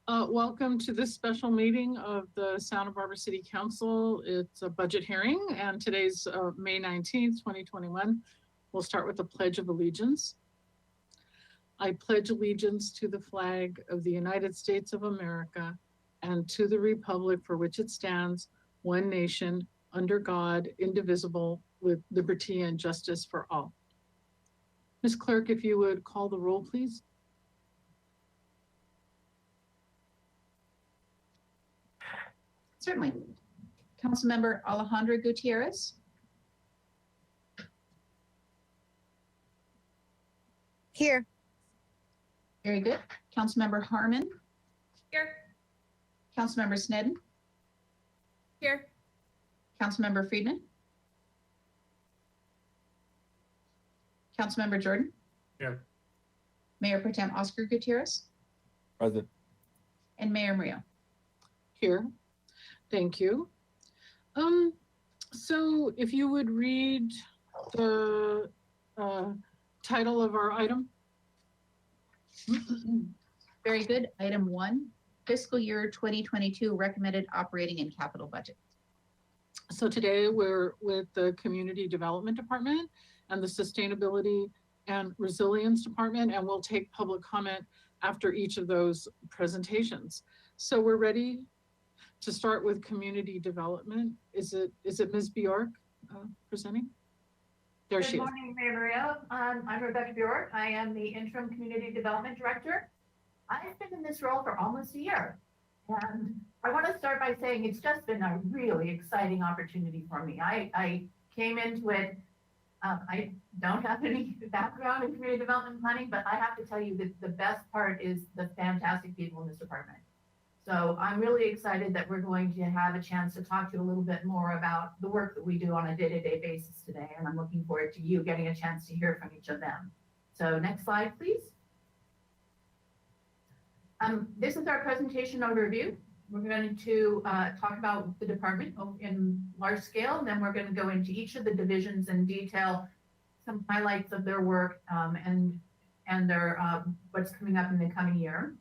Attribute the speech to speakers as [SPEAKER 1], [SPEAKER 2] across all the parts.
[SPEAKER 1] Welcome to this special meeting of the Santa Barbara City Council. It's a budget hearing, and today's May 19th, 2021. We'll start with the Pledge of Allegiance. I pledge allegiance to the flag of the United States of America and to the republic for which it stands, one nation, under God, indivisible, with liberty and justice for all. Ms. Clerk, if you would call the roll, please.
[SPEAKER 2] Certainly. Councilmember Alejandra Gutierrez.
[SPEAKER 3] Here.
[SPEAKER 2] Very good. Councilmember Harmon.
[SPEAKER 3] Here.
[SPEAKER 2] Councilmember Snedden.
[SPEAKER 3] Here.
[SPEAKER 2] Councilmember Friedman. Councilmember Jordan.
[SPEAKER 4] Here.
[SPEAKER 2] Mayor Pro Tem Oscar Gutierrez.
[SPEAKER 4] Present.
[SPEAKER 2] And Mayor Murillo.
[SPEAKER 1] Here. Thank you. So if you would read the title of our item.
[SPEAKER 2] Very good. Item 1, fiscal year 2022 recommended operating and capital budget.
[SPEAKER 1] So today we're with the Community Development Department and the Sustainability and Resilience Department, and we'll take public comment after each of those presentations. So we're ready to start with community development. Is it Ms. Bjork presenting? There she is.
[SPEAKER 5] Good morning, Mayor Murillo. I'm Rebecca Bjork. I am the Interim Community Development Director. I've been in this role for almost a year. And I want to start by saying it's just been a really exciting opportunity for me. I came into it, I don't have any background in community development planning, but I have to tell you that the best part is the fantastic people in this department. So I'm really excited that we're going to have a chance to talk to you a little bit more about the work that we do on a day-to-day basis today. And I'm looking forward to you getting a chance to hear from each of them. So next slide, please. This is our presentation overview. We're going to talk about the department in large scale, and then we're going to go into each of the divisions and detail some highlights of their work and their what's coming up in the coming year.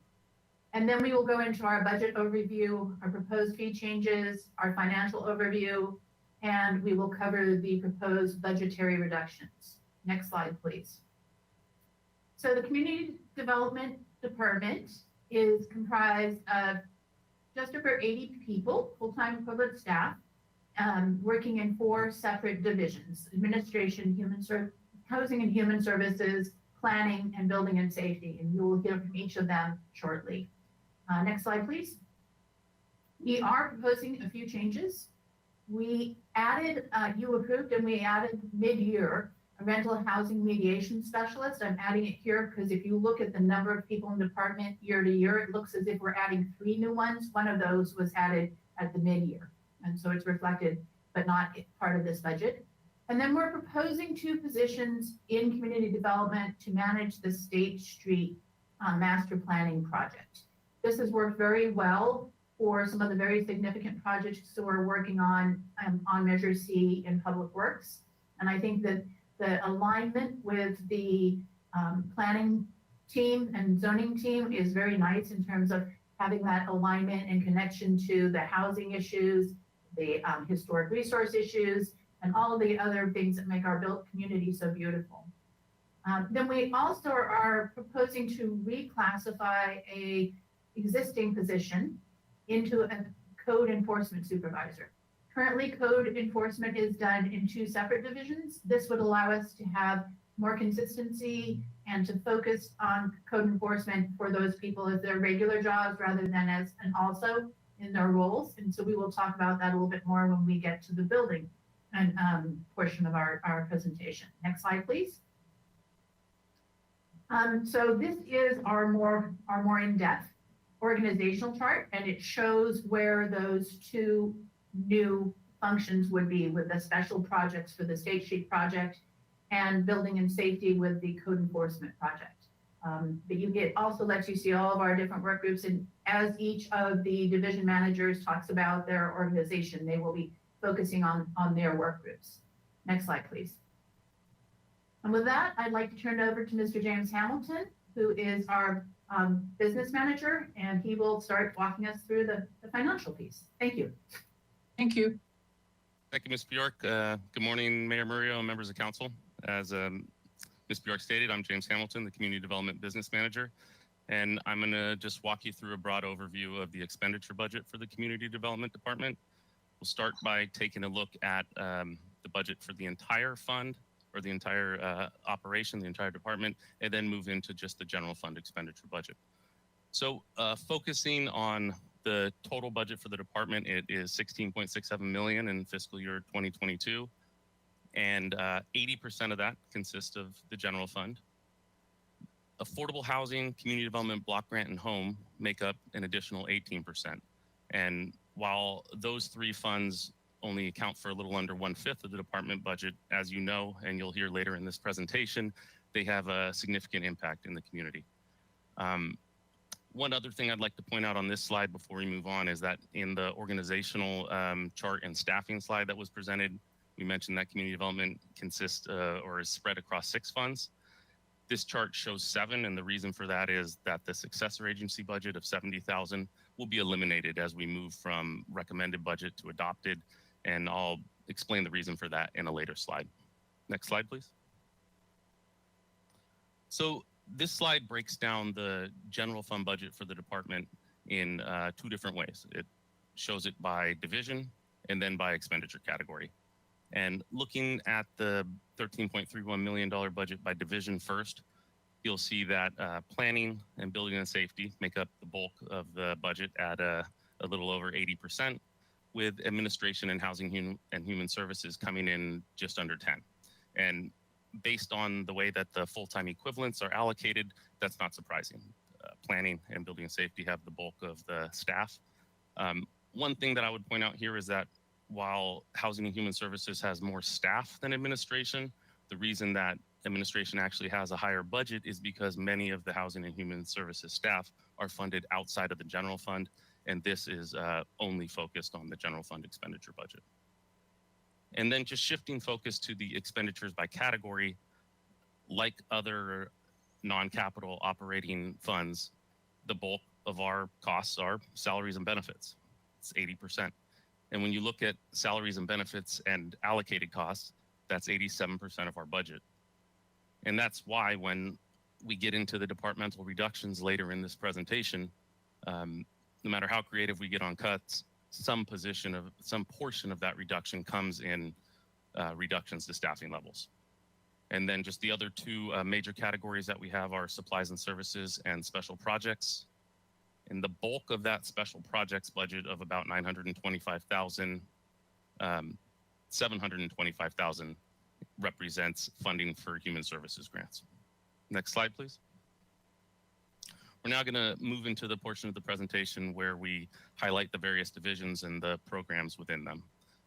[SPEAKER 5] And then we will go into our budget overview, our proposed fee changes, our financial overview, and we will cover the proposed budgetary reductions. Next slide, please. So the Community Development Department is comprised of just over 80 people, full-time equivalent staff, working in 4 separate divisions: administration, housing and human services, planning, and building and safety. And you will hear from each of them shortly. Next slide, please. We are proposing a few changes. We added, you approved, and we added mid-year a rental housing mediation specialist. I'm adding it here because if you look at the number of people in the department year to year, it looks as if we're adding 3 new ones. One of those was added at the mid-year. And so it's reflected, but not part of this budget. And then we're proposing 2 positions in community development to manage the State Street master planning project. This has worked very well for some of the very significant projects that we're working on Measure C in Public Works. And I think that the alignment with the planning team and zoning team is very nice in terms of having that alignment and connection to the housing issues, the historic resource issues, and all of the other things that make our built community so beautiful. Then we also are proposing to reclassify a existing position into a code enforcement supervisor. Currently, code enforcement is done in 2 separate divisions. This would allow us to have more consistency and to focus on code enforcement for those people as their regular jobs rather than as an also in their roles. And so we will talk about that a little bit more when we get to the building and portion of our presentation. Next slide, please. So this is our more in-depth organizational chart, and it shows where those 2 new functions would be with the special projects for the State Street project and building and safety with the code enforcement project. But it also lets you see all of our different work groups, and as each of the division managers talks about their organization, they will be focusing on their work groups. Next slide, please. And with that, I'd like to turn it over to Mr. James Hamilton, who is our business manager, and he will start walking us through the financial piece. Thank you.
[SPEAKER 1] Thank you.
[SPEAKER 4] Thank you, Ms. Bjork. Good morning, Mayor Murillo and members of council. As Ms. Bjork stated, I'm James Hamilton, the Community Development Business Manager, and I'm going to just walk you through a broad overview of the expenditure budget for the Community Development Department. We'll start by taking a look at the budget for the entire fund, or the entire operation, the entire department, and then move into just the general fund expenditure budget. So focusing on the total budget for the department, it is $16.67 million in fiscal year 2022, and 80% of that consists of the general fund. Affordable housing, community development, block grant, and home make up an additional 18%. And while those three funds only account for a little under 1/5 of the department budget, as you know, and you'll hear later in this presentation, they have a significant impact in the community. One other thing I'd like to point out on this slide before we move on is that in the organizational chart and staffing slide that was presented, we mentioned that community development consists or is spread across 6 funds. This chart shows 7, and the reason for that is that the successor agency budget of $70,000 will be eliminated as we move from recommended budget to adopted, and I'll explain the reason for that in a later slide. Next slide, please. So this slide breaks down the general fund budget for the department in 2 different ways. It shows it by division and then by expenditure category. And looking at the $13.31 million budget by division first, you'll see that planning and building and safety make up the bulk of the budget at a little over 80%, with administration and housing and human services coming in just under 10. And based on the way that the full-time equivalents are allocated, that's not surprising. Planning and building and safety have the bulk of the staff. One thing that I would point out here is that while housing and human services has more staff than administration, the reason that administration actually has a higher budget is because many of the housing and human services staff are funded outside of the general fund, and this is only focused on the general fund expenditure budget. And then just shifting focus to the expenditures by category, like other non-capital operating funds, the bulk of our costs are salaries and benefits. It's 80%. And when you look at salaries and benefits and allocated costs, that's 87% of our budget. And that's why when we get into the departmental reductions later in this presentation, no matter how creative we get on cuts, some portion of that reduction comes in reductions to staffing levels. And then just the other 2 major categories that we have are supplies and services and special projects. And the bulk of that special projects budget of about $925,000, $725,000 represents funding for human services grants. Next slide, please. We're now going to move into the portion of the presentation where we highlight the various divisions and the programs within them.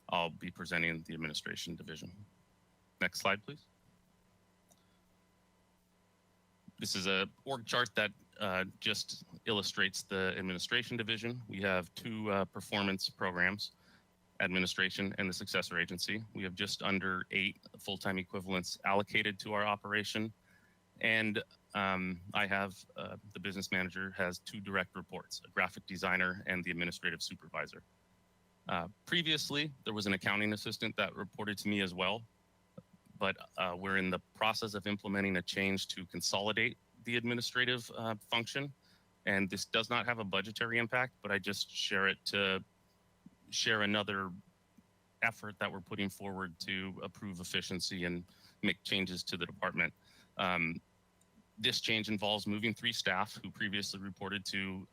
[SPEAKER 4] I'll be presenting the administration division. Next slide, please. This is a org chart that just illustrates the administration division. We have 2 performance programs, administration and the successor agency. We have just under 8 full-time equivalents allocated to our operation. And I have, the business manager has 2 direct reports, a graphic designer and the administrative supervisor. Previously, there was an accounting assistant that reported to me as well, but we're in the process of implementing a change to consolidate the administrative function. And this does not have a budgetary impact, but I just share it to share another effort that we're putting forward to improve efficiency and make changes to the department. This change involves moving 3 staff who previously reported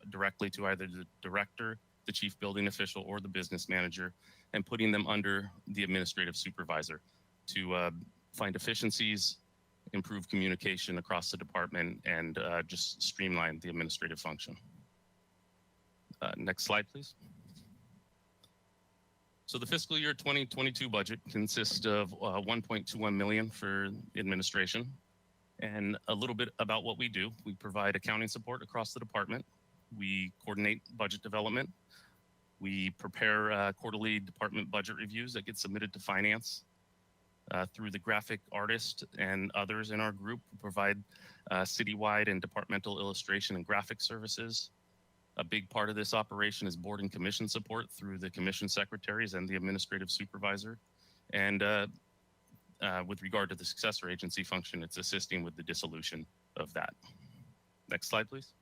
[SPEAKER 4] directly to either the director, the chief building official, or the business manager, and putting them under the administrative supervisor to find efficiencies, improve communication across the department, and just streamline the administrative function. Next slide, please. So the fiscal year 2022 budget consists of $1.21 million for administration. And a little bit about what we do. We provide accounting support across the department. We coordinate budget development. We prepare quarterly department budget reviews that get submitted to finance. through the graphic artist and others in our group who provide citywide and departmental illustration and graphic services. A big part of this operation is board and commission support through the commission secretaries and the administrative supervisor. And with regard to the successor agency function, it's assisting with the dissolution of that. Next slide, please.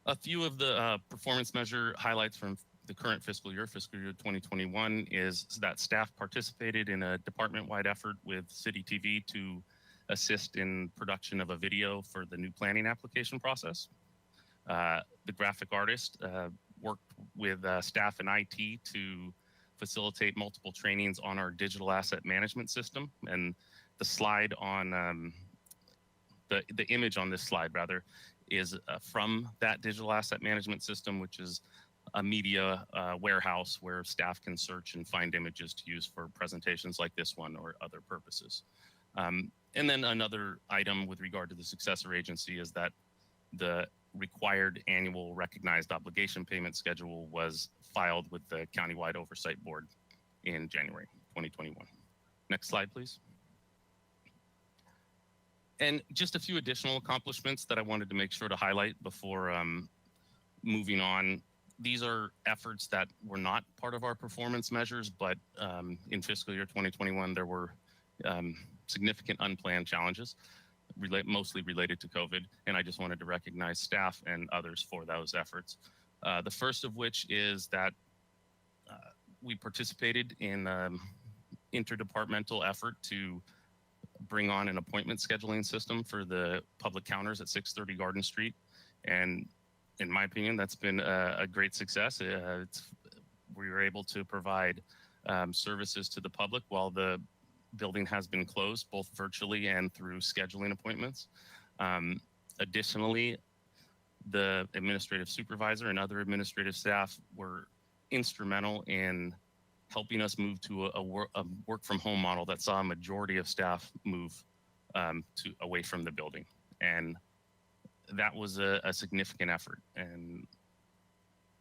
[SPEAKER 4] A few of the performance measure highlights from the current fiscal year 2021, is that staff participated in a department-wide effort with City TV to assist in production of a video for the new planning application process. The graphic artist worked with staff and IT to facilitate multiple trainings on our digital asset management system. And the slide on, the image on this slide rather, is from that digital asset management system, which is a media warehouse where staff can search and find images to use for presentations like this one or other purposes. And then another item with regard to the successor agency is that the required annual recognized obligation payment schedule was filed with the Countywide Oversight Board in January 2021. Next slide, please. And just a few additional accomplishments that I wanted to make sure to highlight before moving on. These are efforts that were not part of our performance measures, but in fiscal year 2021, there were significant unplanned challenges, mostly related to COVID, and I just wanted to recognize staff and others for those efforts. The first of which is that we participated in interdepartmental effort to bring on an appointment scheduling system for the public counters at 630 Garden Street, and in my opinion, that's been a great success. We were able to provide services to the public while the building has been closed, both virtually and through scheduling appointments. Additionally, the administrative supervisor and other administrative staff were instrumental in helping us move to a work from home model that saw a majority of staff move away from the building. And that was a significant effort. And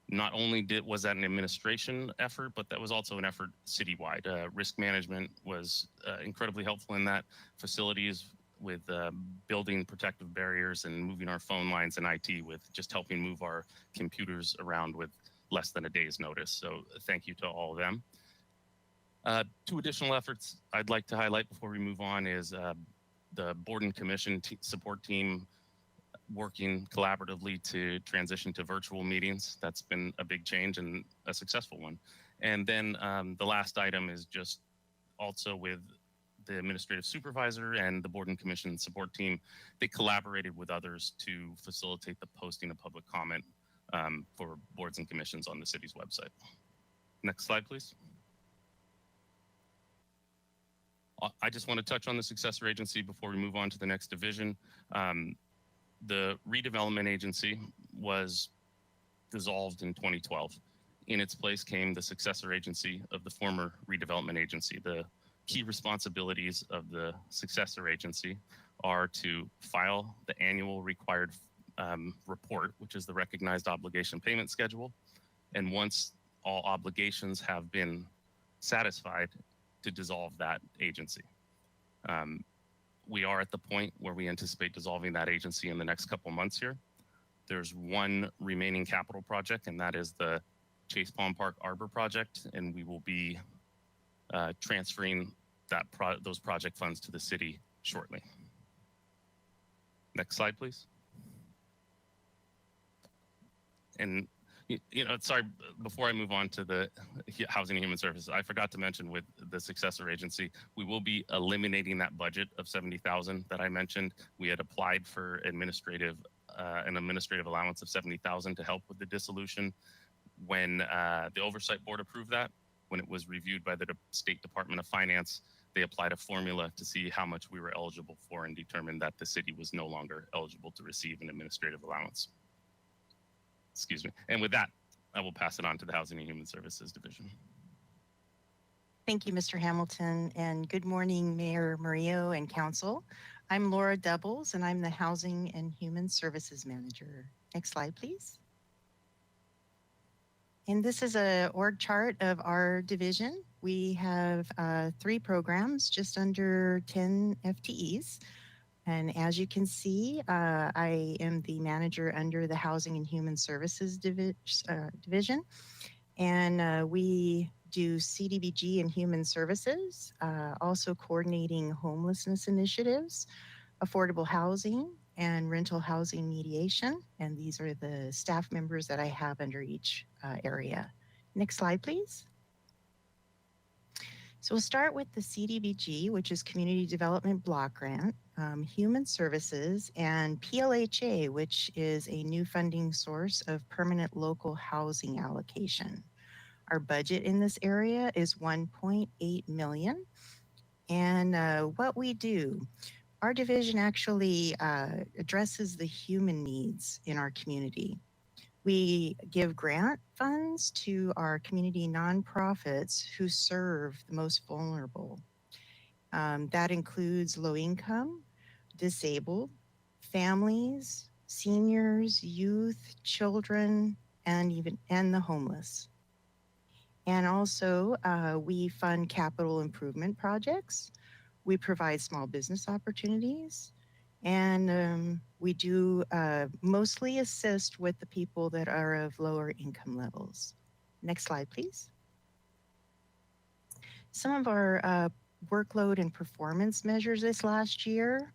[SPEAKER 4] not only was that an administration effort, but that was also an effort citywide. Risk management was incredibly helpful in that. Facilities with building protective barriers and moving our phone lines and IT with just helping move our computers around with less than a day's notice. So thank you to all of them. Two additional efforts I'd like to highlight before we move on is the board and commission support team working collaboratively to transition to virtual meetings. That's been a big change and a successful one. And then the last item is just also with the administrative supervisor and the board and commission support team. They collaborated with others to facilitate the posting of public comment for boards and commissions on the city's website. Next slide, please. I just want to touch on the successor agency before we move on to the next division. The redevelopment agency was dissolved in 2012. In its place came the successor agency of the former redevelopment agency. The key responsibilities of the successor agency are to file the annual required report, which is the recognized obligation payment schedule. And once all obligations have been satisfied, to dissolve that agency. We are at the point where we anticipate dissolving that agency in the next couple months here. There's one remaining capital project, and that is the Chase Palm Park Arbor project, and we will be transferring those project funds to the city shortly. Next slide, please. And sorry, before I move on to the Housing and Human Services, I forgot to mention with the successor agency, we will be eliminating that budget of $70,000 that I mentioned. We had applied for an administrative allowance of $70,000 to help with the dissolution. When the Oversight Board approved that, when it was reviewed by the State Department of Finance, they applied a formula to see how much we were eligible for and determined that the city was no longer eligible to receive an administrative allowance. Excuse me. And with that, I will pass it on to the Housing and Human Services Division.
[SPEAKER 6] Thank you, Mr. Hamilton, and good morning, Mayor Murillo and Council. I'm Laura Doubles, and I'm the Housing and Human Services Manager. Next slide, please. And this is a org chart of our division. We have 3 programs, just under 10 FTEs. And as you can see, I am the manager under the Housing and Human Services division. And we do CDBG and human services, also coordinating homelessness initiatives, affordable housing, and rental housing mediation. And these are the staff members that I have under each area. Next slide, please. So we'll start with the CDBG, which is Community Development Block Grant, Human Services, and PLHA, which is a new funding source of permanent local housing allocation. Our budget in this area is $1.8 million. And what we do, our division actually addresses the human needs in our community. We give grant funds to our community nonprofits who serve the most vulnerable. That includes low income, disabled, families, seniors, youth, children, and the homeless. And also, we fund capital improvement projects. We provide small business opportunities, and we do mostly assist with the people that are of lower income levels. Next slide, please. Some of our workload and performance measures this last year,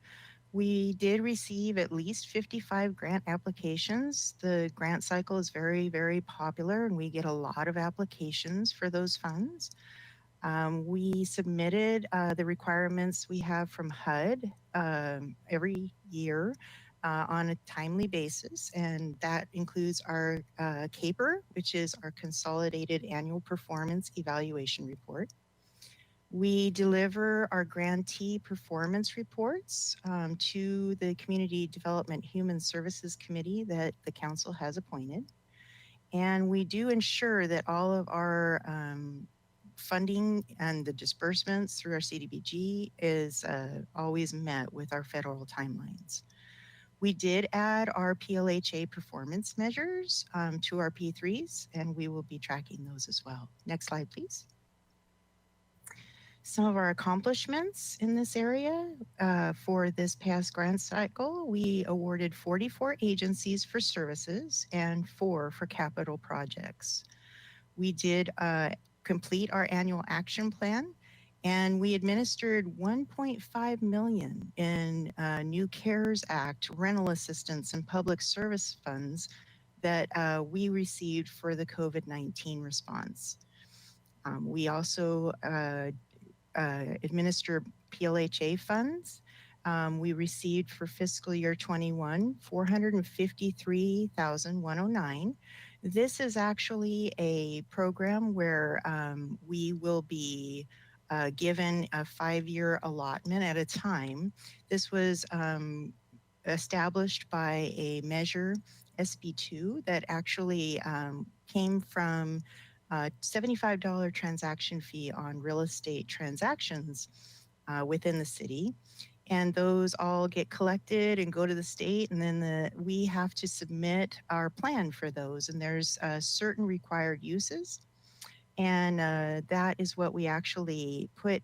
[SPEAKER 6] we did receive at least 55 grant applications. The grant cycle is very, very popular, and we get a lot of applications for those funds. We submitted the requirements we have from HUD every year on a timely basis, and that includes our CAPER, which is our Consolidated Annual Performance Evaluation Report. We deliver our grantee performance reports to the Community Development Human Services Committee that the Council has appointed. And we do ensure that all of our funding and the disbursements through our CDBG is always met with our federal timelines. We did add our PLHA performance measures to our P3s, and we will be tracking those as well. Next slide, please. Some of our accomplishments in this area for this past grant cycle, we awarded 44 agencies for services and 4 for capital projects. We did complete our annual action plan, and we administered $1.5 million in new CARES Act rental assistance and public service funds that we received for the COVID-19 response. We also administer PLHA funds. We received for fiscal year 21, $453,109. This is actually a program where we will be given a 5-year allotment at a time. This was established by a measure, SB2, that actually came from $75 transaction fee on real estate transactions within the city. And those all get collected and go to the state, and then we have to submit our plan for those. And there's certain required uses. And that is what we actually put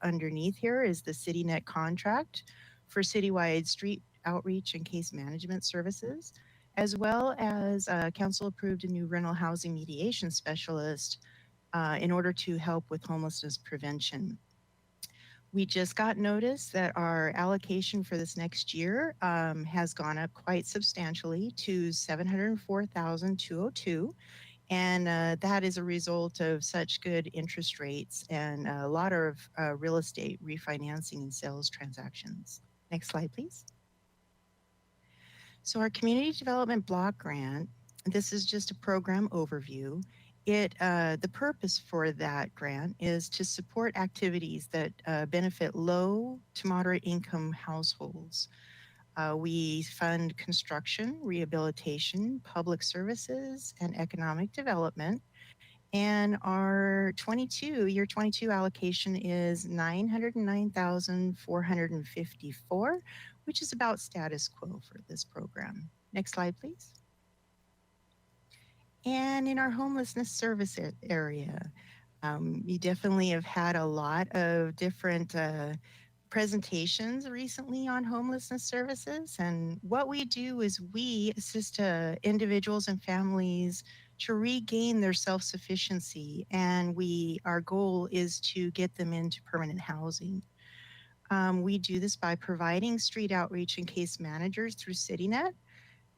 [SPEAKER 6] underneath here is the CityNet contract for citywide street outreach and case management services, as well as council approved a new rental housing mediation specialist in order to help with homelessness prevention. We just got notice that our allocation for this next year has gone up quite substantially to $704,202. And that is a result of such good interest rates and a lot of real estate refinancing and sales transactions. Next slide, please. So our Community Development Block Grant, this is just a program overview. The purpose for that grant is to support activities that benefit low to moderate income households. We fund construction, rehabilitation, public services, and economic development. And our year 22 allocation is $909,454, which is about status quo for this program. Next slide, please. And in our homelessness service area, we definitely have had a lot of different presentations recently on homelessness services. And what we do is we assist individuals and families to regain their self-sufficiency. And our goal is to get them into permanent housing. We do this by providing street outreach and case managers through CityNet,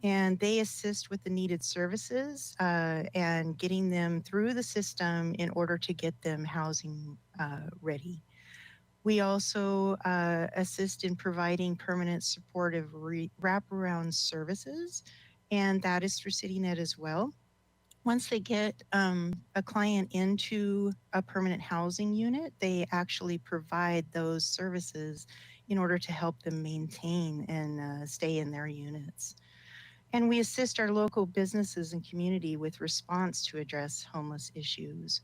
[SPEAKER 6] and they assist with the needed services and getting them through the system in order to get them housing ready. We also assist in providing permanent supportive wraparound services, and that is through CityNet as well. Once they get a client into a permanent housing unit, they actually provide those services in order to help them maintain and stay in their units. And we assist our local businesses and community with response to address homeless issues.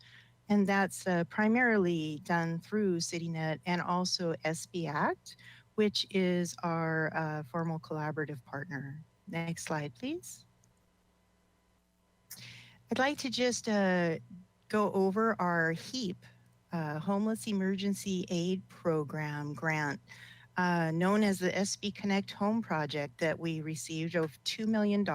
[SPEAKER 6] And that's primarily done through CityNet and also SB Act, which is our formal collaborative partner. Next slide, please. I'd like to just go over our HEAP, Homeless Emergency Aid Program grant, known as the SB Connect Home Project that we received of $2 million.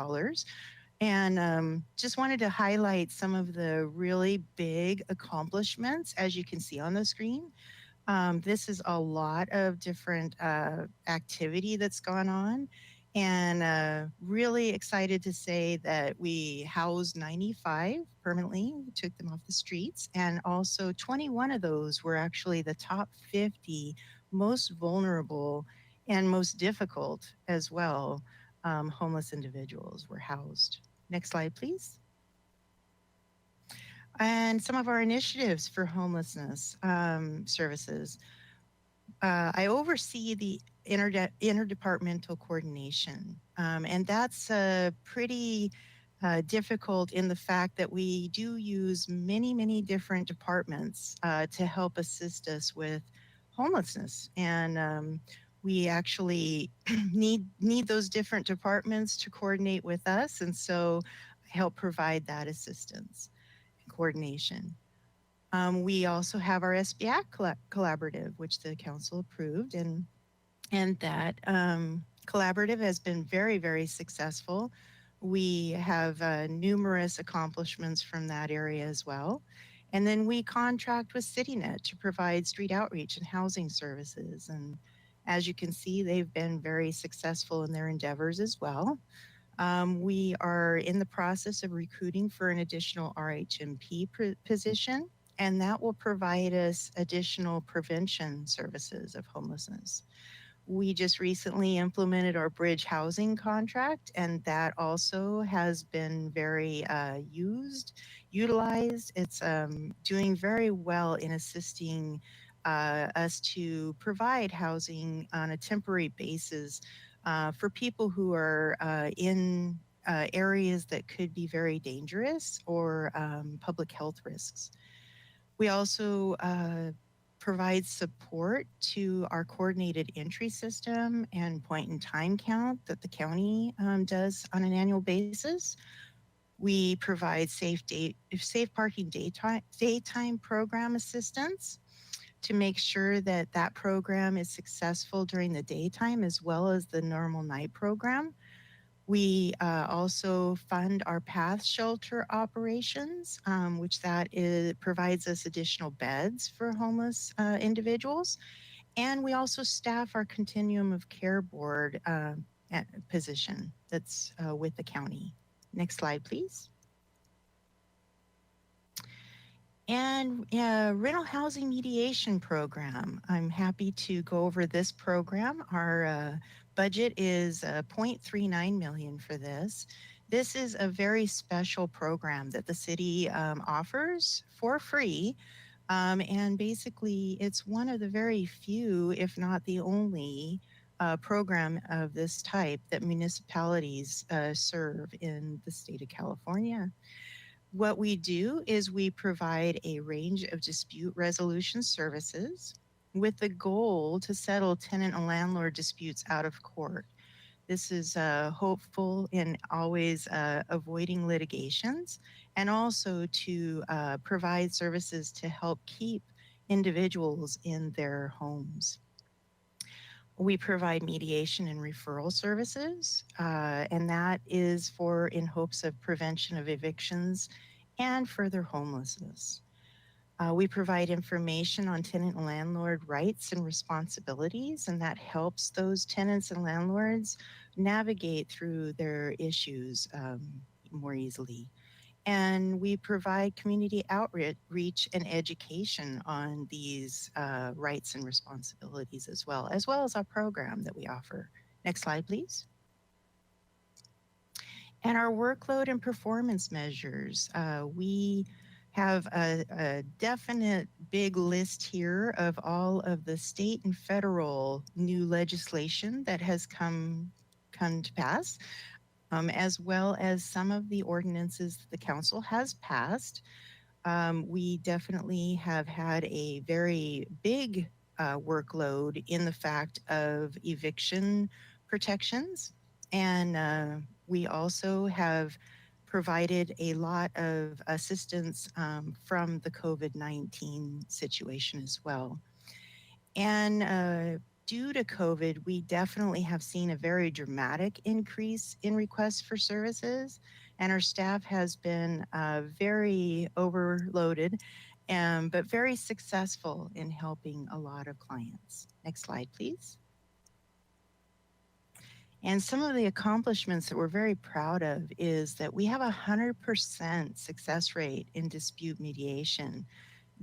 [SPEAKER 6] And just wanted to highlight some of the really big accomplishments, as you can see on the screen. This is a lot of different activity that's gone on. And really excited to say that we housed 95 permanently, we took them off the streets, and also 21 of those were actually the top 50 most vulnerable and most difficult as well homeless individuals were housed. Next slide, please. And some of our initiatives for homelessness services. I oversee the interdepartmental coordination, and that's pretty difficult in the fact that we do use many, many different departments to help assist us with homelessness. And we actually need those different departments to coordinate with us, and so I help provide that assistance and coordination. We also have our SBAC collaborative, which the council approved, and that collaborative has been very, very successful. We have numerous accomplishments from that area as well. And then we contract with CityNet to provide street outreach and housing services. And as you can see, they've been very successful in their endeavors as well. We are in the process of recruiting for an additional RHMP position, and that will provide us additional prevention services of homelessness. We just recently implemented our bridge housing contract, and that also has been very utilized. It's doing very well in assisting us to provide housing on a temporary basis for people who are in areas that could be very dangerous or public health risks. We also provide support to our coordinated entry system and point in time count that the county does on an annual basis. We provide safe parking daytime program assistance to make sure that that program is successful during the daytime as well as the normal night program. We also fund our PATH shelter operations, which provides us additional beds for homeless individuals. And we also staff our Continuum of Care Board position that's with the county. Next slide, please. And rental housing mediation program. I'm happy to go over this program. Our budget is $0.39 million for this. This is a very special program that the city offers for free. And basically, it's one of the very few, if not the only, program of this type that municipalities serve in the state of California. What we do is we provide a range of dispute resolution services with the goal to settle tenant and landlord disputes out of court. This is hopeful in always avoiding litigations and also to provide services to help keep individuals in their homes. We provide mediation and referral services, and that is for in hopes of prevention of evictions and further homelessness. We provide information on tenant and landlord rights and responsibilities, and that helps those tenants and landlords navigate through their issues more easily. And we provide community outreach and education on these rights and responsibilities as well as our program that we offer. Next slide, please. And our workload and performance measures. We have a definite big list here of all of the state and federal new legislation that has come to pass. As well as some of the ordinances the council has passed. We definitely have had a very big workload in the fact of eviction protections. And we also have provided a lot of assistance from the COVID-19 situation as well. And due to COVID, we definitely have seen a very dramatic increase in requests for services, and our staff has been very overloaded, but very successful in helping a lot of clients. Next slide, please. And some of the accomplishments that we're very proud of is that we have a 100% success rate in dispute mediation.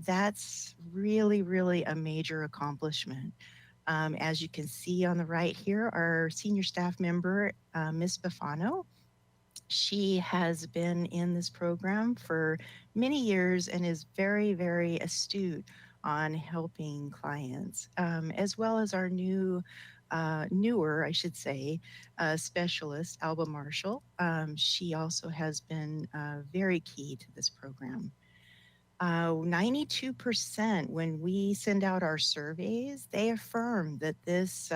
[SPEAKER 6] That's really, really a major accomplishment. As you can see on the right here, our senior staff member, Ms. Bafano, she has been in this program for many years and is very, very astute on helping clients, as well as our newer, I should say, specialist, Alba Marshall. She also has been very key to this program. 92% when we send out our surveys, they affirm that this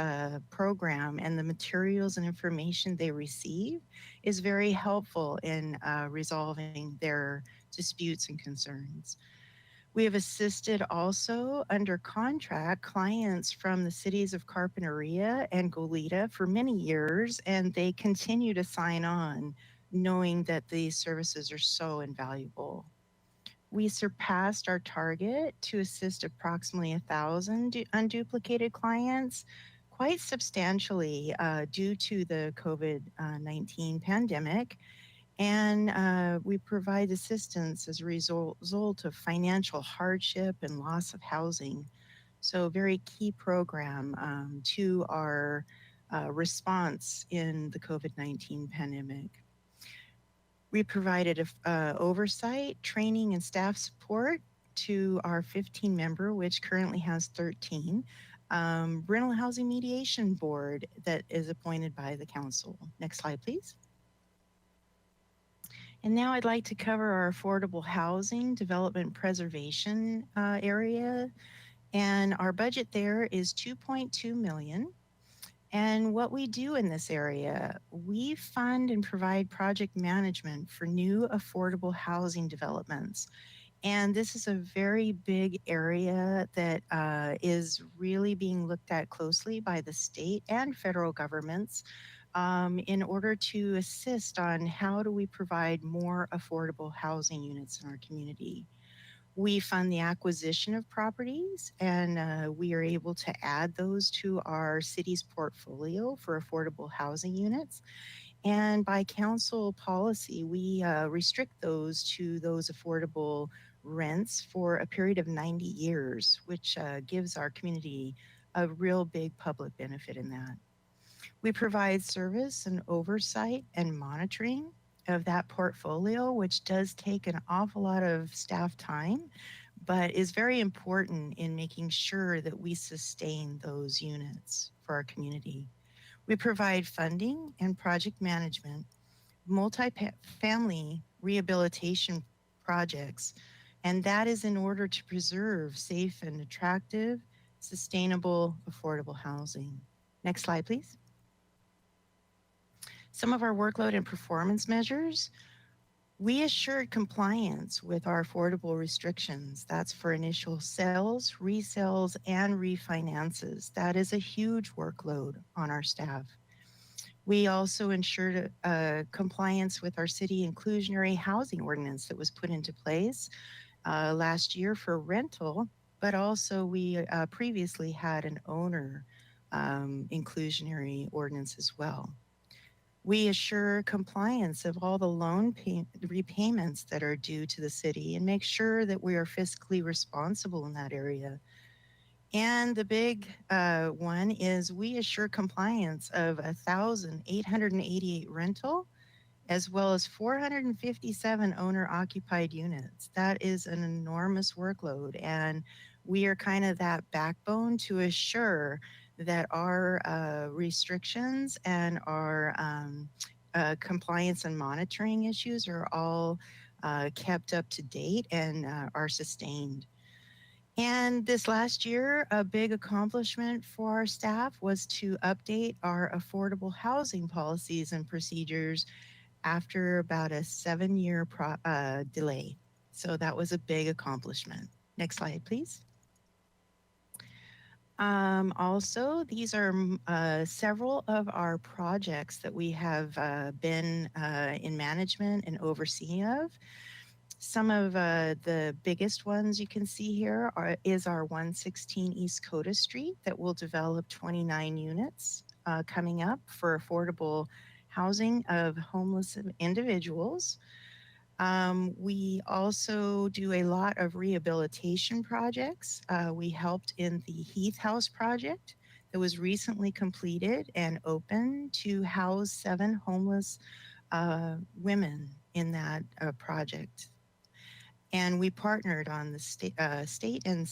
[SPEAKER 6] program and the materials and information they receive is very helpful in resolving their disputes and concerns. We have assisted also under contract clients from the cities of Carpinteria and Goleta for many years, and they continue to sign on knowing that these services are so invaluable. We surpassed our target to assist approximately 1,000 unduplicated clients quite substantially due to the COVID-19 pandemic. And we provide assistance as a result of financial hardship and loss of housing. So a very key program to our response in the COVID-19 pandemic. We provided oversight, training, and staff support to our 15 member, which currently has 13, rental housing mediation board that is appointed by the council. Next slide, please. And now I'd like to cover our affordable housing development preservation area. And our budget there is $2.2 million. And what we do in this area, we fund and provide project management for new affordable housing developments. And this is a very big area that is really being looked at closely by the state and federal governments in order to assist on how do we provide more affordable housing units in our community. We fund the acquisition of properties, and we are able to add those to our city's portfolio for affordable housing units. And by council policy, we restrict those to those affordable rents for a period of 90 years, which gives our community a real big public benefit in that. We provide service and oversight and monitoring of that portfolio, which does take an awful lot of staff time, but is very important in making sure that we sustain those units for our community. We provide funding and project management, multi-family rehabilitation projects, and that is in order to preserve safe and attractive, sustainable, affordable housing. Next slide, please. Some of our workload and performance measures, we assured compliance with our affordable restrictions. That's for initial sales, resales, and refinances. That is a huge workload on our staff. We also ensured compliance with our city inclusionary housing ordinance that was put into place last year for rental, but also we previously had an owner inclusionary ordinance as well. We assure compliance of all the loan repayments that are due to the city and make sure that we are fiscally responsible in that area. And the big one is we assure compliance of 1,888 rental as well as 457 owner occupied units. That is an enormous workload. And we are kind of that backbone to assure that our restrictions and our compliance and monitoring issues are all kept up to date and are sustained. And this last year, a big accomplishment for our staff was to update our affordable housing policies and procedures after about a 7-year delay. So that was a big accomplishment. Next slide, please. Also, these are several of our projects that we have been in management and overseeing of. Some of the biggest ones you can see here is our 116 East Coda Street that will develop 29 units coming up for affordable housing of homeless individuals. We also do a lot of rehabilitation projects. We helped in the Heath House project that was recently completed and open to house 7 homeless women in that project. And we partnered on the state and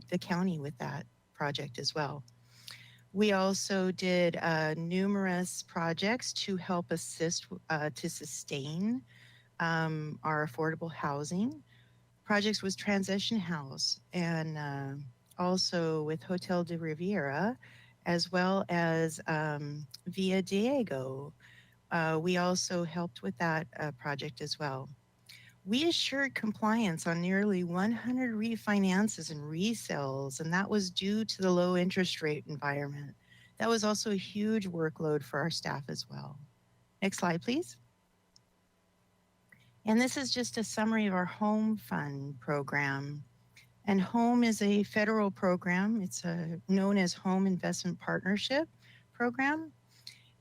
[SPEAKER 6] the county with that project as well. We also did numerous projects to help assist to sustain our affordable housing. Projects with Transition House and also with Hotel de Riviera, as well as Via Diego. We also helped with that project as well. We assured compliance on nearly 100 refinances and resales, and that was due to the low interest rate environment. That was also a huge workload for our staff as well. Next slide, please. And this is just a summary of our Home Fund program. And HOME is a federal program. It's known as Home Investment Partnership Program.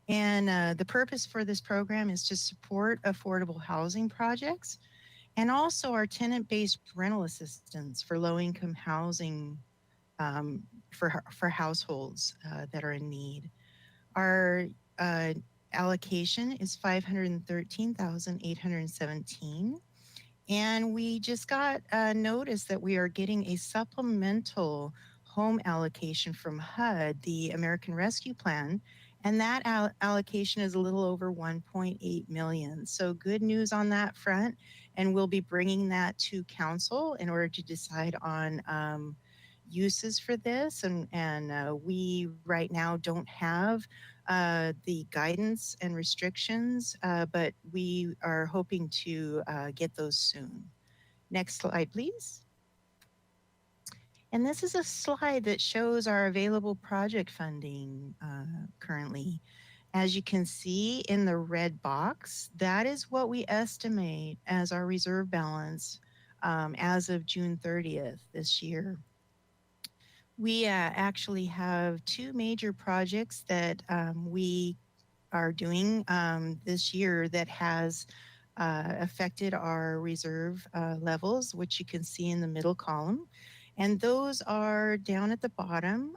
[SPEAKER 6] And the purpose for this program is to support affordable housing projects and also our tenant-based rental assistance for low-income housing for households that are in need. Our allocation is $513,817. And we just got a notice that we are getting a supplemental home allocation from HUD, the American Rescue Plan, and that allocation is a little over 1.8 million. So good news on that front, and we'll be bringing that to council in order to decide on uses for this. And we right now don't have the guidance and restrictions, but we are hoping to get those soon. Next slide, please. And this is a slide that shows our available project funding currently. As you can see in the red box, that is what we estimate as our reserve balance as of June 30th this year. We actually have 2 major projects that we are doing this year that has affected our reserve levels, which you can see in the middle column. And those are down at the bottom.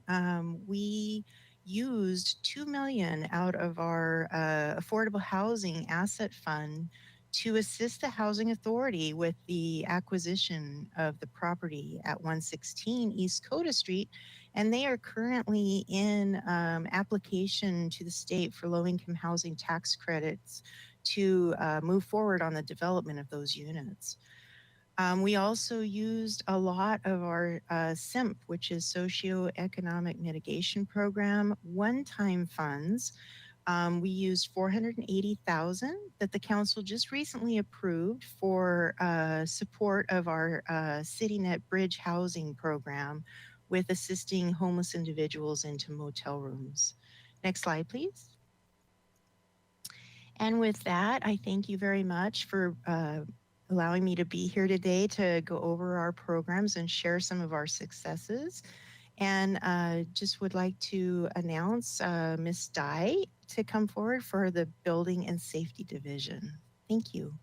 [SPEAKER 6] We used $2 million out of our affordable housing asset fund to assist the Housing Authority with the acquisition of the property at 116 East Coda Street. And they are currently in application to the state for low-income housing tax credits to move forward on the development of those units. We also used a lot of our SIMP, which is Socioeconomic Mitigation Program, one-time funds We used $480,000 that the council just recently approved for support of our CityNet Bridge housing program with assisting homeless individuals into motel rooms. Next slide, please. And with that, I thank you very much for allowing me to be here today to go over our programs and share some of our successes. And just would like to announce Ms. Dye to come forward for the Building and Safety Division. Thank you.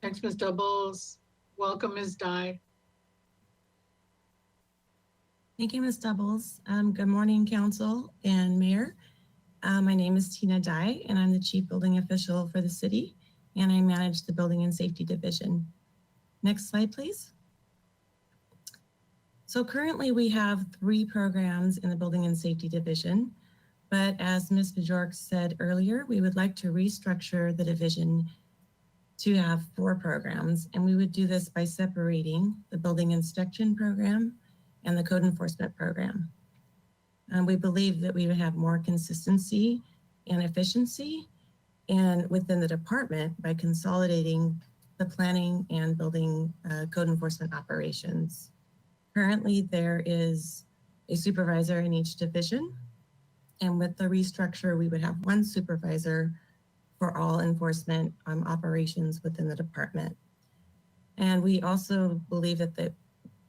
[SPEAKER 1] Thanks, Ms. Doubles. Welcome, Ms. Dye.
[SPEAKER 7] Thank you, Ms. Doubles. Good morning, Council and Mayor. My name is Tina Dye, and I'm the Chief Building Official for the city, and I manage the Building and Safety Division. Next slide, please. So currently we have 3 programs in the Building and Safety Division, but as Ms. Bjork said earlier, we would like to restructure the division to have 4 programs, and we would do this by separating the Building Inspection Program and the Code Enforcement Program. We believe that we would have more consistency and efficiency and within the department by consolidating the planning and building code enforcement operations. Currently, there is a supervisor in each division, and with the restructure, we would have 1 supervisor for all enforcement operations within the department. And we also believe that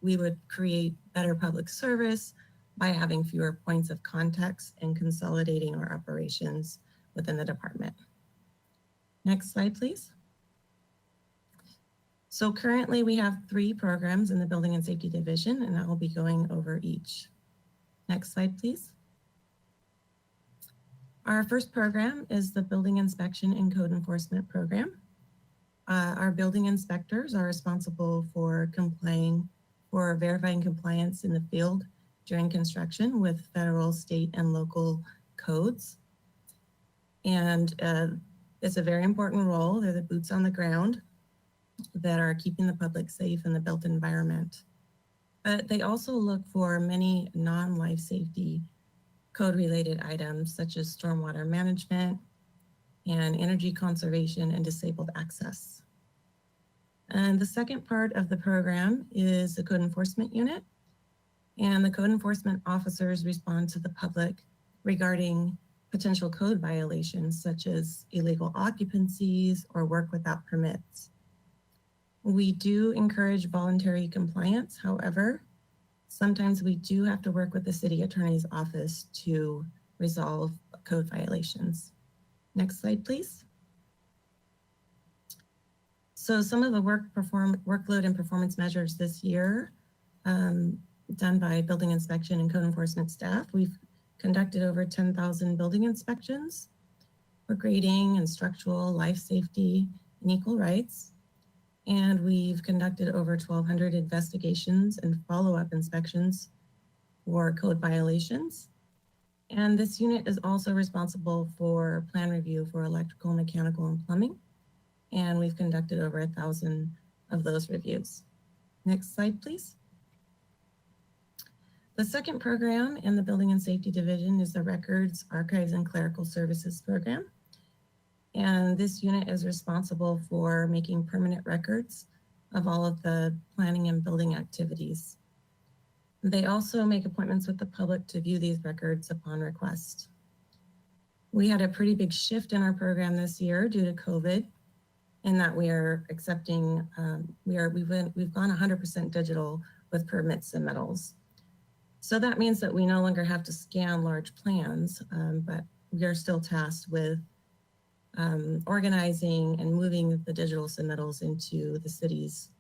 [SPEAKER 7] we would create better public service by having fewer points of contact and consolidating our operations within the department. Next slide, please. So currently we have 3 programs in the Building and Safety Division, and I will be going over each. Next slide, please. Our first program is the Building Inspection and Code Enforcement Program. Our building inspectors are responsible for verifying compliance in the field during construction with federal, state, and local codes. And it's a very important role. They're the boots on the ground that are keeping the public safe in the built environment. But they also look for many non-life safety code-related items such as stormwater management and energy conservation and disabled access. And the second part of the program is the Code Enforcement Unit. And the code enforcement officers respond to the public regarding potential code violations such as illegal occupancies or work without permits. We do encourage voluntary compliance. However, sometimes we do have to work with the city attorney's office to resolve code violations. Next slide, please. So some of the workload and performance measures this year done by building inspection and code enforcement staff. We've conducted over 10,000 building inspections for grading and structural, life safety, and equal rights. And we've conducted over 1,200 investigations and follow-up inspections for code violations. And this unit is also responsible for plan review for electrical, mechanical, and plumbing. And we've conducted over 1,000 of those reviews. Next slide, please. The second program in the Building and Safety Division is the Records, Archives, and Clerical Services Program. And this unit is responsible for making permanent records of all of the planning and building activities. They also make appointments with the public to view these records upon request. We had a pretty big shift in our program this year due to COVID, in that we are accepting, we've gone 100% digital with permit submittals. So that means that we no longer have to scan large plans, but we are still tasked with organizing and moving the digital submittals into the city's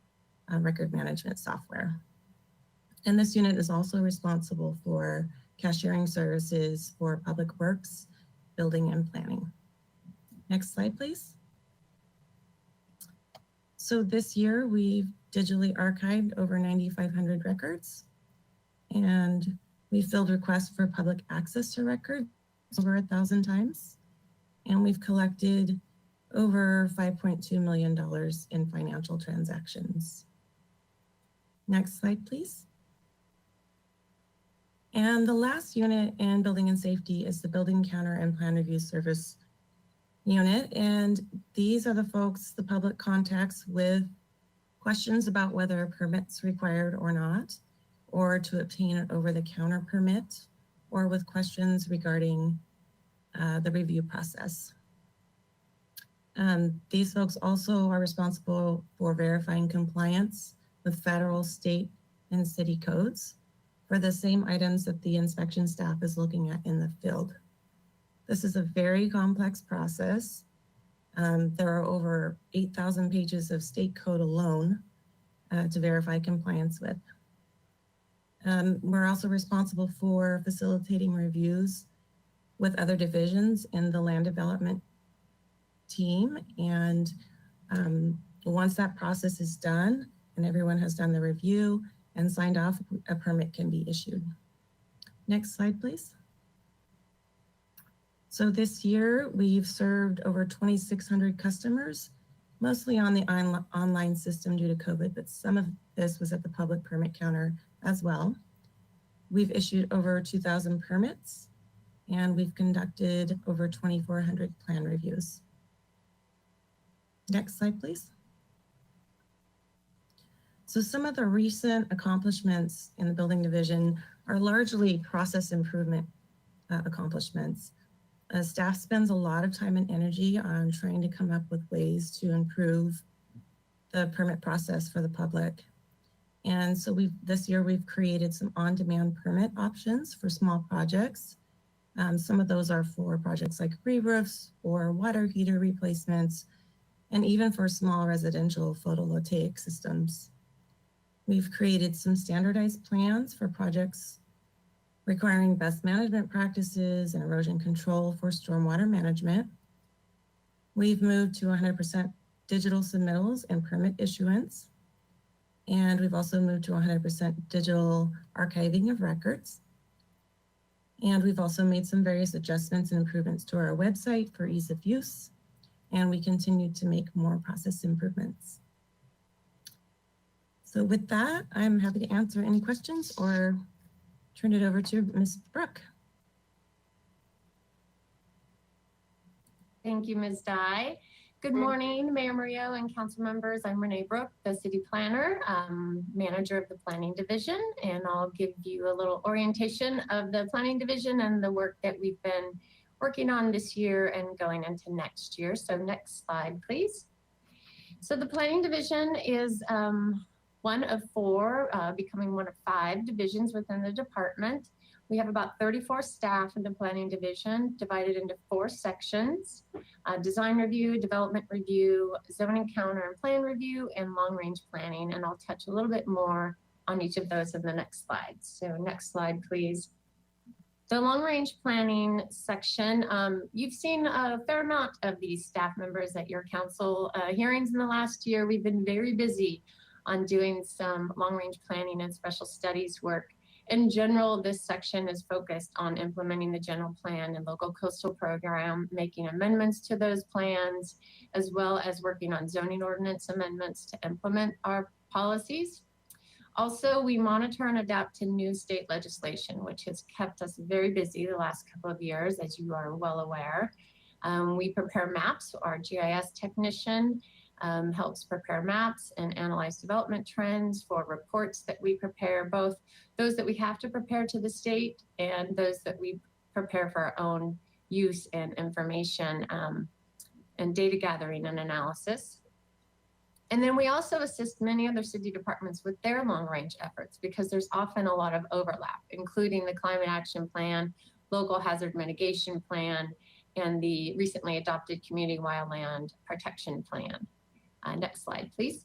[SPEAKER 7] record management software. And this unit is also responsible for cashiering services for public works, building, and planning. Next slide, please. So this year we've digitally archived over 9,500 records, and we filled requests for public access to records over 1,000 times. And we've collected over $5.2 million in financial transactions. Next slide, please. And the last unit in building and safety is the building counter and plan review service unit. And these are the folks, the public contacts with questions about whether a permit's required or not, or to obtain an over-the-counter permit, or with questions regarding the review process. These folks also are responsible for verifying compliance with federal, state, and city codes for the same items that the inspection staff is looking at in the field. This is a very complex process. There are over 8,000 pages of state code alone to verify compliance with. We're also responsible for facilitating reviews with other divisions in the land development team. And once that process is done and everyone has done the review and signed off, a permit can be issued. Next slide, please. So this year we've served over 2,600 customers, mostly on the online system due to COVID, but some of this was at the public permit counter as well. We've issued over 2,000 permits, and we've conducted over 2,400 plan reviews. Next slide, please. So some of the recent accomplishments in the building division are largely process improvement accomplishments. Staff spends a lot of time and energy on trying to come up with ways to improve the permit process for the public. And so this year we've created some on-demand permit options for small projects. Some of those are for projects like re-roofs or water heater replacements, and even for small residential photovoltaic systems. We've created some standardized plans for projects requiring best management practices and erosion control for stormwater management. We've moved to 100% digital submittals and permit issuance. And we've also moved to 100% digital archiving of records. And we've also made some various adjustments and improvements to our website for ease of use. And we continue to make more process improvements. So with that, I'm happy to answer any questions or turn it over to Ms. Brooke.
[SPEAKER 8] Thank you, Ms. Dye. Good morning, Mayor Murillo and council members. I'm Renee Brooke, the city planner, manager of the planning division, and I'll give you a little orientation of the planning division and the work that we've been working on this year and going into next year. So next slide, please. So the planning division is one of four, becoming one of 5 divisions within the department. We have about 34 staff in the planning division, divided into 4 sections: design review, development review, zoning counter and plan review, and long-range planning. And I'll touch a little bit more on each of those in the next slide. So next slide, please. The long-range planning section, you've seen a fair amount of these staff members at your council hearings in the last year. We've been very busy on doing some long-range planning and special studies work. In general, this section is focused on implementing the general plan and local coastal program, making amendments to those plans, as well as working on zoning ordinance amendments to implement our policies. Also, we monitor and adapt to new state legislation, which has kept us very busy the last couple of years, as you are well aware. We prepare maps. Our GIS technician helps prepare maps and analyze development trends for reports that we prepare, both those that we have to prepare to the state and those that we prepare for our own use and information and data gathering and analysis. And then we also assist many other city departments with their long-range efforts, because there's often a lot of overlap, including the Climate Action Plan, Local Hazard Mitigation Plan, and the recently adopted Community Wildland Protection Plan. Next slide, please.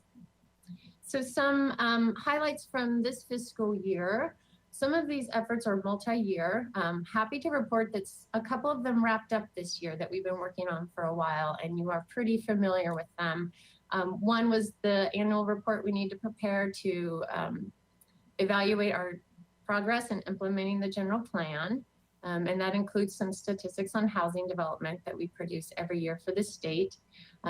[SPEAKER 8] So some highlights from this fiscal year. Some of these efforts are multi-year. Happy to report that a couple of them wrapped up this year that we've been working on for a while, and you are pretty familiar with them. One was the annual report we need to prepare to evaluate our progress in implementing the general plan. And that includes some statistics on housing development that we produce every year for the state.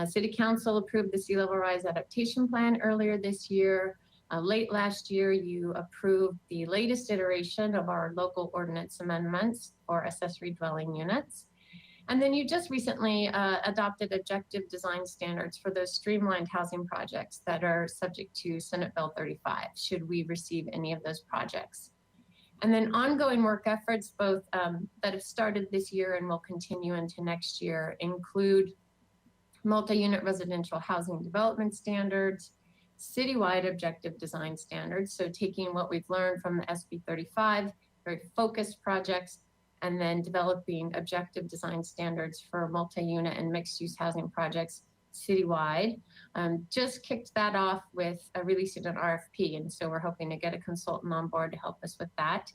[SPEAKER 8] City Council approved the Sea Level Rise Adaptation Plan earlier this year. Late last year, you approved the latest iteration of our local ordinance amendments for accessory dwelling units. And then you just recently adopted objective design standards for those streamlined housing projects that are subject to Senate Bill 35, should we receive any of those projects. And then ongoing work efforts, both that have started this year and will continue into next year, include multi-unit residential housing development standards, citywide objective design standards. So taking what we've learned from the SB 35, very focused projects, and then developing objective design standards for multi-unit and mixed-use housing projects citywide. Just kicked that off with releasing an RFP, and so we're hoping to get a consultant on board to help us with that.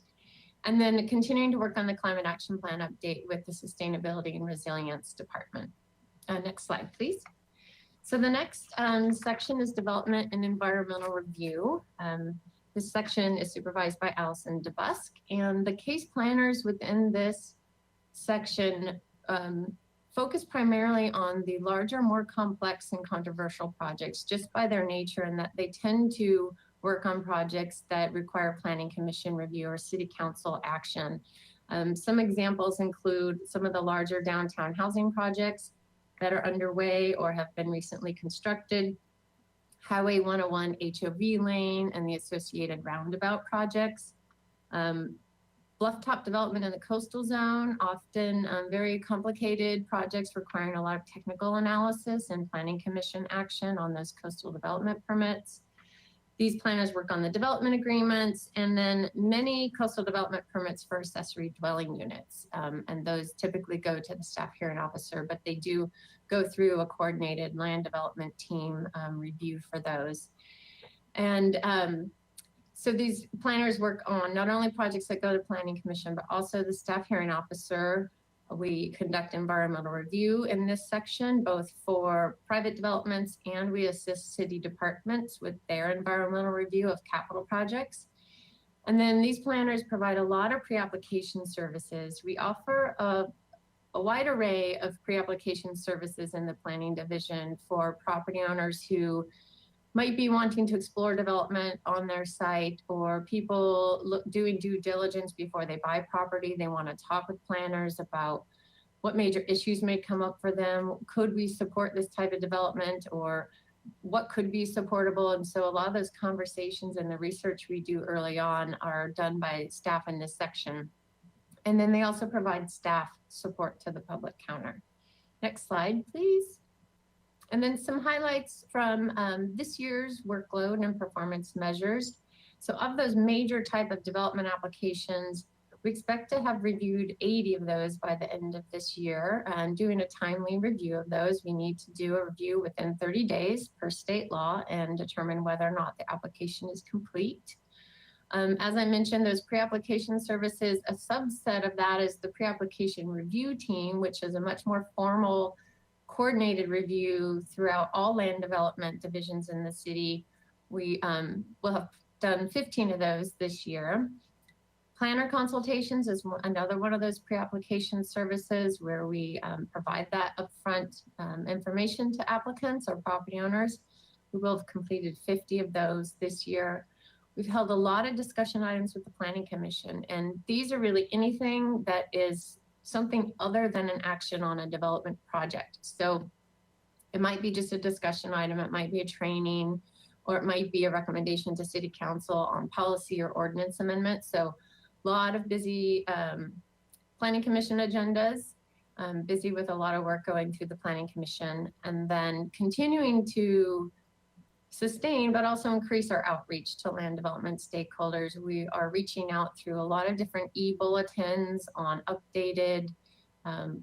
[SPEAKER 8] And then continuing to work on the climate action plan update with the Sustainability and Resilience Department. Next slide, please. So the next section is development and environmental review. This section is supervised by Allison DeBusk, and the case planners within this section focus primarily on the larger, more complex and controversial projects just by their nature, and that they tend to work on projects that require planning commission review or city council action. Some examples include some of the larger downtown housing projects that are underway or have been recently constructed, Highway 101 HOV lane and the associated roundabout projects, bluff-top development in the coastal zone, often very complicated projects requiring a lot of technical analysis and planning commission action on those coastal development permits. These planners work on the development agreements, and then many coastal development permits for accessory dwelling units. And those typically go to the staff hearing officer, but they do go through a coordinated land development team review for those. And so these planners work on not only projects that go to planning commission, but also the staff hearing officer. We conduct environmental review in this section, both for private developments, and we assist city departments with their environmental review of capital projects. And then these planners provide a lot of pre-application services. We offer a wide array of pre-application services in the planning division for property owners who might be wanting to explore development on their site, or people doing due diligence before they buy property. They want to talk with planners about what major issues may come up for them. Could we support this type of development, or what could be supportable? And so a lot of those conversations and the research we do early on are done by staff in this section. And then they also provide staff support to the public counter. Next slide, please. And then some highlights from this year's workload and performance measures. So of those major type of development applications, we expect to have reviewed 80 of those by the end of this year. And doing a timely review of those, we need to do a review within 30 days per state law and determine whether or not the application is complete. As I mentioned, those pre-application services, a subset of that is the pre-application review team, which is a much more formal coordinated review throughout all land development divisions in the city. We will have done 15 of those this year. Planner consultations is another one of those pre-application services where we provide that upfront information to applicants or property owners. We will have completed 50 of those this year. We've held a lot of discussion items with the Planning Commission, and these are really anything that is something other than an action on a development project. So it might be just a discussion item, it might be a training, or it might be a recommendation to City Council on policy or ordinance amendment. So a lot of busy Planning Commission agendas, busy with a lot of work going through the Planning Commission, and then continuing to sustain, but also increase our outreach to land development stakeholders. We are reaching out through a lot of different e-bulletins on updated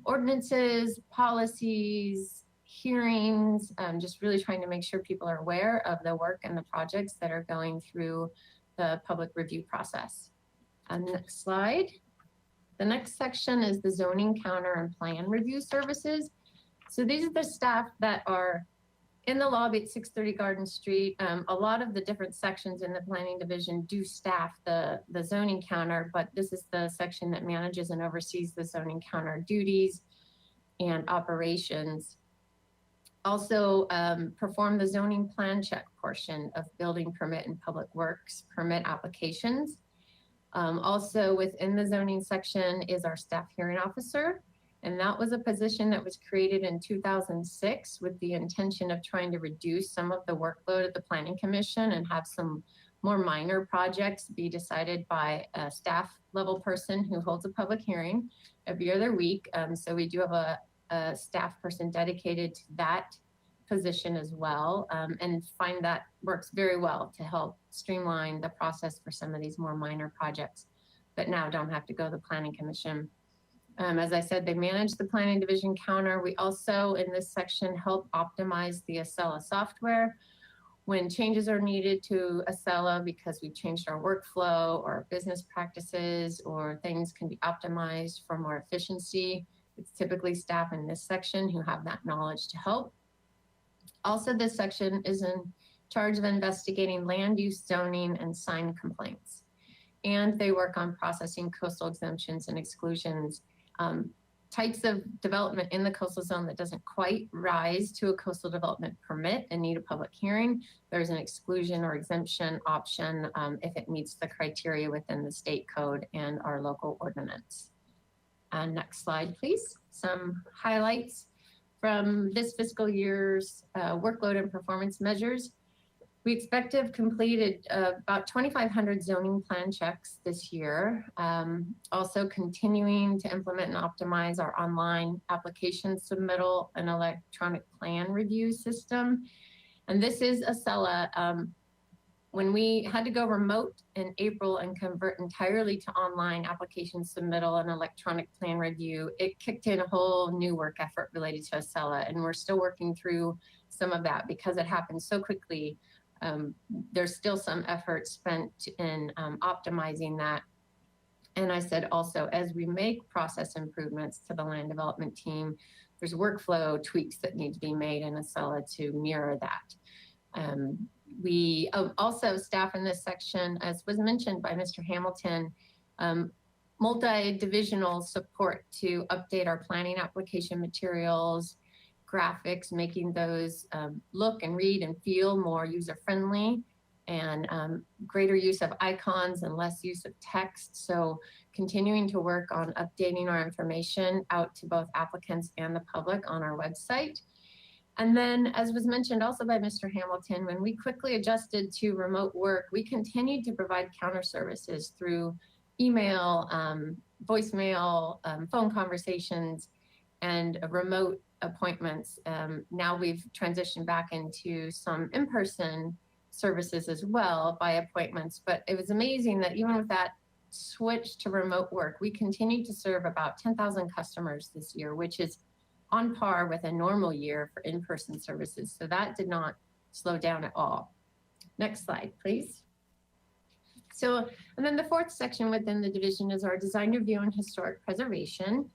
[SPEAKER 8] ordinances, policies, hearings, just really trying to make sure people are aware of the work and the projects that are going through the public review process. And next slide. The next section is the zoning counter and plan review services. So these are the staff that are in the lobby at 630 Garden Street. A lot of the different sections in the planning division do staff the zoning counter, but this is the section that manages and oversees the zoning counter duties and operations. Also perform the zoning plan check portion of building permit and public works permit applications. Also within the zoning section is our staff hearing officer. And that was a position that was created in 2006 with the intention of trying to reduce some of the workload at the Planning Commission and have some more minor projects be decided by a staff level person who holds a public hearing every other week. So we do have a staff person dedicated to that position as well, and find that works very well to help streamline the process for some of these more minor projects that now don't have to go to the Planning Commission. As I said, they manage the planning division counter. We also, in this section, help optimize the Acela software when changes are needed to Acela because we've changed our workflow or business practices, or things can be optimized for more efficiency. It's typically staff in this section who have that knowledge to help. Also, this section is in charge of investigating land use, zoning, and sign complaints. And they work on processing coastal exemptions and exclusions. Types of development in the coastal zone that doesn't quite rise to a coastal development permit and need a public hearing, there's an exclusion or exemption option if it meets the criteria within the state code and our local ordinance. Next slide, please. Some highlights from this fiscal year's workload and performance measures. We expect to have completed about 2,500 zoning plan checks this year. Also continuing to implement and optimize our online application submittal and electronic plan review system. And this is Acela. When we had to go remote in April and convert entirely to online application submittal and electronic plan review, it kicked in a whole new work effort related to Acela. And we're still working through some of that because it happened so quickly. There's still some effort spent in optimizing that. And I said also, as we make process improvements to the land development team, there's workflow tweaks that need to be made in Acela to mirror that. We also staff in this section, as was mentioned by Mr. Hamilton, multi-divisional support to update our planning application materials, graphics, making those look and read and feel more user-friendly, and greater use of icons and less use of text. So continuing to work on updating our information out to both applicants and the public on our website. And then, as was mentioned also by Mr. Hamilton, when we quickly adjusted to remote work, we continued to provide counter services through email, voicemail, phone conversations, and remote appointments. Now we've transitioned back into some in-person services as well by appointments, but it was amazing that even with that switch to remote work, we continued to serve about 10,000 customers this year, which is on par with a normal year for in-person services. So that did not slow down at all. Next slide, please. So, and then the fourth section within the division is our design review and historic preservation.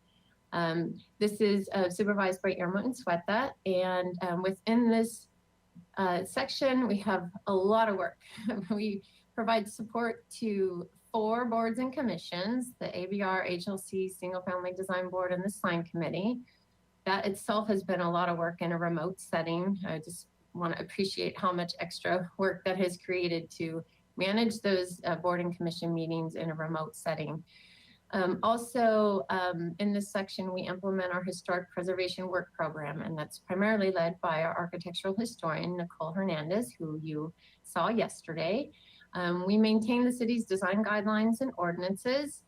[SPEAKER 8] This is supervised by Irma Unsueta, and within this section, we have a lot of work. We provide support to 4 boards and commissions, the ABR, HLC, Single Family Design Board, and the Sign Committee. That itself has been a lot of work in a remote setting. I just want to appreciate how much extra work that has created to manage those board and commission meetings in a remote setting. Also, in this section, we implement our historic preservation work program, and that's primarily led by our architectural historian, Nicole Hernandez, who you saw yesterday. We maintain the city's design guidelines and ordinances.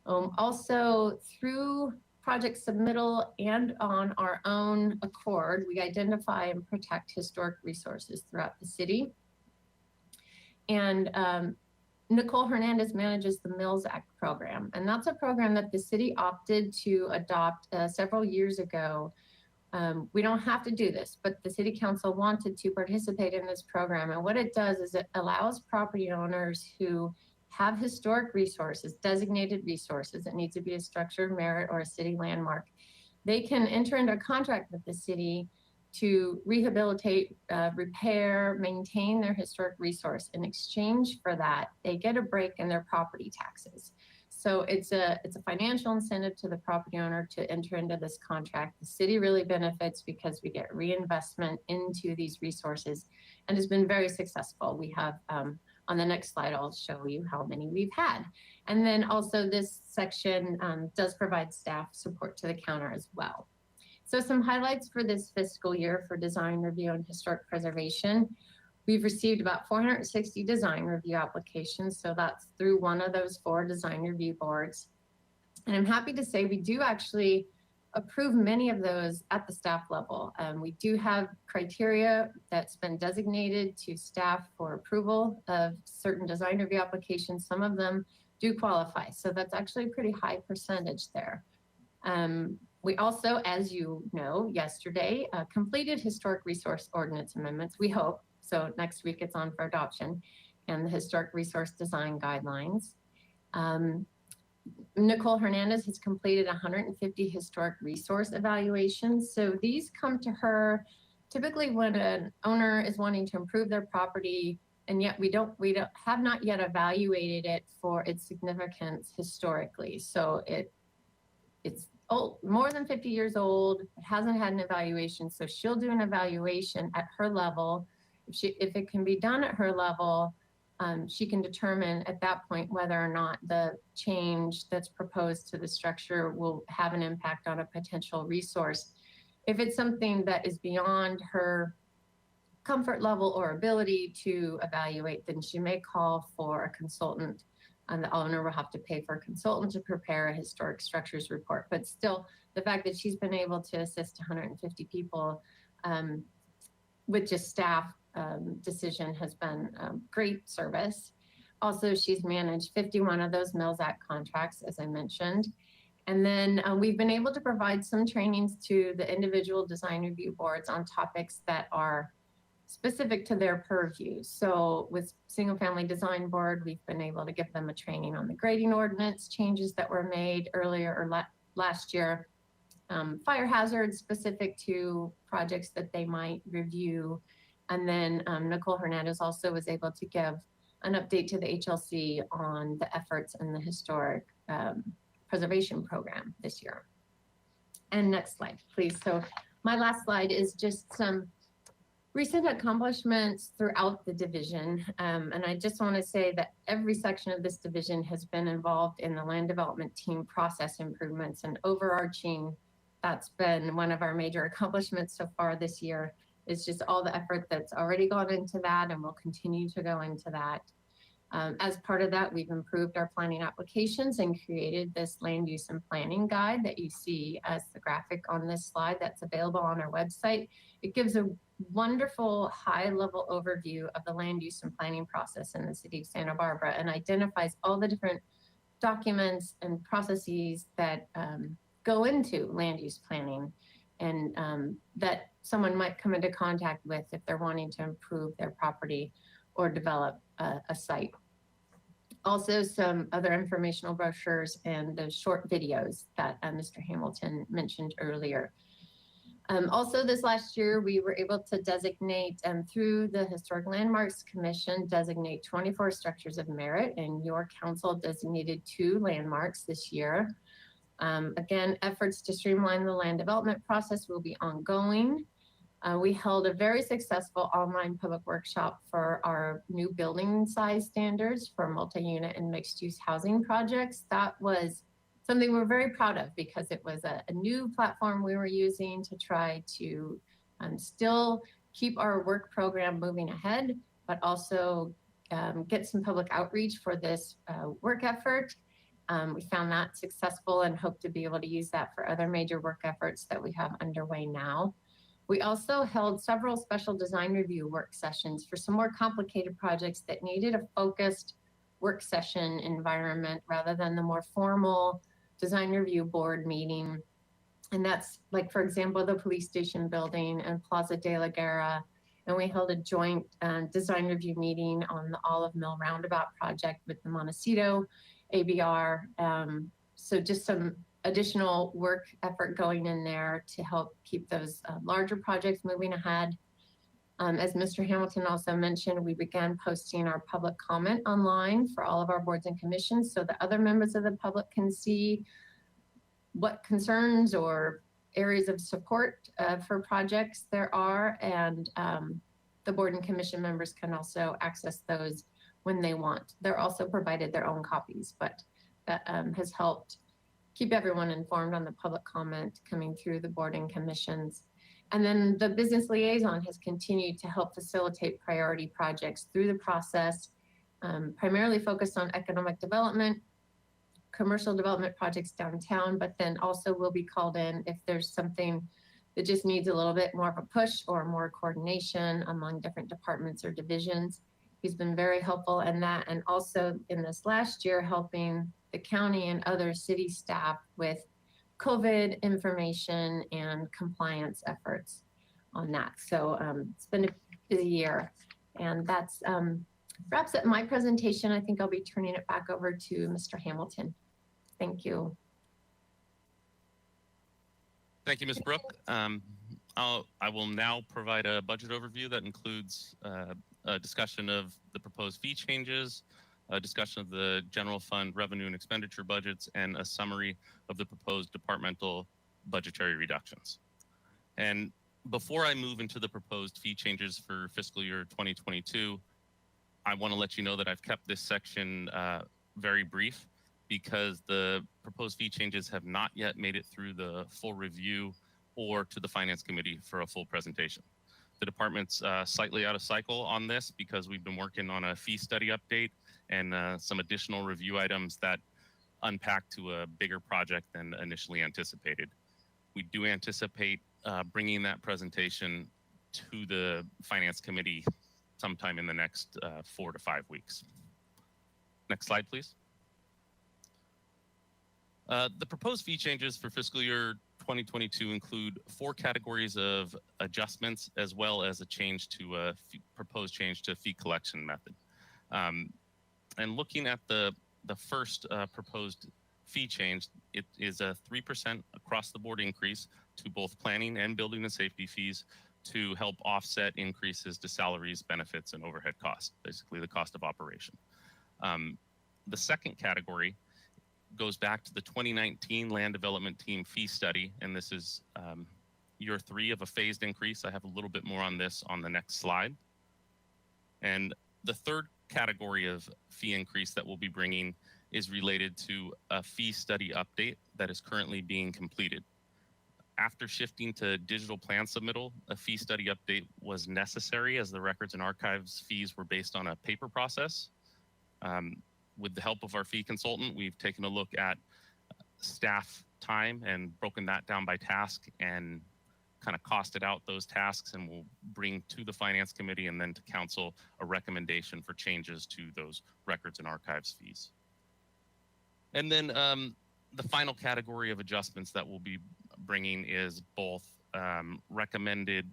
[SPEAKER 8] Also, through project submittal and on our own accord, we identify and protect historic resources throughout the city. And Nicole Hernandez manages the Mills Act program, and that's a program that the city opted to adopt several years ago. We don't have to do this, but the city council wanted to participate in this program. And what it does is it allows property owners who have historic resources, designated resources, that need to be a structure of merit or a city landmark. They can enter into a contract with the city to rehabilitate, repair, maintain their historic resource. In exchange for that, they get a break in their property taxes. So it's a financial incentive to the property owner to enter into this contract. The city really benefits because we get reinvestment into these resources and has been very successful. We have, on the next slide, I'll show you how many we've had. And then also this section does provide staff support to the counter as well. So some highlights for this fiscal year for design review and historic preservation. We've received about 460 design review applications. So that's through one of those 4 design review boards. And I'm happy to say we do actually approve many of those at the staff level. We do have criteria that's been designated to staff for approval of certain design review applications. Some of them do qualify. So that's actually a pretty high percentage there. We also, as you know, yesterday completed historic resource ordinance amendments, we hope. So next week it's on for adoption, and the historic resource design guidelines. Nicole Hernandez has completed 150 historic resource evaluations. So these come to her typically when an owner is wanting to improve their property, and yet we have not yet evaluated it for its significance historically. So it's old, more than 50 years old. It hasn't had an evaluation, so she'll do an evaluation at her level. If it can be done at her level, she can determine at that point whether or not the change that's proposed to the structure will have an impact on a potential resource. If it's something that is beyond her comfort level or ability to evaluate, then she may call for a consultant, and the owner will have to pay for a consultant to prepare a historic structures report. But still, the fact that she's been able to assist 150 people with just staff decision has been great service. Also, she's managed 51 of those Mills Act contracts, as I mentioned. And then we've been able to provide some trainings to the individual design review boards on topics that are specific to their purview. So with Single Family Design Board, we've been able to give them a training on the grading ordinance changes that were made earlier or last year, fire hazards specific to projects that they might review. And then Nicole Hernandez also was able to give an update to the HLC on the efforts in the historic preservation program this year. And next slide, please. So my last slide is just some recent accomplishments throughout the division. And I just want to say that every section of this division has been involved in the land development team process improvements, and overarching, that's been one of our major accomplishments so far this year. It's just all the effort that's already gone into that and will continue to go into that. As part of that, we've improved our planning applications and created this land use and planning guide that you see as the graphic on this slide that's available on our website. It gives a wonderful high-level overview of the land use and planning process in the city of Santa Barbara and identifies all the different documents and processes that go into land use planning, and that someone might come into contact with if they're wanting to improve their property or develop a site. Also, some other informational brochures and the short videos that Mr. Hamilton mentioned earlier. Also, this last year, we were able to designate, through the Historic Landmarks Commission, designate 24 structures of merit, and your council designated 2 landmarks this year. Again, efforts to streamline the land development process will be ongoing. We held a very successful online public workshop for our new building size standards for multi-unit and mixed-use housing projects. That was something we're very proud of because it was a new platform we were using to try to still keep our work program moving ahead, but also get some public outreach for this work effort. We found that successful and hope to be able to use that for other major work efforts that we have underway now. We also held several special design review work sessions for some more complicated projects that needed a focused work session environment rather than the more formal design review board meeting. And that's like, for example, the police station building and Plaza de la Guerra. And we held a joint design review meeting on the Olive Mill Roundabout project with the Montecito ABR. So just some additional work effort going in there to help keep those larger projects moving ahead. As Mr. Hamilton also mentioned, we began posting our public comment online for all of our boards and commissions so that other members of the public can see what concerns or areas of support for projects there are. And the board and commission members can also access those when they want. They're also provided their own copies, but that has helped keep everyone informed on the public comment coming through the board and commissions. And then the business liaison has continued to help facilitate priority projects through the process, primarily focused on economic development, commercial development projects downtown, but then also will be called in if there's something that just needs a little bit more of a push or more coordination among different departments or divisions. He's been very helpful in that, and also in this last year helping the county and other city staff with COVID information and compliance efforts on that. So it's been a busy year, and that's wraps up my presentation. I think I'll be turning it back over to Mr. Hamilton. Thank you.
[SPEAKER 4] Thank you, Ms. Brooke. I will now provide a budget overview that includes a discussion of the proposed fee changes, a discussion of the general fund revenue and expenditure budgets, and a summary of the proposed departmental budgetary reductions. And before I move into the proposed fee changes for fiscal year 2022, I want to let you know that I've kept this section very brief because the proposed fee changes have not yet made it through the full review or to the Finance Committee for a full presentation. The department's slightly out of cycle on this because we've been working on a fee study update and some additional review items that unpack to a bigger project than initially anticipated. We do anticipate bringing that presentation to the Finance Committee sometime in the next 4 to 5 weeks. Next slide, please. The proposed fee changes for fiscal year 2022 include 4 categories of adjustments, as well as a change to a proposed change to fee collection method. And looking at the first proposed fee change, it is a 3% across the board increase to both planning and building and safety fees to help offset increases to salaries, benefits, and overhead costs, basically the cost of operation. The second category goes back to the 2019 Land Development Team fee study, and this is year 3 of a phased increase. I have a little bit more on this on the next slide. And the third category of fee increase that we'll be bringing is related to a fee study update that is currently being completed. After shifting to digital plan submittal, a fee study update was necessary as the records and archives fees were based on a paper process. With the help of our fee consultant, we've taken a look at staff time and broken that down by task and kind of costed out those tasks, and we'll bring to the Finance Committee and then to Council a recommendation for changes to those records and archives fees. And then the final category of adjustments that we'll be bringing is both recommended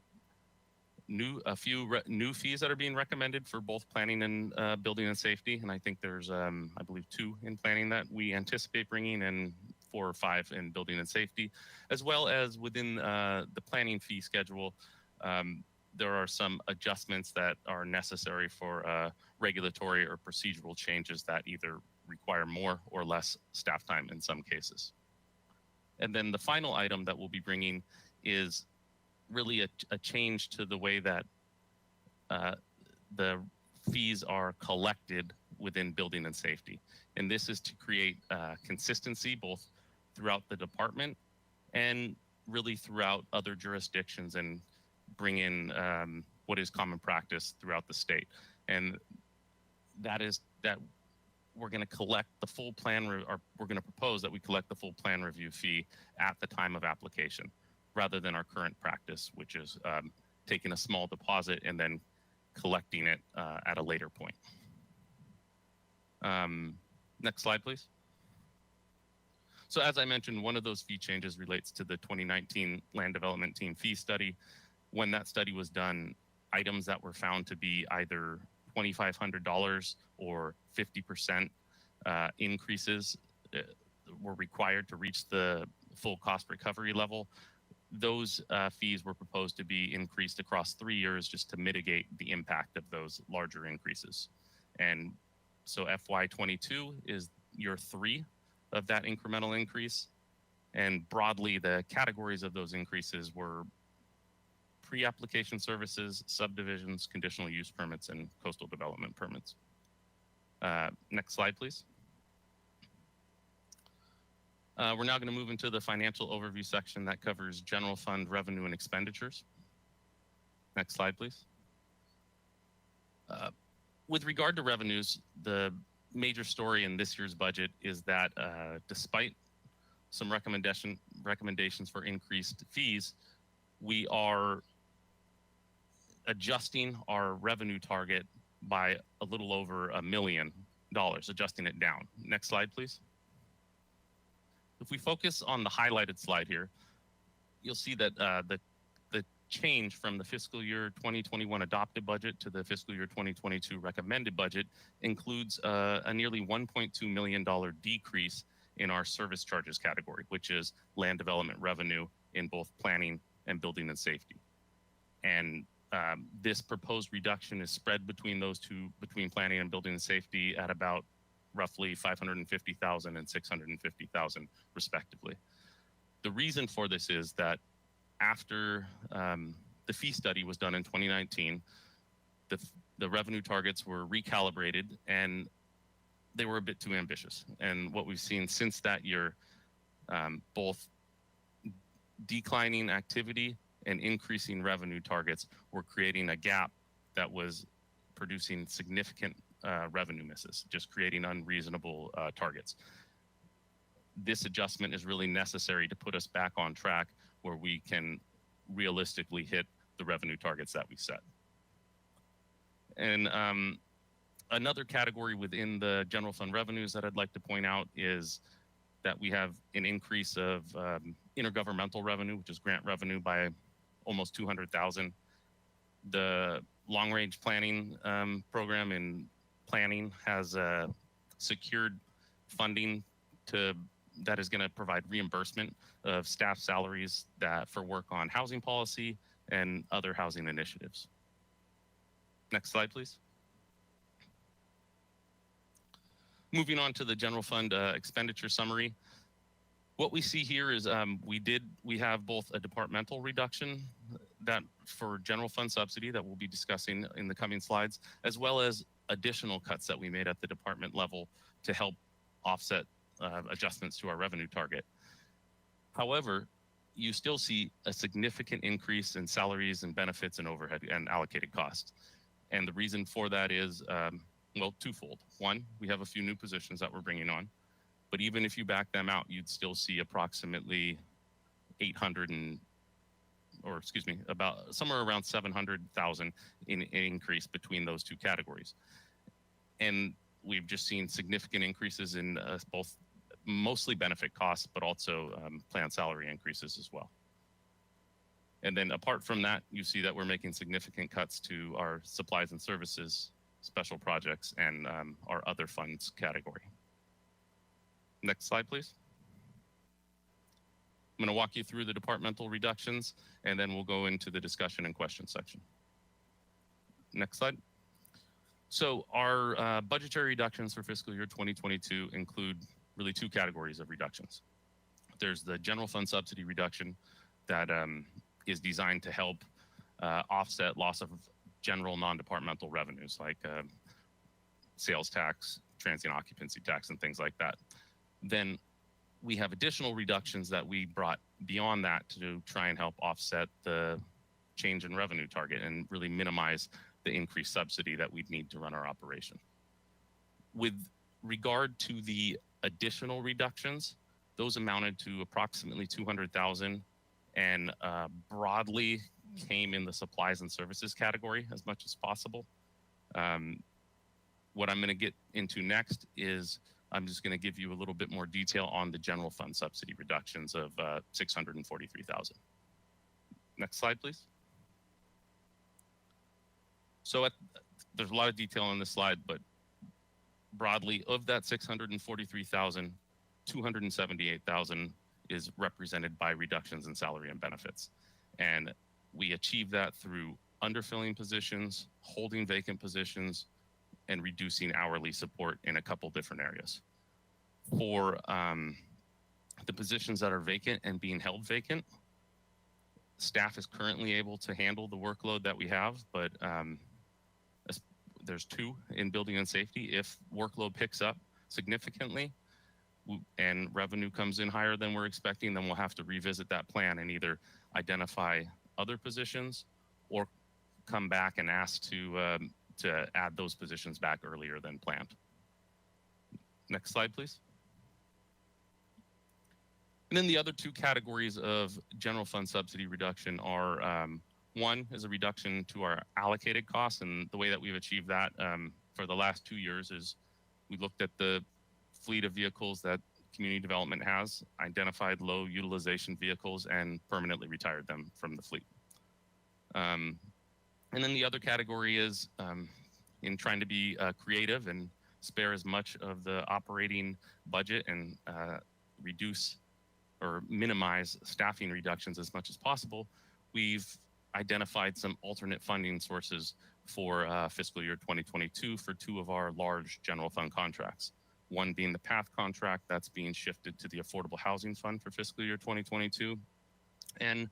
[SPEAKER 4] a few new fees that are being recommended for both planning and building and safety. And I think there's, I believe, 2 in planning that we anticipate bringing, and 4 or 5 in building and safety, as well as within the planning fee schedule. There are some adjustments that are necessary for regulatory or procedural changes that either require more or less staff time in some cases. And then the final item that we'll be bringing is really a change to the way that the fees are collected within building and safety. And this is to create consistency both throughout the department and really throughout other jurisdictions, and bring in what is common practice throughout the state. And that is that we're going to collect the full plan, or we're going to propose that we collect the full plan review fee at the time of application, rather than our current practice, which is taking a small deposit and then collecting it at a later point. Next slide, please. So as I mentioned, one of those fee changes relates to the 2019 Land Development Team fee study. When that study was done, items that were found to be either $2,500 or 50% increases were required to reach the full cost recovery level. those fees were proposed to be increased across 3 years just to mitigate the impact of those larger increases. And so FY22 is year 3 of that incremental increase. And broadly, the categories of those increases were pre-application services, subdivisions, conditional use permits, and coastal development permits. Next slide, please. We're now going to move into the financial overview section that covers general fund revenue and expenditures. Next slide, please. With regard to revenues, the major story in this year's budget is that despite some recommendations for increased fees, we are adjusting our revenue target by a little over $1 million, adjusting it down. Next slide, please. If we focus on the highlighted slide here, you'll see that the change from the fiscal year 2021 adopted budget to the fiscal year 2022 recommended budget includes a nearly $1.2 million decrease in our service charges category, which is land development revenue in both planning and building and safety. And this proposed reduction is spread between those two, between planning and building and safety, at about roughly $550,000 and $650,000 respectively. The reason for this is that after the fee study was done in 2019, the revenue targets were recalibrated and they were a bit too ambitious. And what we've seen since that year, both declining activity and increasing revenue targets were creating a gap that was producing significant revenue misses, just creating unreasonable targets. This adjustment is really necessary to put us back on track where we can realistically hit the revenue targets that we set. And another category within the general fund revenues that I'd like to point out is that we have an increase of intergovernmental revenue, which is grant revenue, by almost $200,000. The long-range planning program in planning has secured funding that is going to provide reimbursement of staff salaries for work on housing policy and other housing initiatives. Next slide, please. Moving on to the general fund expenditure summary. What we see here is we have both a departmental reduction that for general fund subsidy that we'll be discussing in the coming slides, as well as additional cuts that we made at the department level to help offset adjustments to our revenue target. However, you still see a significant increase in salaries and benefits and overhead and allocated costs. And the reason for that is, well, twofold. One, we have a few new positions that we're bringing on, but even if you back them out, you'd still see approximately about somewhere around 700,000 in increase between those two categories. And we've just seen significant increases in both mostly benefit costs, but also planned salary increases as well. And then apart from that, you see that we're making significant cuts to our supplies and services, special projects, and our other funds category. Next slide, please. I'm going to walk you through the departmental reductions, and then we'll go into the discussion and question section. Next slide. So our budgetary reductions for fiscal year 2022 include really two categories of reductions. There's the general fund subsidy reduction that is designed to help offset loss of general non-departmental revenues like sales tax, transient occupancy tax, and things like that. Then we have additional reductions that we brought beyond that to try and help offset the change in revenue target and really minimize the increased subsidy that we'd need to run our operation. With regard to the additional reductions, those amounted to approximately 200,000 and broadly came in the supplies and services category as much as possible. What I'm going to get into next is I'm just going to give you a little bit more detail on the general fund subsidy reductions of 643,000. Next slide, please. So there's a lot of detail on this slide, but broadly of that 643,000, 278,000 is represented by reductions in salary and benefits. And we achieve that through underfilling positions, holding vacant positions, and reducing hourly support in a couple different areas. For the positions that are vacant and being held vacant, staff is currently able to handle the workload that we have, but there's two in building and safety. If workload picks up significantly and revenue comes in higher than we're expecting, then we'll have to revisit that plan and either identify other positions or come back and ask to add those positions back earlier than planned. Next slide, please. And then the other two categories of general fund subsidy reduction are one is a reduction to our allocated costs, and the way that we've achieved that for the last 2 years is we looked at the fleet of vehicles that community development has, identified low utilization vehicles, and permanently retired them from the fleet. And then the other category is in trying to be creative and spare as much of the operating budget and reduce or minimize staffing reductions as much as possible, we've identified some alternate funding sources for fiscal year 2022 for two of our large general fund contracts. One being the PATH contract that's being shifted to the Affordable Housing Fund for fiscal year 2022, and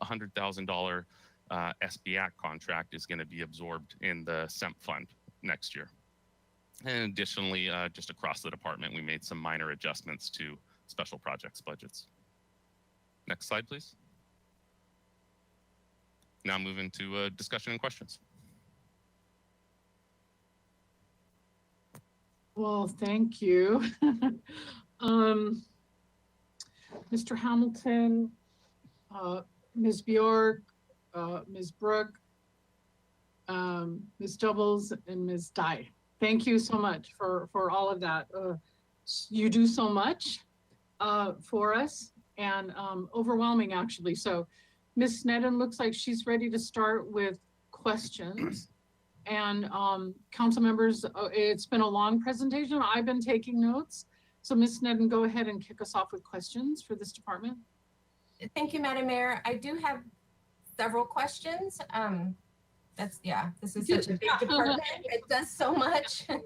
[SPEAKER 4] $100,000 SBAC contract is going to be absorbed in the SEMP fund next year. And additionally, just across the department, we made some minor adjustments to special projects budgets. Next slide, please. Now move into discussion and questions.
[SPEAKER 1] Well, thank you. Mr. Hamilton, Ms. Bjork, Ms. Brooke, Ms. Doubles, and Ms. Dye. Thank you so much for all of that. You do so much for us, and overwhelming actually. So Ms. Sneddon looks like she's ready to start with questions. And council members, it's been a long presentation. I've been taking notes. So Ms. Sneddon, go ahead and kick us off with questions for this department.
[SPEAKER 8] Thank you, Madam Mayor. I do have several questions. This is such a big department. It does so much. Had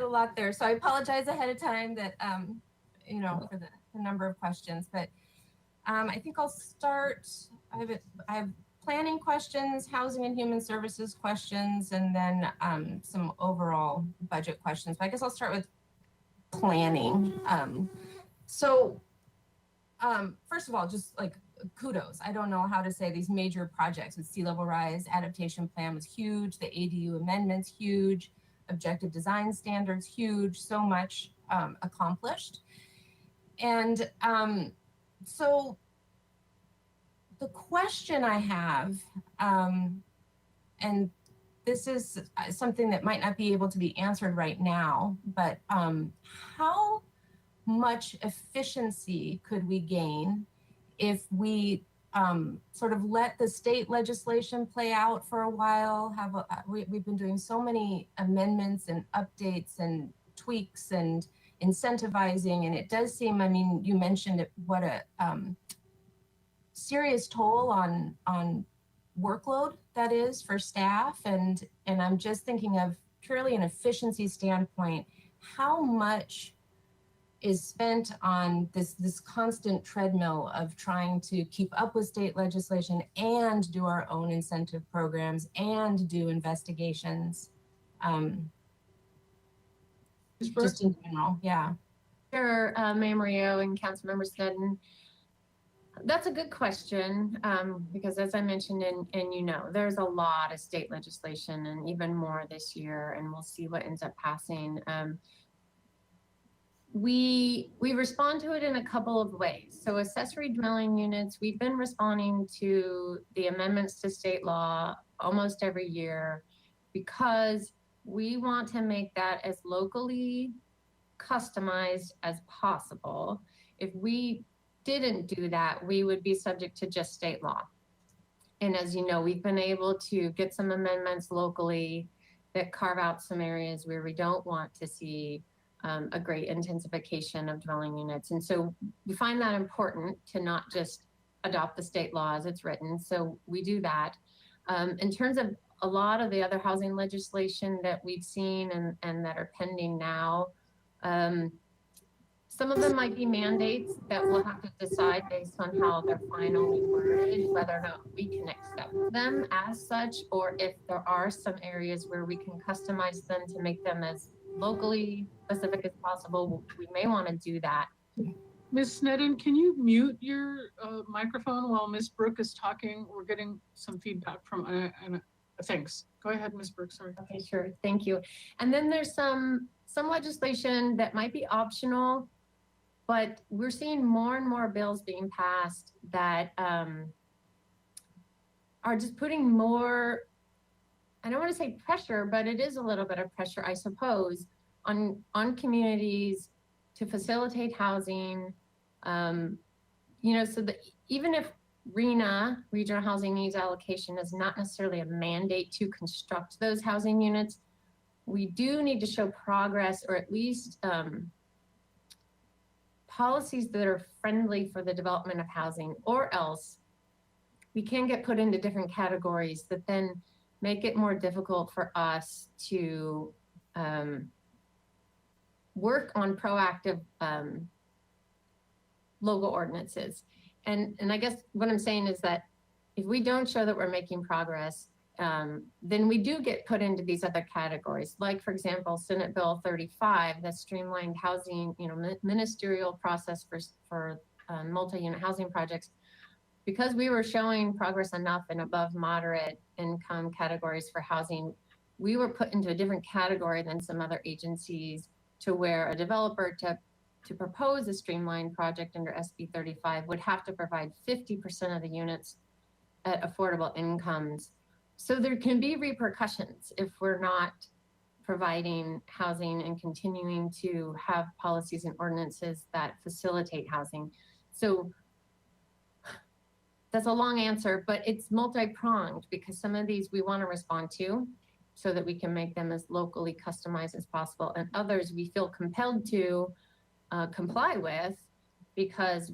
[SPEAKER 8] a lot there. So I apologize ahead of time that, for the number of questions, but I think I'll start. I have planning questions, housing and human services questions, and then some overall budget questions. But I guess I'll start with planning. First of all, just like kudos. I don't know how to say these major projects with sea level rise, adaptation plan was huge, the ADU amendments huge, objective design standards huge, so much accomplished. And so the question I have, and this is something that might not be able to be answered right now, but how much efficiency could we gain if we sort of let the state legislation play out for a while? We've been doing so many amendments and updates and tweaks and incentivizing, and it does seem, I mean, you mentioned it, what a serious toll on workload that is for staff, and I'm just thinking of purely an efficiency standpoint, how much is spent on this constant treadmill of trying to keep up with state legislation and do our own incentive programs and do investigations, just in general. Yeah.
[SPEAKER 9] Sure, Mayor Murillo and Councilmember Sneddon. That's a good question, because as I mentioned, and there's a lot of state legislation and even more this year, and we'll see what ends up passing. We respond to it in a couple of ways. So accessory dwelling units, we've been responding to the amendments to state law almost every year because we want to make that as locally customized as possible. If we didn't do that, we would be subject to just state law. And as you know, we've been able to get some amendments locally that carve out some areas where we don't want to see a great intensification of dwelling units. And so we find that important to not just adopt the state law as it's written. So we do that. In terms of a lot of the other housing legislation that we've seen and that are pending now, some of them might be mandates that we'll have to decide based on how they're finally worded, whether or not we can accept them as such, or if there are some areas where we can customize them to make them as locally specific as possible. We may want to do that.
[SPEAKER 1] Ms. Sneddon, can you mute your microphone while Ms. Brooke is talking? We're getting some feedback from, thanks. Go ahead, Ms. Brooke, sorry.
[SPEAKER 9] Okay, sure, thank you. And then there's some legislation that might be optional, but we're seeing more and more bills being passed that are just putting more, I don't want to say pressure, but it is a little bit of pressure, I suppose, on communities to facilitate housing. So that even if RHNA, Regional Housing Needs Allocation, is not necessarily a mandate to construct those housing units, we do need to show progress, or at least policies that are friendly for the development of housing, or else we can get put into different categories that then make it more difficult for us to work on proactive local ordinances. And I guess what I'm saying is that if we don't show that we're making progress, then we do get put into these other categories. Like, for example, Senate Bill 35, the streamlined housing, ministerial process for multi-unit housing projects. Because we were showing progress enough in above moderate income categories for housing, we were put into a different category than some other agencies, to where a developer to propose a streamlined project under SB 35 would have to provide 50% of the units at affordable incomes. So there can be repercussions if we're not providing housing and continuing to have policies and ordinances that facilitate housing. So that's a long answer, but it's multi-pronged, because some of these we want to respond to so that we can make them as locally customized as possible, and others we feel compelled to comply with because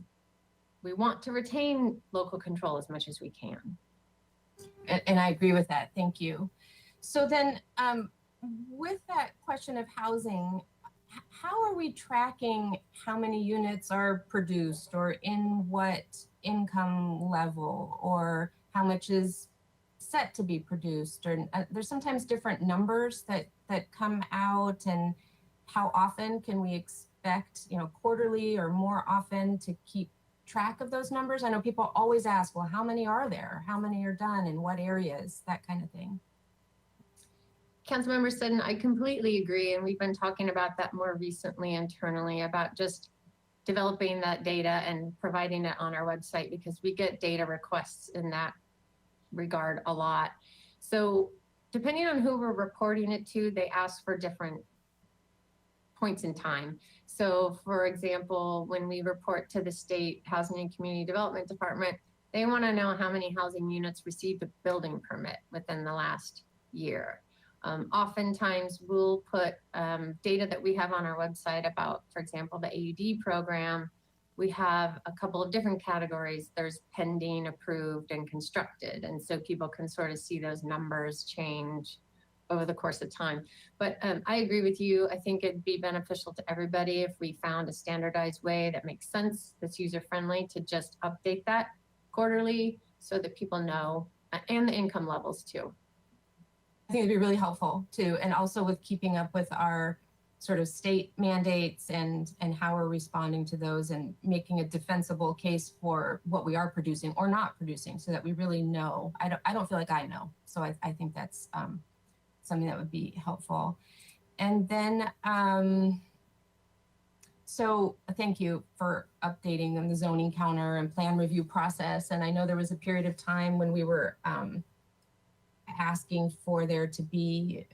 [SPEAKER 9] we want to retain local control as much as we can.
[SPEAKER 10] And I agree with that. Thank you. So then with that question of housing, how are we tracking how many units are produced, or in what income level, or how much is set to be produced? Or there's sometimes different numbers that come out, and how often can we expect, quarterly or more often, to keep track of those numbers? I know people always ask, well, how many are there? How many are done in what areas? That kind of thing.
[SPEAKER 9] Councilmember Sutton, I completely agree. And we've been talking about that more recently internally, about just developing that data and providing it on our website, because we get data requests in that regard a lot. So depending on who we're reporting it to, they ask for different points in time. So for example, when we report to the State Housing and Community Development Department, they want to know how many housing units received a building permit within the last year. Oftentimes we'll put data that we have on our website about, for example, the AUD program. We have a couple of different categories. There's pending, approved, and constructed. And so people can sort of see those numbers change over the course of time. But I agree with you. I think it'd be beneficial to everybody if we found a standardized way that makes sense, that's user-friendly, to just update that quarterly so that people know, and the income levels too.
[SPEAKER 10] I think it'd be really helpful too. And also with keeping up with our sort of state mandates and how we're responding to those, and making a defensible case for what we are producing or not producing, so that we really know. I don't feel like I know. So I think that's something that would be helpful. And then, so thank you for updating the zoning counter and plan review process. And I know there was a period of time when we were asking for there to be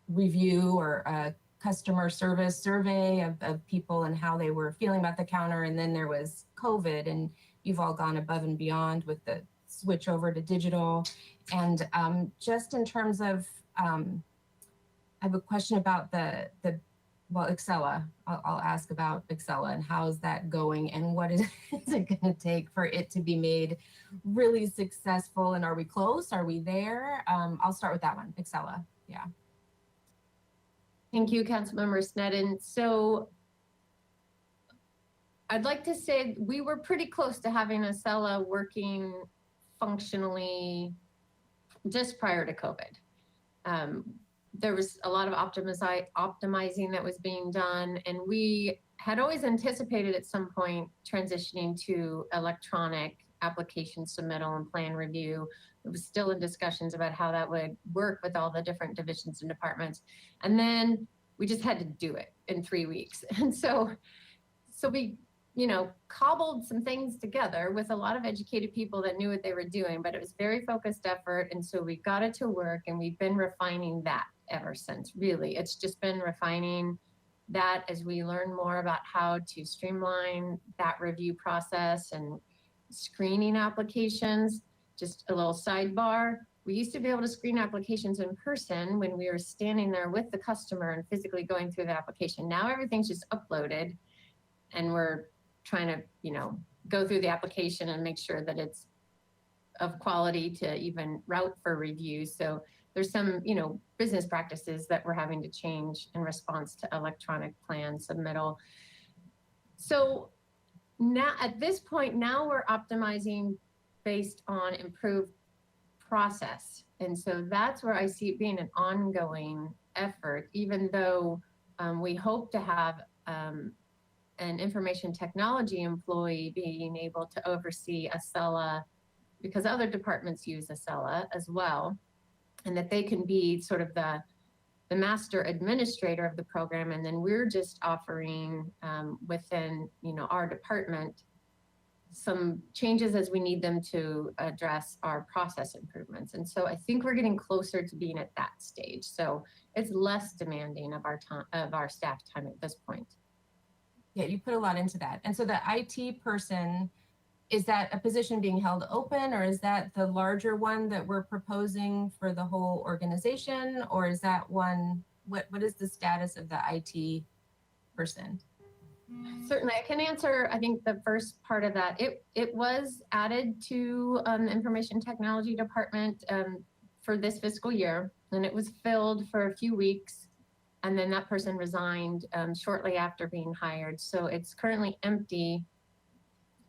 [SPEAKER 10] review or a customer service survey of people and how they were feeling about the counter. And then there was COVID, and you've all gone above and beyond with the switch over to digital. And just in terms of have a question about well, Excella. I'll ask about Excella and how is that going and what is it going to take for it to be made really successful? And are we close? Are we there? I'll start with that one, Excella. Yeah.
[SPEAKER 9] Thank you, Councilmember Sneddon. So I'd like to say we were pretty close to having Acela working functionally just prior to COVID. There was a lot of optimizing that was being done, and we had always anticipated at some point transitioning to electronic application submittal and plan review. It was still in discussions about how that would work with all the different divisions and departments. And then we just had to do it in 3 weeks. And so we, cobbled some things together with a lot of educated people that knew what they were doing, but it was very focused effort. And so we got it to work, and we've been refining that ever since. Really, it's just been refining that as we learn more about how to streamline that review process and screening applications. Just a little sidebar. We used to be able to screen applications in person when we were standing there with the customer and physically going through the application. Now everything's just uploaded, and we're trying to, go through the application and make sure that it's of quality to even route for review. So there's some, business practices that we're having to change in response to electronic plan submittal. So now at this point, now we're optimizing based on improved process. And so that's where I see it being an ongoing effort, even though we hope to have an information technology employee being able to oversee Acela, because other departments use Acela as well, and that they can be sort of the master administrator of the program. And then we're just offering within, our department some changes as we need them to address our process improvements. And so I think we're getting closer to being at that stage. So it's less demanding of our time, of our staff time at this point.
[SPEAKER 10] Yeah, you put a lot into that. And so the IT person, is that a position being held open, or is that the larger one that we're proposing for the whole organization? Or is that one, what is the status of the IT person?
[SPEAKER 9] Certainly, I can answer, I think, the first part of that. It was added to the Information Technology Department for this fiscal year, and it was filled for a few weeks, and then that person resigned shortly after being hired. So it's currently empty.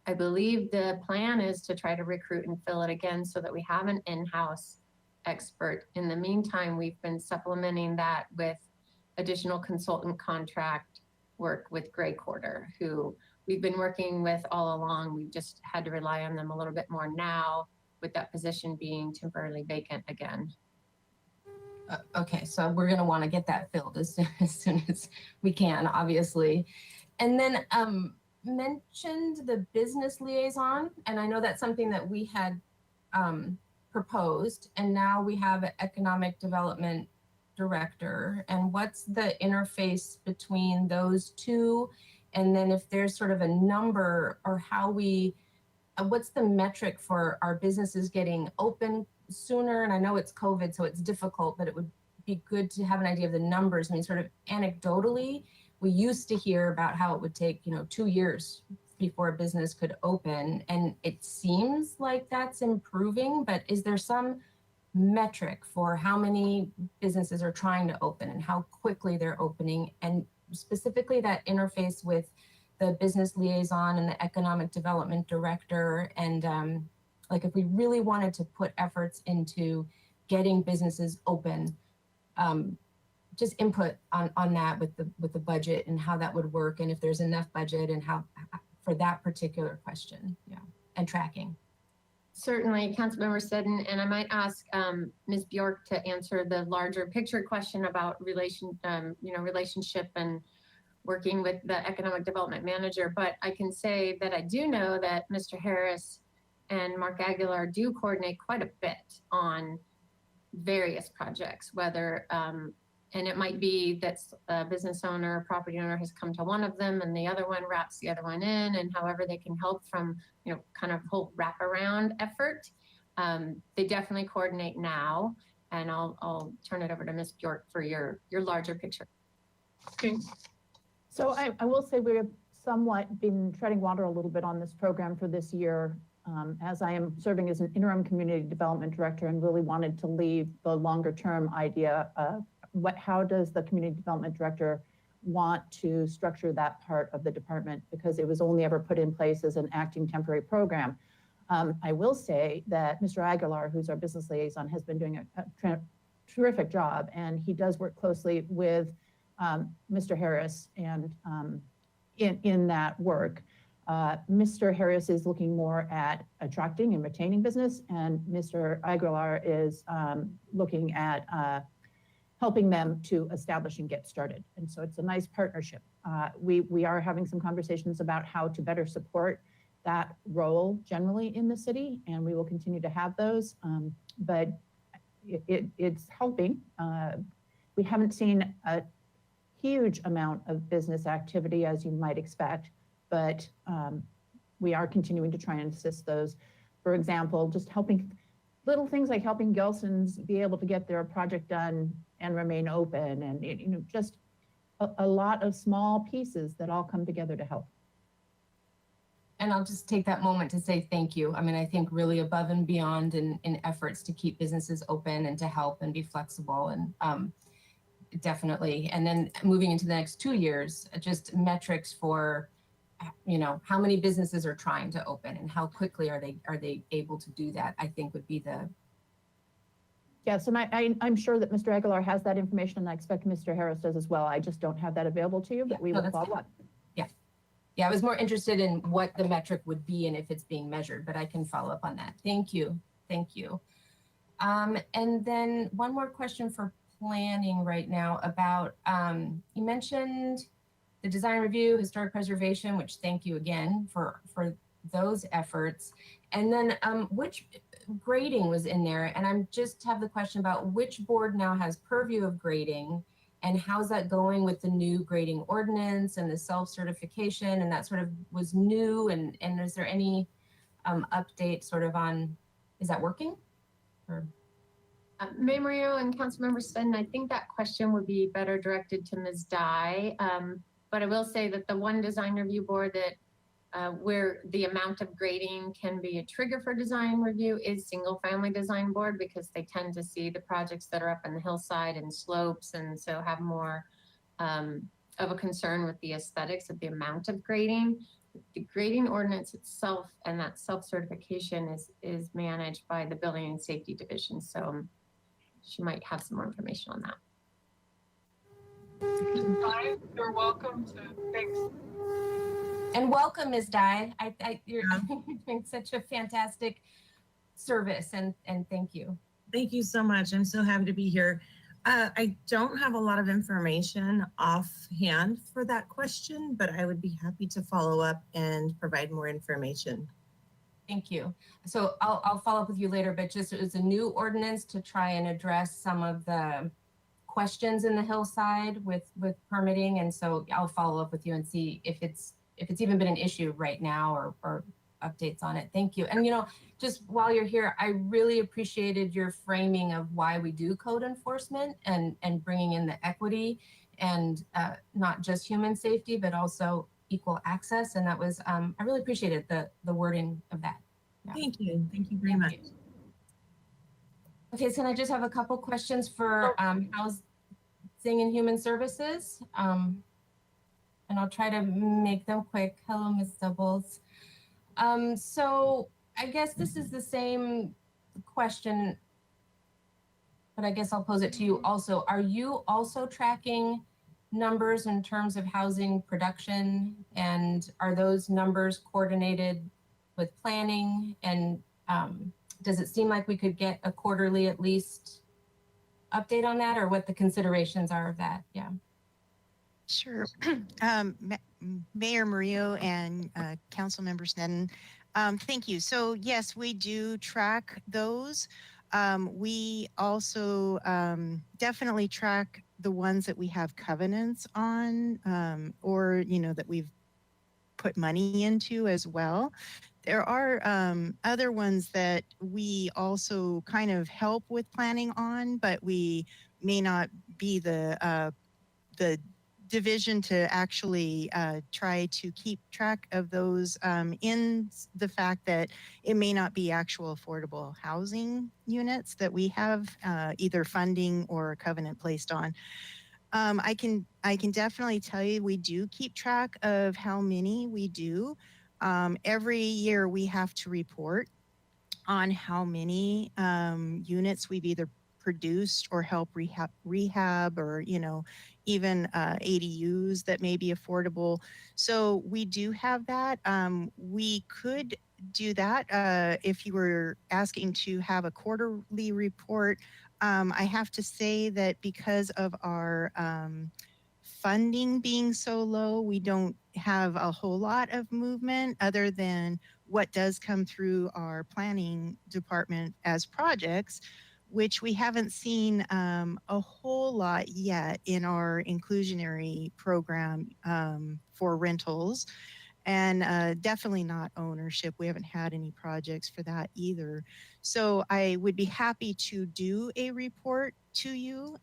[SPEAKER 9] I believe the plan is to try to recruit and fill it again so that we have an in-house expert. In the meantime, we've been supplementing that with additional consultant contract work with Gray Quarter, who we've been working with all along. We've just had to rely on them a little bit more now, with that position being temporarily vacant again.
[SPEAKER 10] Okay, so we're going to want to get that filled as soon as we can, obviously. And then mentioned the business liaison, and I know that's something that we had proposed, and now we have an economic development director. And what's the interface between those two? And then if there's sort of a number, or how we, what's the metric for our businesses getting open sooner? And I know it's COVID, so it's difficult, but it would be good to have an idea of the numbers. I mean, sort of anecdotally, we used to hear about how it would take, 2 years before a business could open. And it seems like that's improving, but is there some metric for how many businesses are trying to open and how quickly they're opening? And specifically that interface with the business liaison and the economic development director, and like if we really wanted to put efforts into getting businesses open, just input on that with the budget and how that would work, and if there's enough budget and how for that particular question, yeah, and tracking.
[SPEAKER 9] Certainly, Councilmember Seddon, and I might ask Ms. Bjork to answer the larger picture question about relationship and working with the economic development manager. But I can say that I do know that Mr. Harris and Mark Aguilar do coordinate quite a bit on various projects, whether, and it might be that a business owner, property owner has come to one of them and the other one wraps the other one in, and however they can help from, kind of whole wraparound effort. They definitely coordinate now.
[SPEAKER 8] And I'll turn it over to Ms. Bjork for your larger picture.
[SPEAKER 1] Okay,
[SPEAKER 11] So I will say we've somewhat been treading water a little bit on this program for this year, as I am serving as an interim community development director and really wanted to leave the longer term idea of how does the community development director want to structure that part of the department, because it was only ever put in place as an acting temporary program. I will say that Mr. Aguilar, who's our business liaison, has been doing a terrific job, and he does work closely with Mr. Harris and in that work. Mr. Harris is looking more at attracting and retaining business, and Mr. Aguilar is looking at helping them to establish and get started. And so it's a nice partnership. We are having some conversations about how to better support that role generally in the city, and we will continue to have those. But it's helping. We haven't seen a huge amount of business activity, as you might expect, but we are continuing to try and assist those. For example, just helping little things like helping Gelson's be able to get their project done and remain open, and just a lot of small pieces that all come together to help.
[SPEAKER 10] And I'll just take that moment to say thank you. I mean, I think really above and beyond in efforts to keep businesses open and to help and be flexible, and definitely. And then moving into the next 2 years, just metrics for, how many businesses are trying to open and how quickly are they able to do that, I think would be the.
[SPEAKER 11] Yes, and I'm sure that Mr. Aguilar has that information, and I expect Mr. Harris does as well. I just don't have that available to you, but we will follow up.
[SPEAKER 10] Yeah, I was more interested in what the metric would be and if it's being measured, but I can follow up on that. Thank you. Thank you. And then one more question for planning right now about, you mentioned the design review, historic preservation, which thank you again for those efforts. And then which grading was in there? And I'm just have the question about which board now has purview of grading, and how's that going with the new grading ordinance and the self-certification, and that sort of was new, and is there any update sort of on, is that working? Or?
[SPEAKER 8] Mayor Murillo and Councilmember Sven, I think that question would be better directed to Ms. Dye. But I will say that the one design review board that where the amount of grading can be a trigger for design review is single family design board, because they tend to see the projects that are up on the hillside and slopes, and so have more of a concern with the aesthetics of the amount of grading. The grading ordinance itself and that self-certification is managed by the Building and Safety Division. So she might have some more information on that.
[SPEAKER 1] you're welcome to, thanks.
[SPEAKER 10] And welcome, Ms. Dye. You're doing such a fantastic service, and thank you.
[SPEAKER 7] Thank you so much. I'm so happy to be here. I don't have a lot of information offhand for that question, but I would be happy to follow up and provide more information.
[SPEAKER 10] Thank you. So I'll follow up with you later, but just it's a new ordinance to try and address some of the questions in the hillside with permitting. And so I'll follow up with you and see if it's even been an issue right now, or updates on it. Thank you. And just while you're here, I really appreciated your framing of why we do code enforcement and bringing in the equity and not just human safety, but also equal access. And that was, I really appreciated the wording of that. Yeah.
[SPEAKER 7] Thank you. Thank you very much.
[SPEAKER 10] Okay, so I just have a couple questions for housing and human services. And I'll try to make them quick. Hello, Ms. Doubles. So I guess this is the same question, but I guess I'll pose it to you also. Are you also tracking numbers in terms of housing production, and are those numbers coordinated with planning? And does it seem like we could get a quarterly at least update on that, or what the considerations are of that? Yeah.
[SPEAKER 6] Sure. Mayor Murillo and Councilmember Sneddon, thank you. So yes, we do track those. We also definitely track the ones that we have covenants on, or that we've put money into as well. There are other ones that we also kind of help with planning on, but we may not be the division to actually try to keep track of those in the fact that it may not be actual affordable housing units that we have either funding or a covenant placed on. I can definitely tell you we do keep track of how many we do. Every year we have to report on how many units we've either produced or help rehab or, you know, even ADUs that may be affordable. So we do have that. We could do that if you were asking to have a quarterly report. I have to say that because of our funding being so low, we don't have a whole lot of movement other than what does come through our planning department as projects, which we haven't seen a whole lot yet in our inclusionary program for rentals, and definitely not ownership. We haven't had any projects for that either. So I would be happy to do a report to you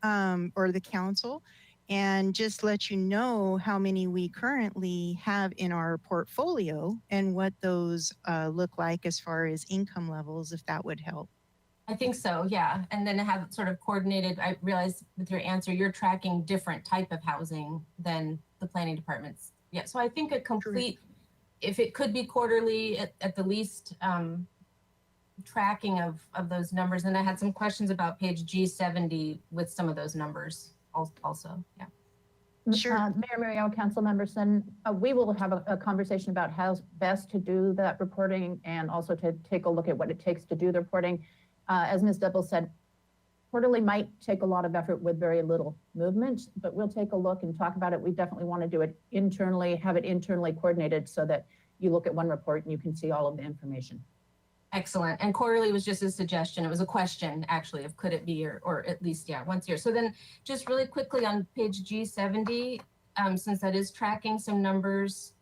[SPEAKER 6] or the council and just let you know how many we currently have in our portfolio and what those look like as far as income levels, if that would help.
[SPEAKER 10] I think so, yeah. And then have it sort of coordinated. I realize with your answer, you're tracking different type of housing than the planning departments. Yeah, so I think a complete, if it could be quarterly at the least, tracking of those numbers. And I had some questions about page G70 with some of those numbers also, yeah.
[SPEAKER 6] Sure.
[SPEAKER 11] Mayor Mario, council members, then we will have a conversation about how best to do that reporting and also to take a look at what it takes to do the reporting. As Ms. Dibble said, quarterly might take a lot of effort with very little movement, but we'll take a look and talk about it. We definitely want to do it internally, have it internally coordinated so that you look at one report and you can see all of the information.
[SPEAKER 10] Excellent. And quarterly was just a suggestion. It was a question, actually, of could it be or at least, yeah, once a year. So then just really quickly on page G70, since that is tracking some numbers,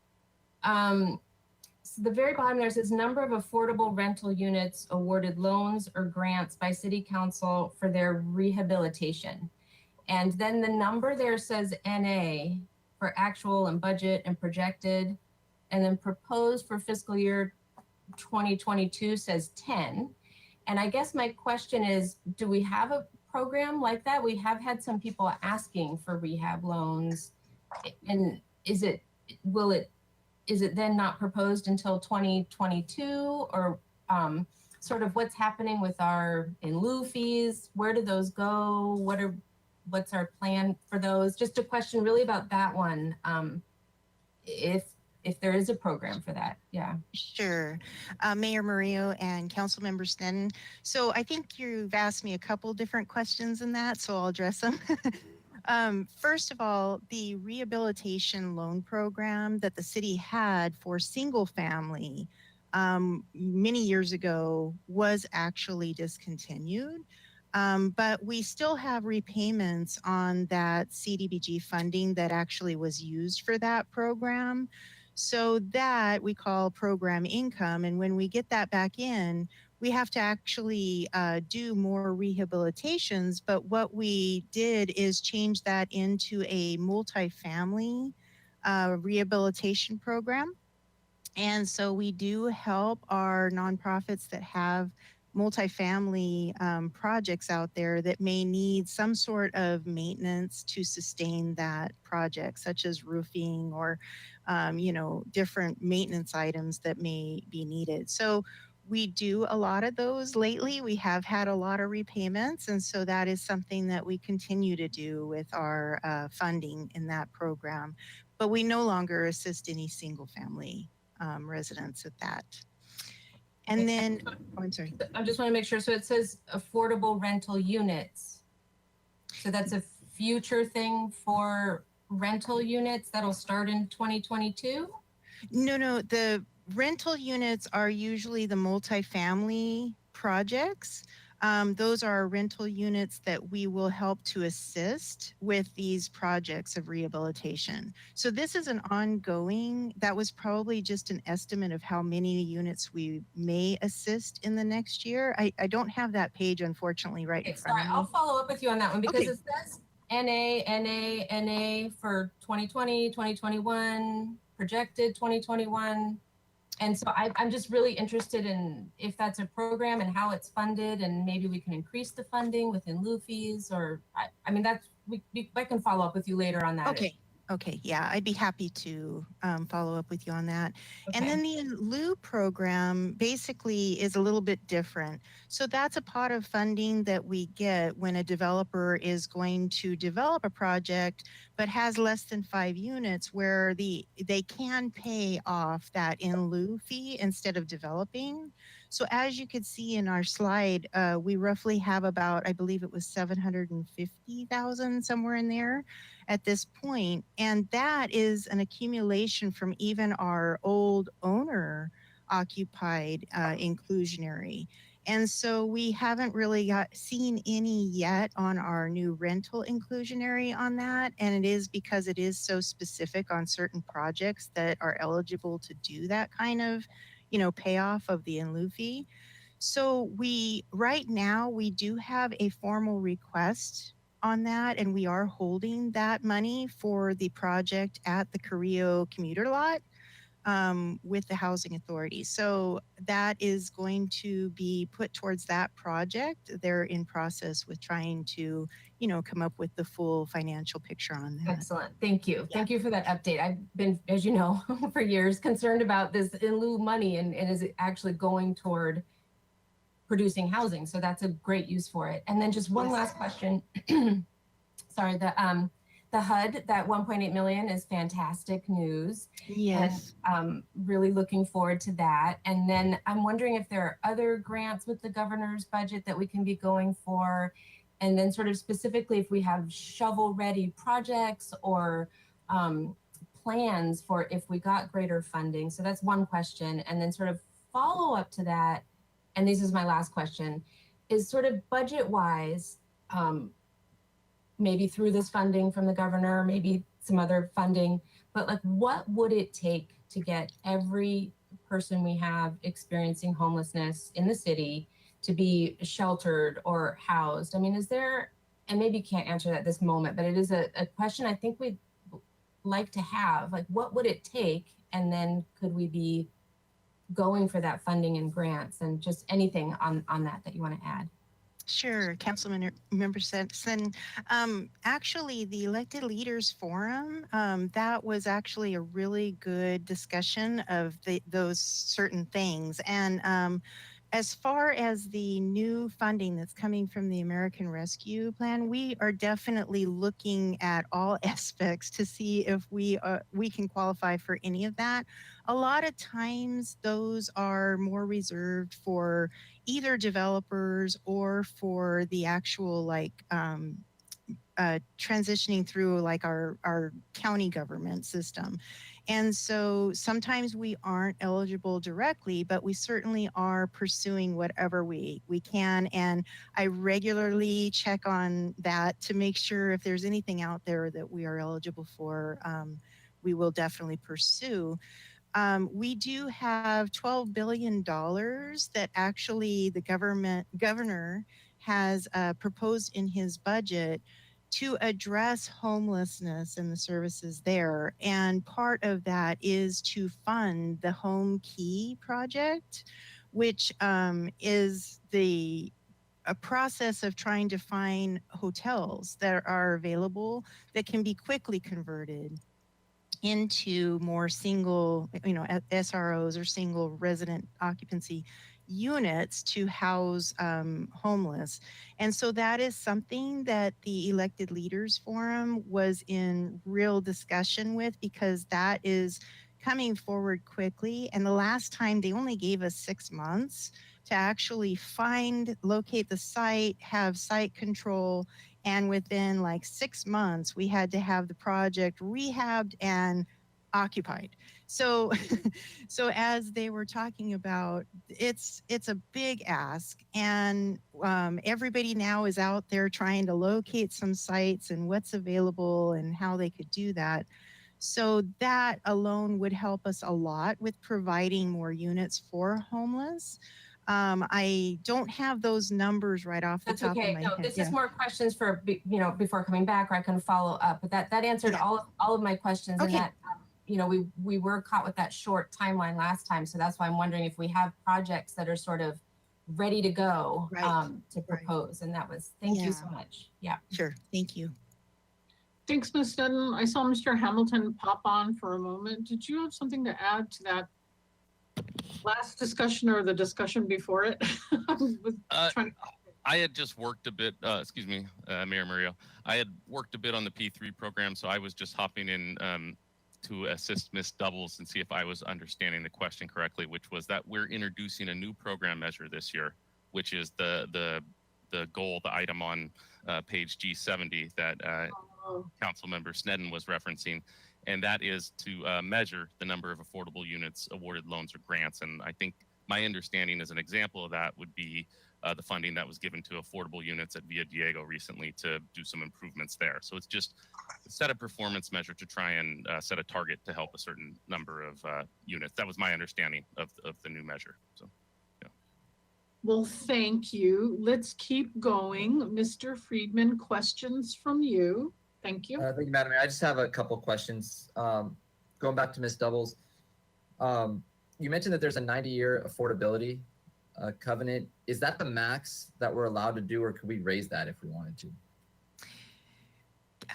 [SPEAKER 10] so the very bottom there says number of affordable rental units awarded loans or grants by city council for their rehabilitation. And then the number there says NA for actual and budget and projected, and then proposed for fiscal year 2022 says 10. And I guess my question is, do we have a program like that? We have had some people asking for rehab loans, and is it then not proposed until 2022, or sort of what's happening with our in lieu fees? Where do those go? What's our plan for those? Just a question really about that one. If there is a program for that, yeah.
[SPEAKER 6] Sure. Mayor Murillo and council members then. So I think you've asked me a couple different questions in that, so I'll address them. First of all, the rehabilitation loan program that the city had for single family many years ago was actually discontinued. But we still have repayments on that CDBG funding that actually was used for that program. So that we call program income. And when we get that back in, we have to actually do more rehabilitations. But what we did is change that into a multifamily rehabilitation program. And so we do help our nonprofits that have multifamily projects out there that may need some sort of maintenance to sustain that project, such as roofing or different maintenance items that may be needed. So we do a lot of those lately. We have had a lot of repayments, and so that is something that we continue to do with our funding in that program. But we no longer assist any single family residents at that. And then, I'm sorry.
[SPEAKER 10] I just want to make sure. So it says affordable rental units. So that's a future thing for rental units that'll start in 2022?
[SPEAKER 6] No, the rental units are usually the multifamily projects. Those are rental units that we will help to assist with these projects of rehabilitation. So this is an ongoing, that was probably just an estimate of how many units we may assist in the next year. I don't have that page, unfortunately, right in
[SPEAKER 10] Okay,
[SPEAKER 6] front
[SPEAKER 10] sorry,
[SPEAKER 6] of me.
[SPEAKER 10] I'll follow up with you on that one because
[SPEAKER 6] Okay.
[SPEAKER 10] it says NA for 2020, 2021, projected 2021. And so I'm just really interested in if that's a program and how it's funded, and maybe we can increase the funding within lieu fees, or I mean, that's, I can follow up with you later on that.
[SPEAKER 6] Okay. Okay. Yeah, I'd be happy to follow up with you on that.
[SPEAKER 10] Okay.
[SPEAKER 6] And then the lieu program basically is a little bit different. So that's a pot of funding that we get when a developer is going to develop a project but has less than 5 units, where they can pay off that in lieu fee instead of developing. So as you could see in our slide, we roughly have about, I believe it was 750,000, somewhere in there at this point. And that is an accumulation from even our old owner occupied inclusionary. And so we haven't really seen any yet on our new rental inclusionary on that. And it is because it is so specific on certain projects that are eligible to do that kind of, payoff of the in lieu fee. So right now, we do have a formal request on that, and we are holding that money for the project at the Carrillo commuter lot with the housing authority. So that is going to be put towards that project. They're in process with trying to, come up with the full financial picture on that.
[SPEAKER 10] Excellent. Thank you.
[SPEAKER 6] Yeah.
[SPEAKER 10] Thank you for that update. I've been, as you know, for years concerned about this in lieu money and is it actually going toward producing housing. So that's a great use for it. And then just one last question. Sorry, the HUD, that 1.8 million is fantastic news.
[SPEAKER 6] Yes.
[SPEAKER 10] And really looking forward to that. And then I'm wondering if there are other grants with the governor's budget that we can be going for. And then sort of specifically if we have shovel-ready projects or plans for if we got greater funding. So that's one question. And then sort of follow up to that, and this is my last question, is sort of budget-wise, maybe through this funding from the governor, maybe some other funding, but like what would it take to get every person we have experiencing homelessness in the city to be sheltered or housed? I mean, is there, and maybe you can't answer that at this moment, but it is a question I think we'd like to have, like what would it take? And then could we be going for that funding and grants, and just anything on that you want to add?
[SPEAKER 6] Sure, Councilman Member Sensen. Actually, the Elected Leaders Forum, that was actually a really good discussion of those certain things. And as far as the new funding that's coming from the American Rescue Plan, we are definitely looking at all aspects to see if we can qualify for any of that. A lot of times those are more reserved for either developers or for the actual transitioning through like our county government system. And so sometimes we aren't eligible directly, but we certainly are pursuing whatever we can. And I regularly check on that to make sure if there's anything out there that we are eligible for, we will definitely pursue. We do have $12 billion that actually the governor has proposed in his budget to address homelessness and the services there. And part of that is to fund the Home Key project, which is a process of trying to find hotels that are available that can be quickly converted into more single, SROs or single resident occupancy units to house homeless. And so that is something that the Elected Leaders Forum was in real discussion with, because that is coming forward quickly. And the last time they only gave us 6 months to actually locate the site, have site control. And within like 6 months, we had to have the project rehabbed and occupied. So, so as they were talking about, it's a big ask, and everybody now is out there trying to locate some sites and what's available and how they could do that. So that alone would help us a lot with providing more units for homeless. I don't have those numbers right off the
[SPEAKER 10] That's
[SPEAKER 6] top
[SPEAKER 10] okay.
[SPEAKER 6] of my
[SPEAKER 10] No,
[SPEAKER 6] head.
[SPEAKER 10] this is more questions for, before coming back, or I can follow up, but that answered all of my questions.
[SPEAKER 6] Okay.
[SPEAKER 10] And that, we were caught with that short timeline last time. So that's why I'm wondering if we have projects that are sort of ready to go,
[SPEAKER 6] Right.
[SPEAKER 10] to propose. And that was, thank you so much. Yeah.
[SPEAKER 6] Sure. Thank you.
[SPEAKER 1] Thanks, Ms. Sneddon. I saw Mr. Hamilton pop on for a moment. Did you have something to add to that last discussion or the discussion before it?
[SPEAKER 4] I had just worked a bit, excuse me, Mayor Murillo. I had worked a bit on the P3 program, so I was just hopping in to assist Ms. Doubles and see if I was understanding the question correctly, which was that we're introducing a new program measure this year, which is the goal, the item on page G70 that Councilmember Sneddon was referencing. And that is to measure the number of affordable units awarded loans or grants. And I think my understanding as an example of that would be the funding that was given to affordable units at Villa Diego recently to do some improvements there. So it's just a set of performance measure to try and set a target to help a certain number of units. That was my understanding of the new measure. So, yeah.
[SPEAKER 1] Well, thank you. Let's keep going. Mr. Friedman, questions from you. Thank you.
[SPEAKER 12] Thank you, Madam Mayor. I just have a couple questions. Going back to Ms. Doubles, you mentioned that there's a 90-year affordability covenant. Is that the max that we're allowed to do, or could we raise that if we wanted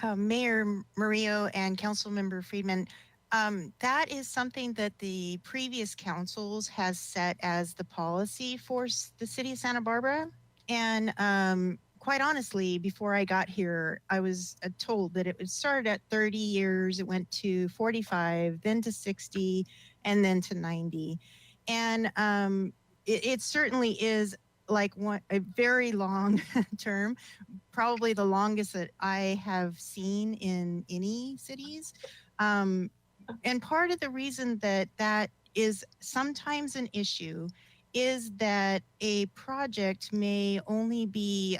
[SPEAKER 12] to?
[SPEAKER 6] Mayor Murillo and Councilmember Friedman, that is something that the previous councils has set as the policy for the city of Santa Barbara. And quite honestly, before I got here, I was told that it would start at 30 years, it went to 45, then to 60, and then to 90. And it certainly is like a very long term, probably the longest that I have seen in any cities. And part of the reason that that is sometimes an issue is that a project may only be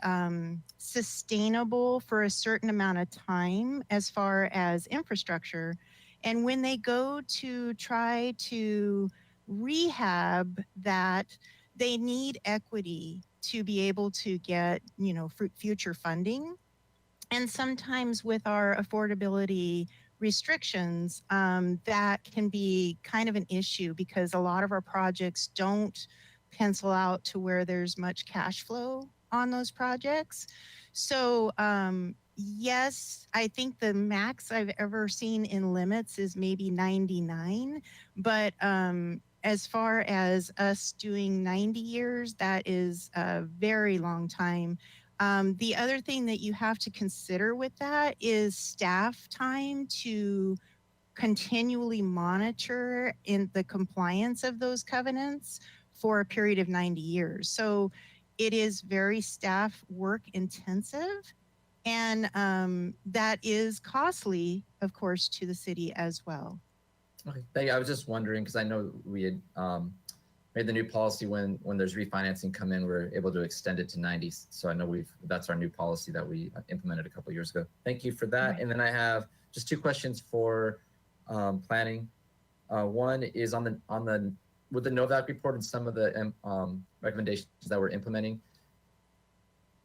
[SPEAKER 6] sustainable for a certain amount of time as far as infrastructure. And when they go to try to rehab that, they need equity to be able to get, future funding. And sometimes with our affordability restrictions, that can be kind of an issue because a lot of our projects don't pencil out to where there's much cash flow on those projects. So yes, I think the max I've ever seen in limits is maybe 99, but as far as us doing 90 years, that is a very long time. The other thing that you have to consider with that is staff time to continually monitor in the compliance of those covenants for a period of 90 years. So it is very staff work intensive, and that is costly, of course, to the city as well.
[SPEAKER 12] Okay, thank you. I was just wondering because I know we had made the new policy when there's refinancing come in, we're able to extend it to 90. So I know that's our new policy that we implemented a couple of years ago. Thank you for that. And then I have just two questions for planning. One is with the NOVAC report and some of the recommendations that we're implementing.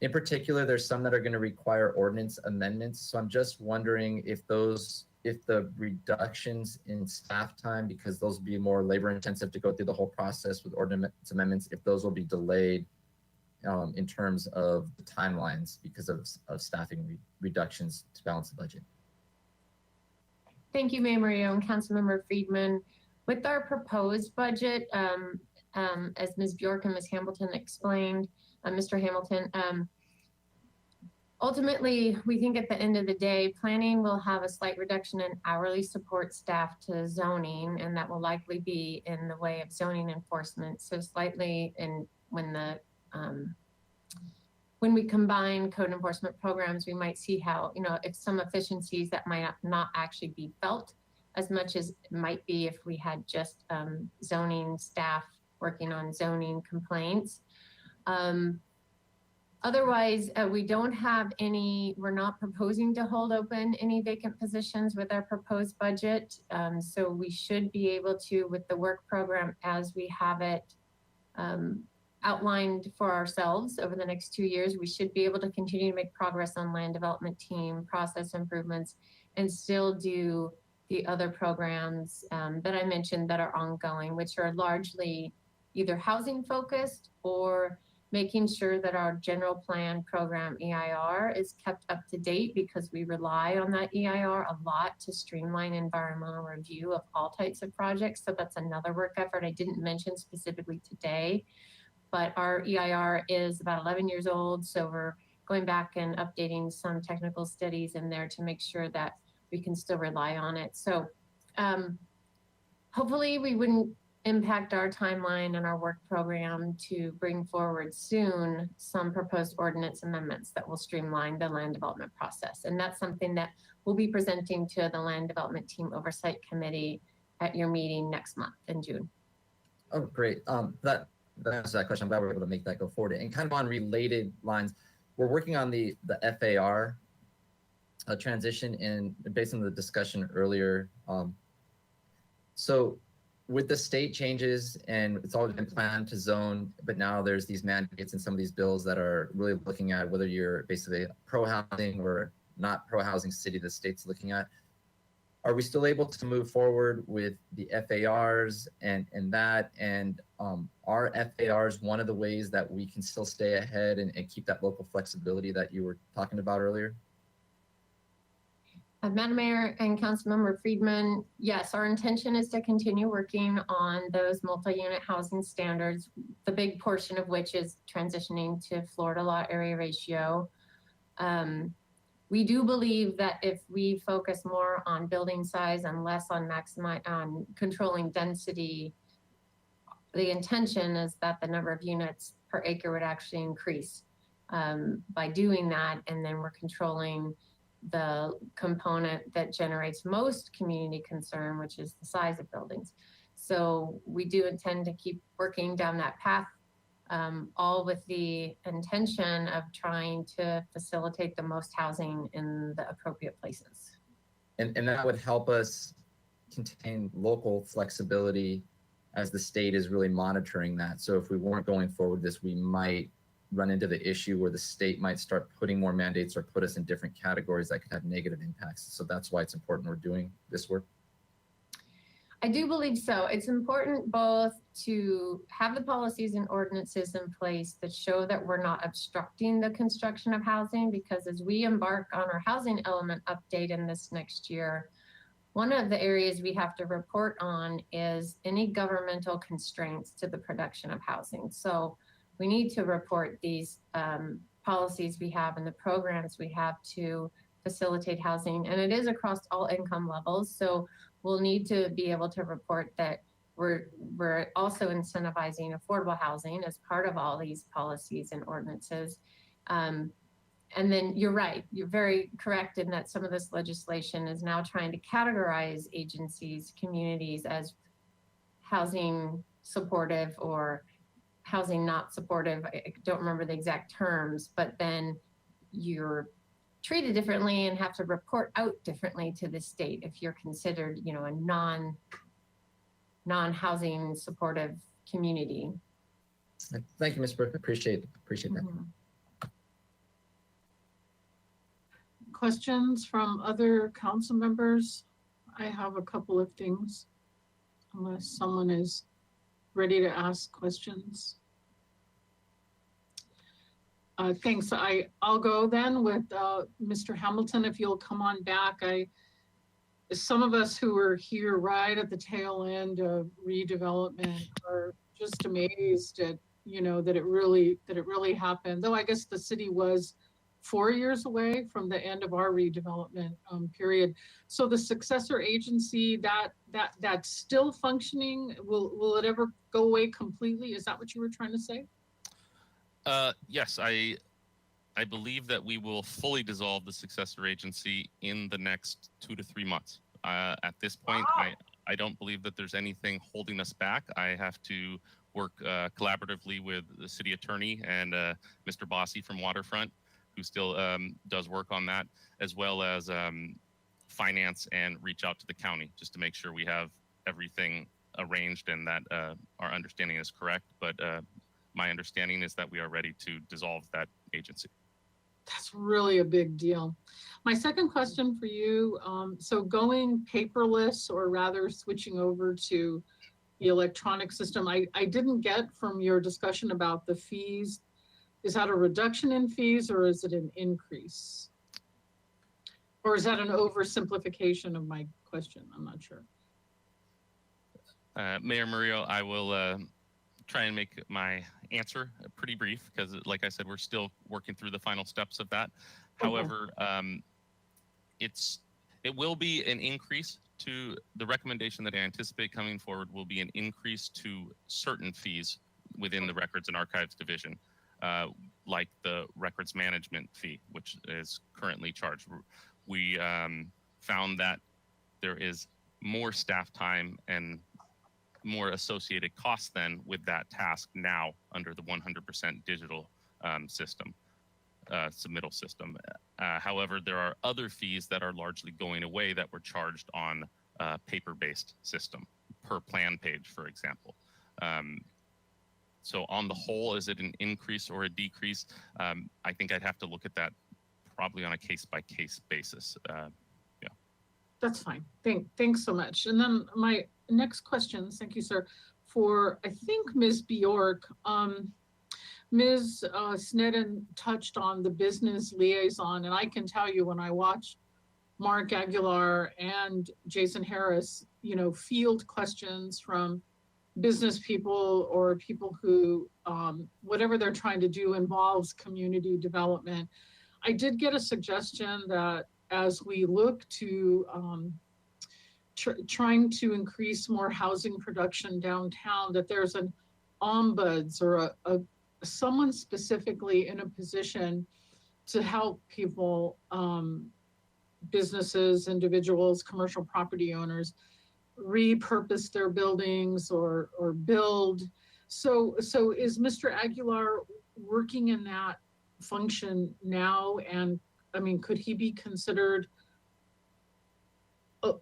[SPEAKER 12] In particular, there's some that are going to require ordinance amendments. So I'm just wondering if the reductions in staff time, because those will be more labor intensive to go through the whole process with ordinance amendments, if those will be delayed in terms of the timelines because of staffing reductions to balance the budget.
[SPEAKER 8] Thank you, Mayor Murillo and Councilmember Friedman. With our proposed budget, as Ms. Bjork and Ms. Hamilton explained, Mr. Hamilton, ultimately, we think at the end of the day, planning will have a slight reduction in hourly support staff to zoning, and that will likely be in the way of zoning enforcement. So slightly, and when we combine code enforcement programs, we might see how, if some efficiencies that might not actually be felt
[SPEAKER 9] as much as it might be if we had just zoning staff working on zoning complaints. Otherwise, we don't have any, we're not proposing to hold open any vacant positions with our proposed budget. So we should be able to, with the work program as we have it outlined for ourselves over the next 2 years, we should be able to continue to make progress on land development team, process improvements, and still do the other programs that I mentioned that are ongoing, which are largely either housing focused or making sure that our general plan program EIR is kept up to date, because we rely on that EIR a lot to streamline environmental review of all types of projects. So that's another work effort I didn't mention specifically today, but our EIR is about 11 years old. So we're going back and updating some technical studies in there to make sure that we can still rely on it. So hopefully we wouldn't impact our timeline and our work program to bring forward soon some proposed ordinance amendments that will streamline the land development process. And that's something that we'll be presenting to the Land Development Team Oversight Committee at your meeting next month in June.
[SPEAKER 12] Oh, great. That answers that question. I'm glad we're able to make that go forward. And kind of on related lines, we're working on the FAR transition, and based on the discussion earlier. So with the state changes, and it's always been planned to zone, but now there's these mandates in some of these bills that are really looking at whether you're basically pro-housing or not pro-housing city the state's looking at. Are we still able to move forward with the FARs and that? And are FARs one of the ways that we can still stay ahead and keep that local flexibility that you were talking about earlier?
[SPEAKER 9] Madam Mayor and Councilmember Friedman, yes, our intention is to continue working on those multi-unit housing standards, the big portion of which is transitioning to Florida law area ratio. We do believe that if we focus more on building size and less on controlling density, the intention is that the number of units per acre would actually increase by doing that, and then we're controlling the component that generates most community concern, which is the size of buildings. So we do intend to keep working down that path, all with the intention of trying to facilitate the most housing in the appropriate places.
[SPEAKER 12] And that would help us contain local flexibility as the state is really monitoring that. So if we weren't going forward this, we might run into the issue where the state might start putting more mandates or put us in different categories that could have negative impacts. So that's why it's important we're doing this work.
[SPEAKER 9] I do believe so. It's important both to have the policies and ordinances in place that show that we're not obstructing the construction of housing, because as we embark on our housing element update in this next year, one of the areas we have to report on is any governmental constraints to the production of housing. So we need to report these policies we have and the programs we have to facilitate housing. And it is across all income levels. So we'll need to be able to report that we're also incentivizing affordable housing as part of all these policies and ordinances. And then you're right, you're very correct in that some of this legislation is now trying to categorize agencies, communities as housing supportive or housing not supportive. I don't remember the exact terms, but then you're treated differently and have to report out differently to the state if you're considered, you know, a non-housing supportive community.
[SPEAKER 12] Thank you, Ms. Brooke. Appreciate that.
[SPEAKER 1] Questions from other council members? I have a couple of things, unless someone is ready to ask questions. Thanks. I'll go then with Mr. Hamilton, if you'll come on back. Some of us who were here right at the tail end of redevelopment are just amazed at, you know, that it really happened. Though I guess the city was 4 years away from the end of our redevelopment period. So the successor agency, that's still functioning. Will it ever go away completely? Is that what you were trying to say?
[SPEAKER 4] Yes, I believe that we will fully dissolve the successor agency in the next 2 to 3 months. At this point, I don't believe that there's anything holding us back. I have to work collaboratively with the city attorney and Mr. Bossy from Waterfront, who still does work on that, as well as finance, and reach out to the county just to make sure we have everything arranged and that our understanding is correct. But my understanding is that we are ready to dissolve that agency.
[SPEAKER 1] That's really a big deal. My second question for you, so going paperless, or rather switching over to the electronic system, I didn't get from your discussion about the fees. Is that a reduction in fees, or is it an increase? Or is that an oversimplification of my question? I'm not sure.
[SPEAKER 4] Mayor Murillo, I will try and make my answer pretty brief because, like I said, we're still working through the final steps of that.
[SPEAKER 1] Okay.
[SPEAKER 4] However, it will be an increase to the recommendation that I anticipate coming forward will be an increase to certain fees within the Records and Archives Division, like the records management fee, which is currently charged. We found that there is more staff time and more associated costs then with that task now under the 100% digital system, submittal system. However, there are other fees that are largely going away that were charged on a paper-based system per plan page, for example. So on the whole, is it an increase or a decrease? I think I'd have to look at that probably on a case-by-case basis. Yeah.
[SPEAKER 1] That's fine. Thanks so much. And then my next questions, thank you, sir, for I think Ms. Bjork. Ms. Snedden touched on the business liaison, and I can tell you when I watched Mark Aguilar and Jason Harris, field questions from business people or people who, whatever they're trying to do involves community development. I did get a suggestion that as we look to trying to increase more housing production downtown, that there's an ombuds or someone specifically in a position to help people, businesses, individuals, commercial property owners, repurpose their buildings or build. So is Mr. Aguilar working in that function now? And I mean, could he be considered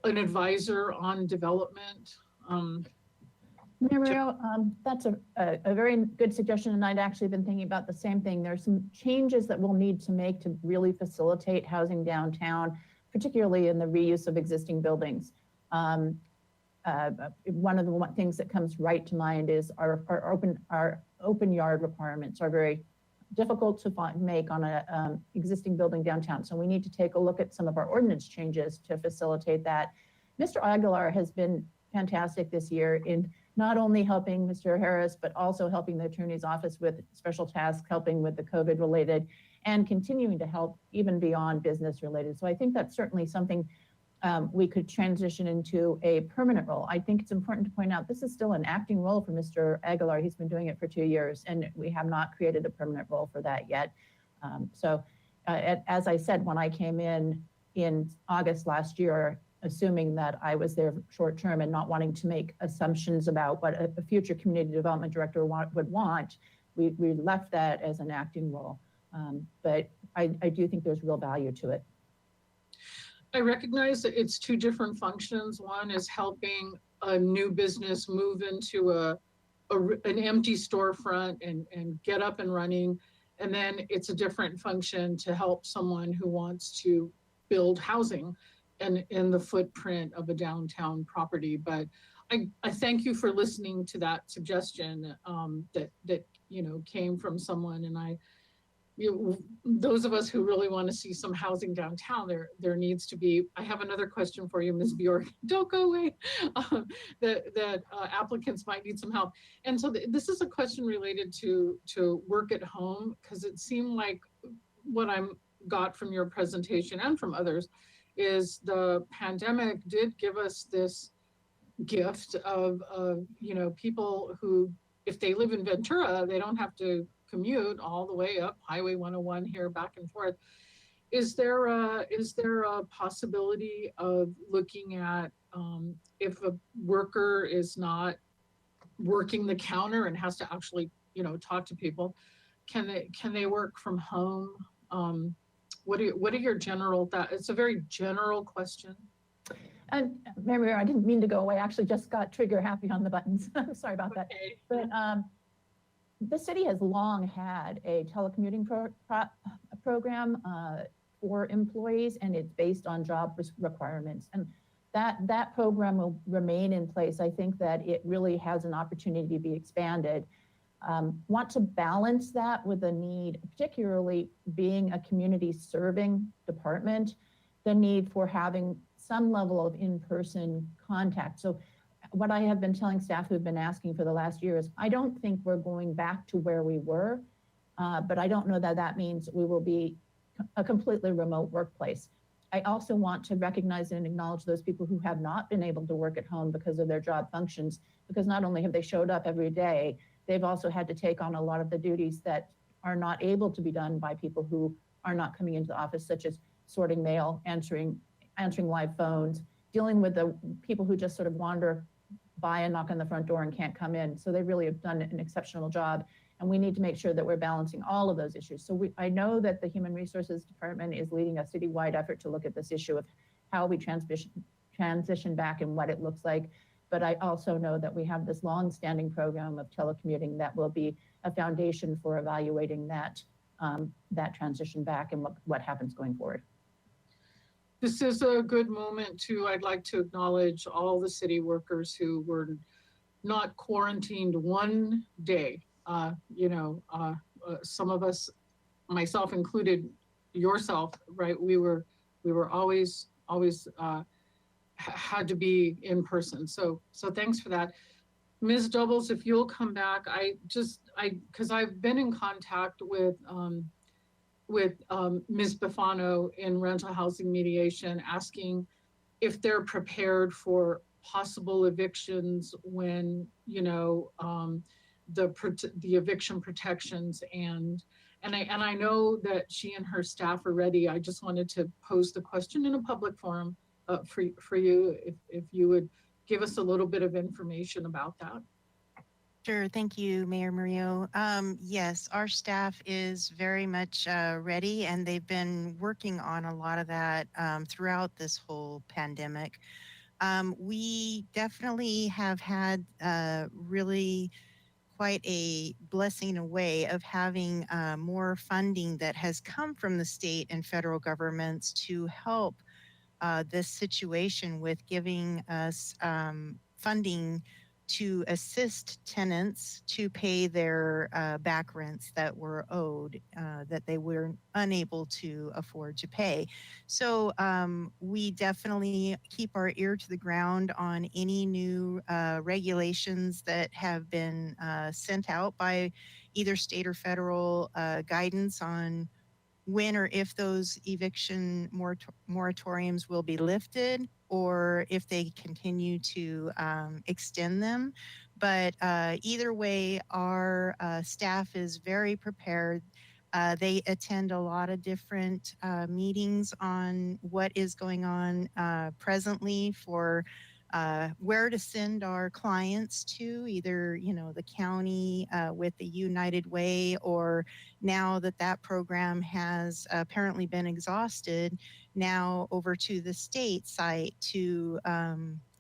[SPEAKER 1] an advisor on development?
[SPEAKER 11] Mario, that's a very good suggestion, and I'd actually been thinking about the same thing. There's some changes that we'll need to make to really facilitate housing downtown, particularly in the reuse of existing buildings. One of the things that comes right to mind is our open yard requirements are very difficult to make on a existing building downtown. So we need to take a look at some of our ordinance changes to facilitate that. Mr. Aguilar has been fantastic this year in not only helping Mr. Harris, but also helping the attorney's office with special tasks, helping with the COVID related, and continuing to help even beyond business related. So I think that's certainly something we could transition into a permanent role. I think it's important to point out this is still an acting role for Mr. Aguilar. He's been doing it for 2 years, and we have not created a permanent role for that yet. As I said, when I came in August last year, assuming that I was there short term and not wanting to make assumptions about what a future community development director would want, we left that as an acting role. But I do think there's real value to it.
[SPEAKER 1] I recognize that it's two different functions. One is helping a new business move into an empty storefront and get up and running. And then it's a different function to help someone who wants to build housing and in the footprint of a downtown property. But I thank you for listening to that suggestion that came from someone. And those of us who really want to see some housing downtown, there needs to be. I have another question for you, Ms. Bjork. Don't go away. That applicants might need some help. And so this is a question related to work at home, because it seemed like what I got from your presentation and from others is the pandemic did give us this gift of people who, if they live in Ventura, they don't have to commute all the way up Highway 101 here back and forth. Is there a possibility of looking at if a worker is not working the counter and has to actually, talk to people, can they work from home? What are your general thoughts? It's a very general question.
[SPEAKER 11] And Mary, I didn't mean to go away. I actually just got trigger happy on the buttons. I'm sorry about that.
[SPEAKER 1] Okay.
[SPEAKER 11] But the city has long had a telecommuting program for employees, and it's based on job requirements. And that program will remain in place. I think that it really has an opportunity to be expanded. Want to balance that with the need, particularly being a community serving department, the need for having some level of in-person contact. So what I have been telling staff who've been asking for the last year is, I don't think we're going back to where we were, but I don't know that that means we will be a completely remote workplace. I also want to recognize and acknowledge those people who have not been able to work at home because of their job functions, because not only have they showed up every day, they've also had to take on a lot of the duties that are not able to be done by people who are not coming into the office, such as sorting mail, answering live phones, dealing with the people who just sort of wander by and knock on the front door and can't come in. So they really have done an exceptional job. And we need to make sure that we're balancing all of those issues. So I know that the Human Resources Department is leading a citywide effort to look at this issue of how we transition back and what it looks like. But I also know that we have this long-standing program of telecommuting that will be a foundation for evaluating that transition back and what happens going forward.
[SPEAKER 1] This is a good moment I'd like to acknowledge all the city workers who were not quarantined one day. Some of us, myself included, yourself, right? We were always had to be in person. So thanks for that. Ms. Doubles, if you'll come back, because I've been in contact with Ms. Bufano in rental housing mediation, asking if they're prepared for possible evictions when, the eviction protections and I know that she and her staff are ready. I just wanted to pose the question in a public forum for you, if you would give us a little bit of information about that.
[SPEAKER 6] Sure. Thank you, Mayor Murillo. Yes, our staff is very much ready, and they've been working on a lot of that throughout this whole pandemic. We definitely have had really quite a blessing in a way of having more funding that has come from the state and federal governments to help this situation with giving us funding to assist tenants to pay their back rents that were owed, that they were unable to afford to pay. So we definitely keep our ear to the ground on any new regulations that have been sent out by either state or federal guidance on when or if those eviction moratoriums will be lifted, or if they continue to extend them. But either way, our staff is very prepared. They attend a lot of different meetings on what is going on presently for where to send our clients to, either, the county with the United Way, or now that program has apparently been exhausted, now over to the state site to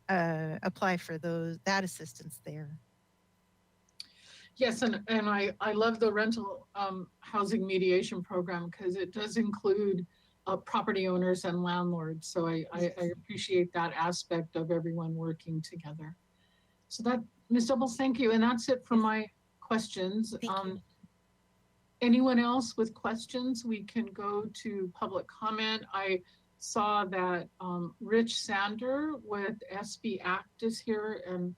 [SPEAKER 6] apply for that assistance there.
[SPEAKER 1] Yes, and I love the rental housing mediation program, because it does include property owners and landlords. So I appreciate that aspect of everyone working together. So that, Ms. Doubles, thank you. And that's it for my questions. Anyone else with questions? We can go to public comment. I saw that Rich Sander with SB Act is here, and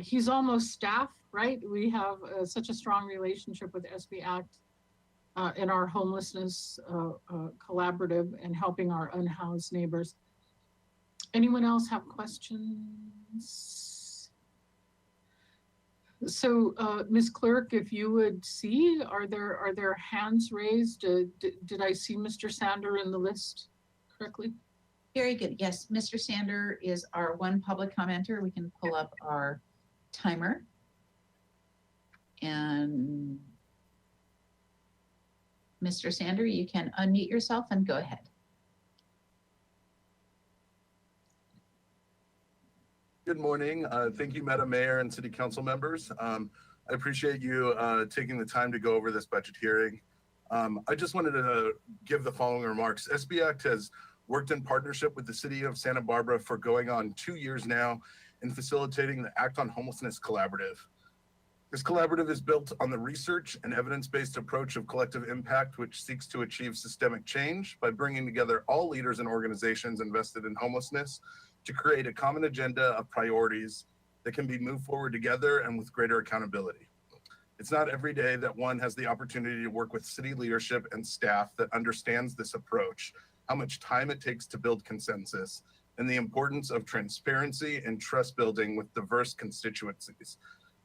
[SPEAKER 1] he's almost staff, right? We have such a strong relationship with SB Act in our homelessness collaborative and helping our unhoused neighbors. Anyone else have questions? So, Ms. Clerk, if you would see, are there hands raised? Did I see Mr. Sander in the list correctly?
[SPEAKER 2] Very good. Yes, Mr. Sander is our one public commenter. We can pull up our timer. And Mr. Sander, you can unmute yourself and go ahead.
[SPEAKER 13] Good morning. Thank you, Madam Mayor and City Council members. I appreciate you taking the time to go over this budget hearing. I just wanted to give the following remarks. SB Act has worked in partnership with the City of Santa Barbara for going on 2 years now in facilitating the Act on Homelessness Collaborative. This collaborative is built on the research and evidence-based approach of collective impact, which seeks to achieve systemic change by bringing together all leaders and organizations invested in homelessness to create a common agenda of priorities that can be moved forward together and with greater accountability. It's not every day that one has the opportunity to work with city leadership and staff that understands this approach, how much time it takes to build consensus, and the importance of transparency and trust building with diverse constituencies.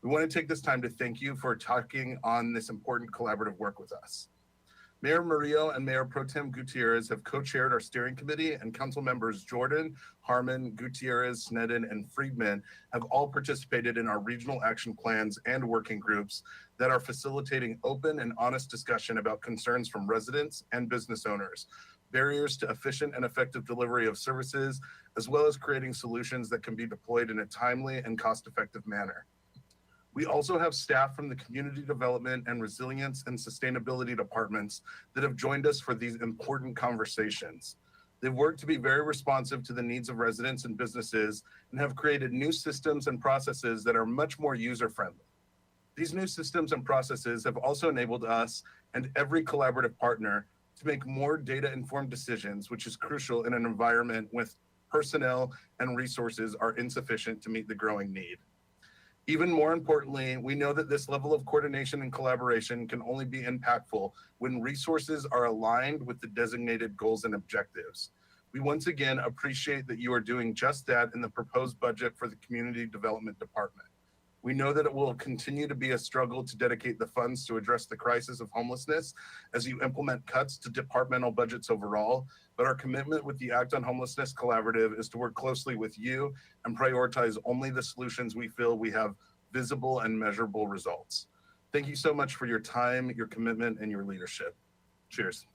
[SPEAKER 13] We want to take this time to thank you for talking on this important collaborative work with us. Mayor Murillo and Mayor Pro Tem Gutierrez have co-chaired our steering committee, and council members Jordan, Harmon, Gutierrez, Sneddon, and Friedman have all participated in our regional action plans and working groups that are facilitating open and honest discussion about concerns from residents and business owners, barriers to efficient and effective delivery of services, as well as creating solutions that can be deployed in a timely and cost-effective manner. We also have staff from the Community Development and Resilience and Sustainability departments that have joined us for these important conversations. They've worked to be very responsive to the needs of residents and businesses and have created new systems and processes that are much more user-friendly. These new systems and processes have also enabled us and every collaborative partner to make more data-informed decisions, which is crucial in an environment with personnel and resources are insufficient to meet the growing need. Even more importantly, we know that this level of coordination and collaboration can only be impactful when resources are aligned with the designated goals and objectives. We once again appreciate that you are doing just that in the proposed budget for the Community Development Department. We know that it will continue to be a struggle to dedicate the funds to address the crisis of homelessness as you implement cuts to departmental budgets overall, but our commitment with the Act on Homelessness Collaborative is to work closely with you and prioritize only the solutions we feel we have visible and measurable results. Thank you so much for your time, your commitment, and your leadership. Cheers.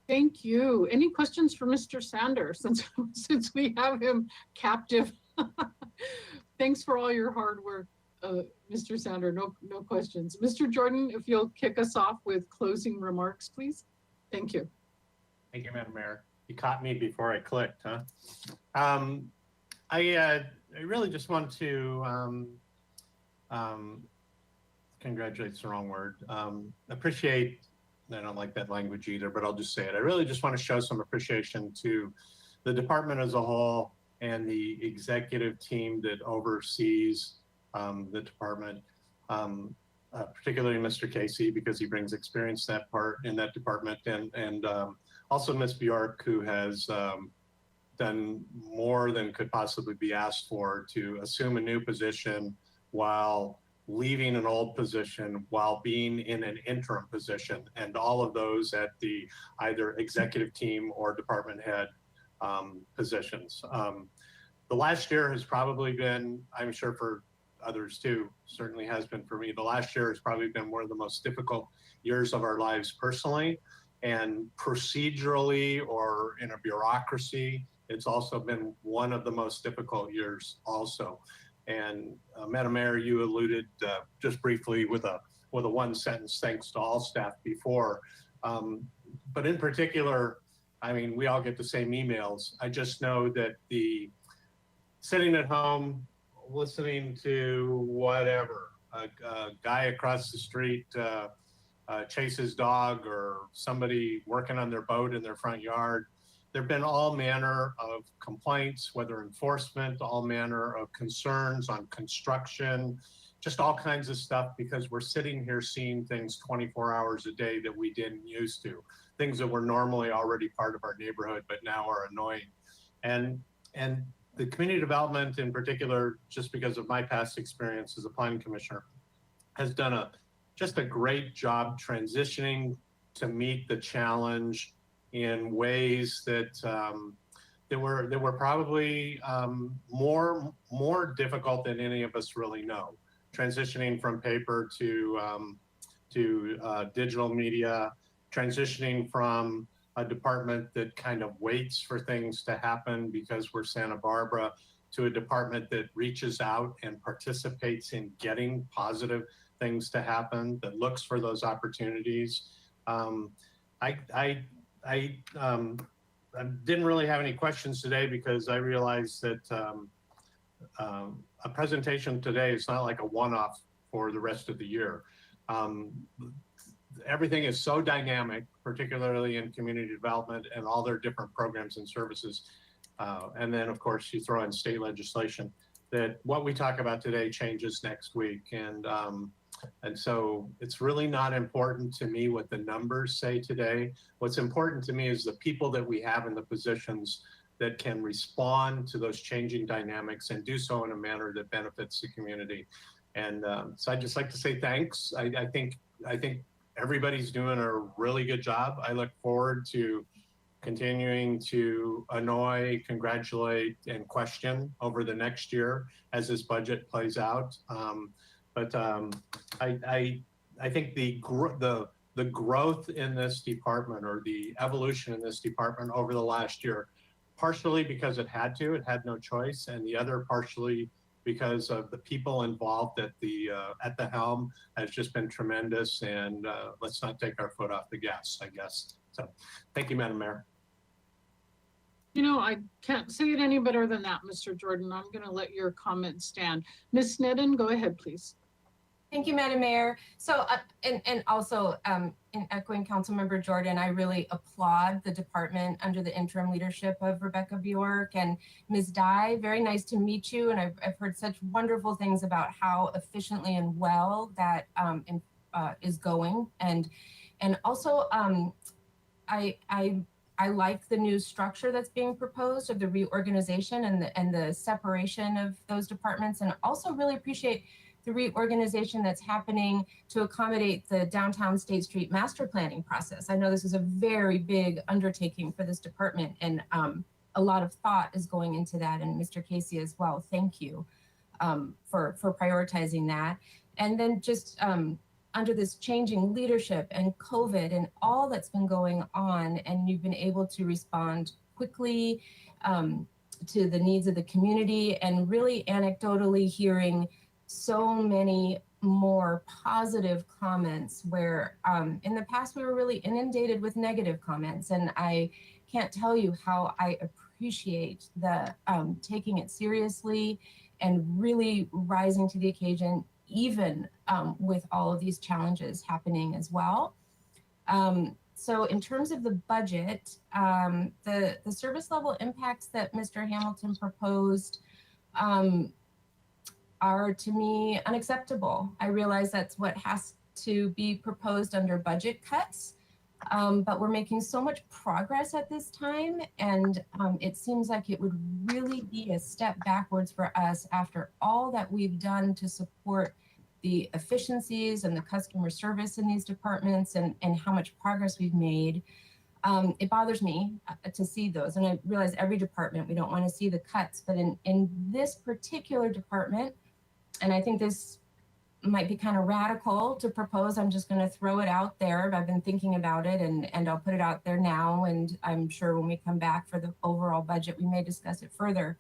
[SPEAKER 1] Thank you. Any questions for Mr. Sander since we have him captive? Thanks for all your hard work, Mr. Sander. No questions. Mr. Jordan, if you'll kick us off with closing remarks, please. Thank you.
[SPEAKER 14] Thank you, Madam Mayor. You caught me before I clicked, huh? I really just want to congratulate's the wrong word. Appreciate, I don't like that language either, but I'll just say it. I really just want to show some appreciation to the department as a whole and the executive team that oversees the department, particularly Mr. Casey, because he brings experience in that department, and also Ms. Bjork, who has done more than could possibly be asked for to assume a new position while leaving an old position, while being in an interim position, and all of those at the either executive team or department head positions. The last year has probably been, I'm sure for others too, certainly has been for me, the last year has probably been one of the most difficult years of our lives personally, and procedurally or in a bureaucracy, it's also been one of the most difficult years also. And Madam Mayor, you alluded just briefly with a one sentence thanks to all staff before, but in particular, I mean, we all get the same emails. I just know that the sitting at home, listening to whatever, a guy across the street chase his dog, or somebody working on their boat in their front yard. There've been all manner of complaints, whether enforcement, all manner of concerns on construction, just all kinds of stuff, because we're sitting here seeing things 24 hours a day that we didn't used to, things that were normally already part of our neighborhood, but now are annoying. And the community development in particular, just because of my past experience as a planning commissioner, has done just a great job transitioning to meet the challenge in ways that that were probably more difficult than any of us really know. Transitioning from paper to digital media, transitioning from a department that kind of waits for things to happen because we're Santa Barbara, to a department that reaches out and participates in getting positive things to happen, that looks for those opportunities. I didn't really have any questions today because I realized that a presentation today is not like a one-off for the rest of the year. Everything is so dynamic, particularly in community development and all their different programs and services. And then of course you throw in state legislation, that what we talk about today changes next week. And so it's really not important to me what the numbers say today. What's important to me is the people that we have in the positions that can respond to those changing dynamics and do so in a manner that benefits the community. And so I'd just like to say thanks. I think everybody's doing a really good job. I look forward to continuing to annoy, congratulate, and question over the next year as this budget plays out. But I think the growth in this department, or the evolution in this department over the last year, partially because it had no choice, and the other partially because of the people involved at the helm, has just been tremendous. And let's not take our foot off the gas, I guess. So thank you, Madam Mayor.
[SPEAKER 1] You know, I can't say it any better than that, Mr. Jordan. I'm going to let your comment stand. Ms. Sneddon, go ahead, please.
[SPEAKER 10] Thank you, Madam Mayor. So, and also in echoing Councilmember Jordan, I really applaud the department under the interim leadership of Rebecca Bjork and Ms. Dye. Very nice to meet you. And I've heard such wonderful things about how efficiently and well that is going. And also, I like the new structure that's being proposed of the reorganization and the separation of those departments, and also really appreciate the reorganization that's happening to accommodate the downtown State Street master planning process. I know this is a very big undertaking for this department, and a lot of thought is going into that, and Mr. Casey as well. Thank you for prioritizing that. And then just under this changing leadership and COVID and all that's been going on, and you've been able to respond quickly to the needs of the community, and really anecdotally hearing so many more positive comments where in the past we were really inundated with negative comments. And I can't tell you how I appreciate the taking it seriously and really rising to the occasion, even with all of these challenges happening as well. So in terms of the budget, the service level impacts that Mr. Hamilton proposed are to me unacceptable. I realize that's what has to be proposed under budget cuts, but we're making so much progress at this time, and it seems like it would really be a step backwards for us after all that we've done to support the efficiencies and the customer service in these departments, and how much progress we've made. It bothers me to see those, and I realize every department, we don't want to see the cuts, but in this particular department, and I think this might be kind of radical to propose, I'm just going to throw it out there. I've been thinking about it, and I'll put it out there now, and I'm sure when we come back for the overall budget, we may discuss it further.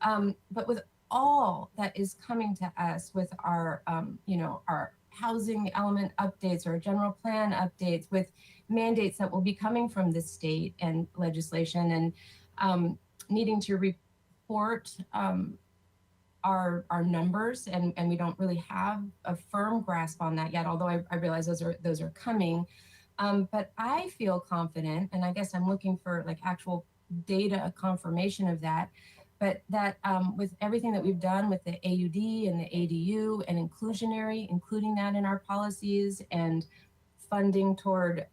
[SPEAKER 10] But with all that is coming to us with our, our housing element updates, or general plan updates, with mandates that will be coming from the state and legislation, and needing to report our numbers, and we don't really have a firm grasp on that yet, although I realize those are coming. But I feel confident, and I guess I'm looking for like actual data confirmation of that, but that with everything that we've done with the AUD and the ADU and inclusionary, including that in our policies, and funding toward,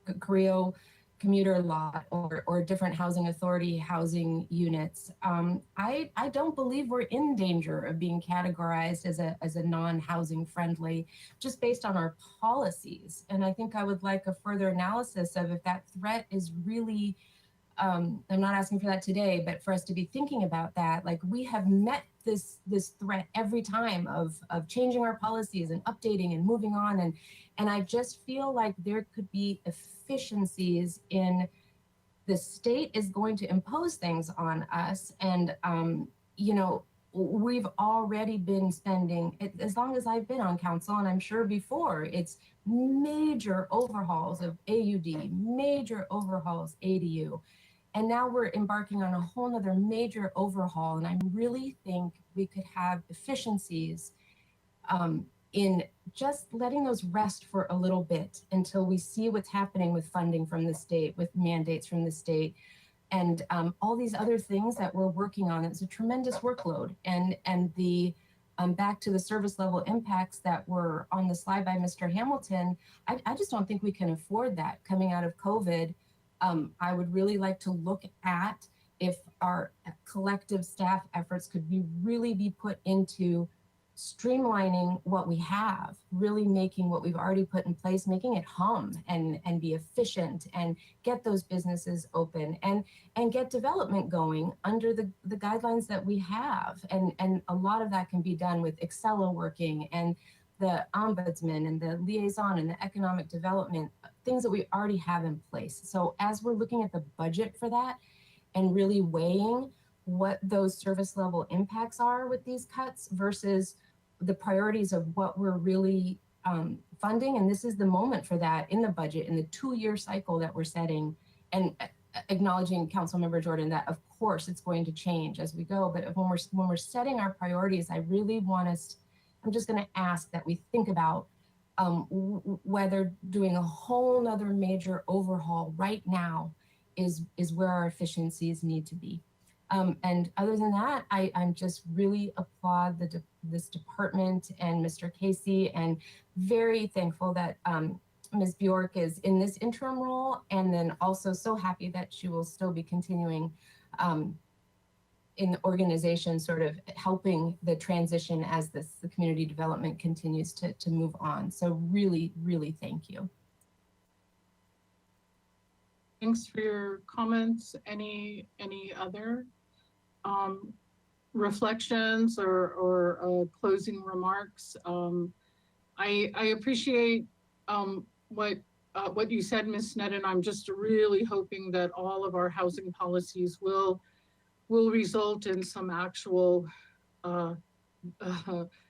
[SPEAKER 10] the Creo commuter lot or different housing authority housing units, I don't believe we're in danger of being categorized as a non-housing friendly just based on our policies. And I think I would like a further analysis of if that threat is really, I'm not asking for that today, but for us to be thinking about that. Like, we have met this threat every time of changing our policies and updating and moving on. And I just feel like there could be efficiencies in the state is going to impose things on us. And, you know, we've already been spending, as long as I've been on council, and I'm sure before, it's major overhauls of AUD, major overhauls ADU. And now we're embarking on a whole nother major overhaul. And I really think we could have efficiencies in just letting those rest for a little bit until we see what's happening with funding from the state, with mandates from the state, and all these other things that we're working on. It's a tremendous workload. And the back to the service level impacts that were on the slide by Mr. Hamilton, I just don't think we can afford that coming out of COVID. I would really like to look at if our collective staff efforts could really be put into streamlining what we have, really making what we've already put in place, making it hum and be efficient and get those businesses open and get development going under the guidelines that we have. And a lot of that can be done with Excel working and the ombudsman and the liaison and the economic development, things that we already have in place. So as we're looking at the budget for that and really weighing what those service level impacts are with these cuts versus the priorities of what we're really funding. And this is the moment for that in the budget, in the 2-year cycle that we're setting, and acknowledging Councilmember Jordan that of course it's going to change as we go. But when we're setting our priorities, I really want us, I'm just going to ask that we think about whether doing a whole nother major overhaul right now is where our efficiencies need to be. And other than that, I'm just really applaud this department and Mr. Casey, and very thankful that Ms. Bjork is in this interim role, and then also so happy that she will still be continuing in the organization, sort of helping the transition as the community development continues to move on. So really, really thank you.
[SPEAKER 1] Thanks for your comments. Any other reflections or closing remarks? I appreciate what you said, Ms. Sneddon. I'm just really hoping that all of our housing policies will result in some actual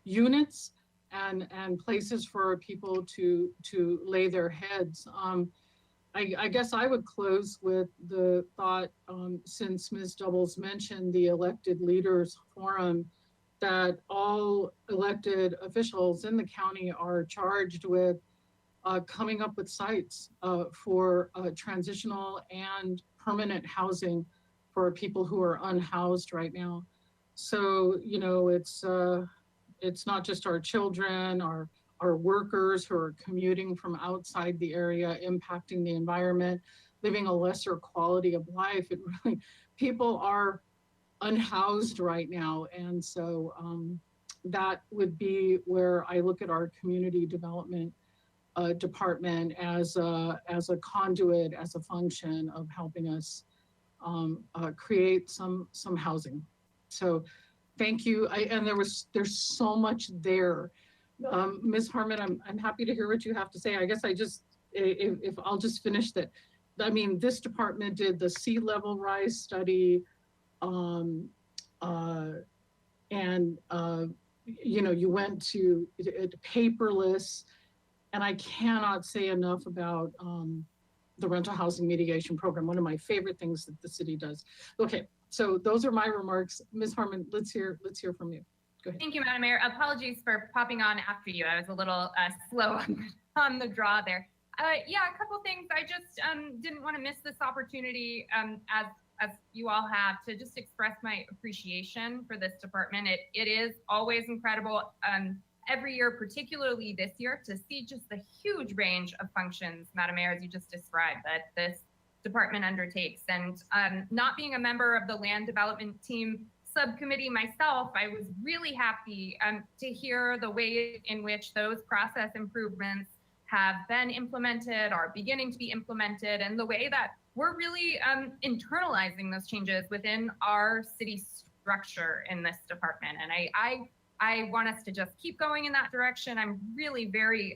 [SPEAKER 1] units and places for people to lay their heads. I guess I would close with the thought, since Ms. Doubles mentioned the elected leaders forum, that all elected officials in the county are charged with coming up with sites for transitional and permanent housing for people who are unhoused right now. So, you know, it's not just our children, our workers who are commuting from outside the area, impacting the environment, living a lesser quality of life. It really, people are unhoused right now. And so that would be where I look at our community development department as a conduit, as a function of helping us create some housing. So thank you. And there's so much there. Ms. Harmon, I'm happy to hear what you have to say. I guess if I'll just finish that. I mean, this department did the sea level rise study, and you know, you went to paperless, and I cannot say enough about the rental housing mediation program, one of my favorite things that the city does. Okay, so those are my remarks. Ms. Harmon, let's hear from you. Go ahead.
[SPEAKER 3] Thank you, Madam Mayor. Apologies for popping on after you. I was a little slow on the draw there. Yeah, a couple things. I just didn't want to miss this opportunity, as you all have, to just express my appreciation for this department. It is always incredible every year, particularly this year, to see just the huge range of functions, Madam Mayor, as you just described, that this department undertakes. And not being a member of the land development team subcommittee myself, I was really happy to hear the way in which those process improvements have been implemented, are beginning to be implemented, and the way that we're really internalizing those changes within our city structure in this department. And I want us to just keep going in that direction. I'm really very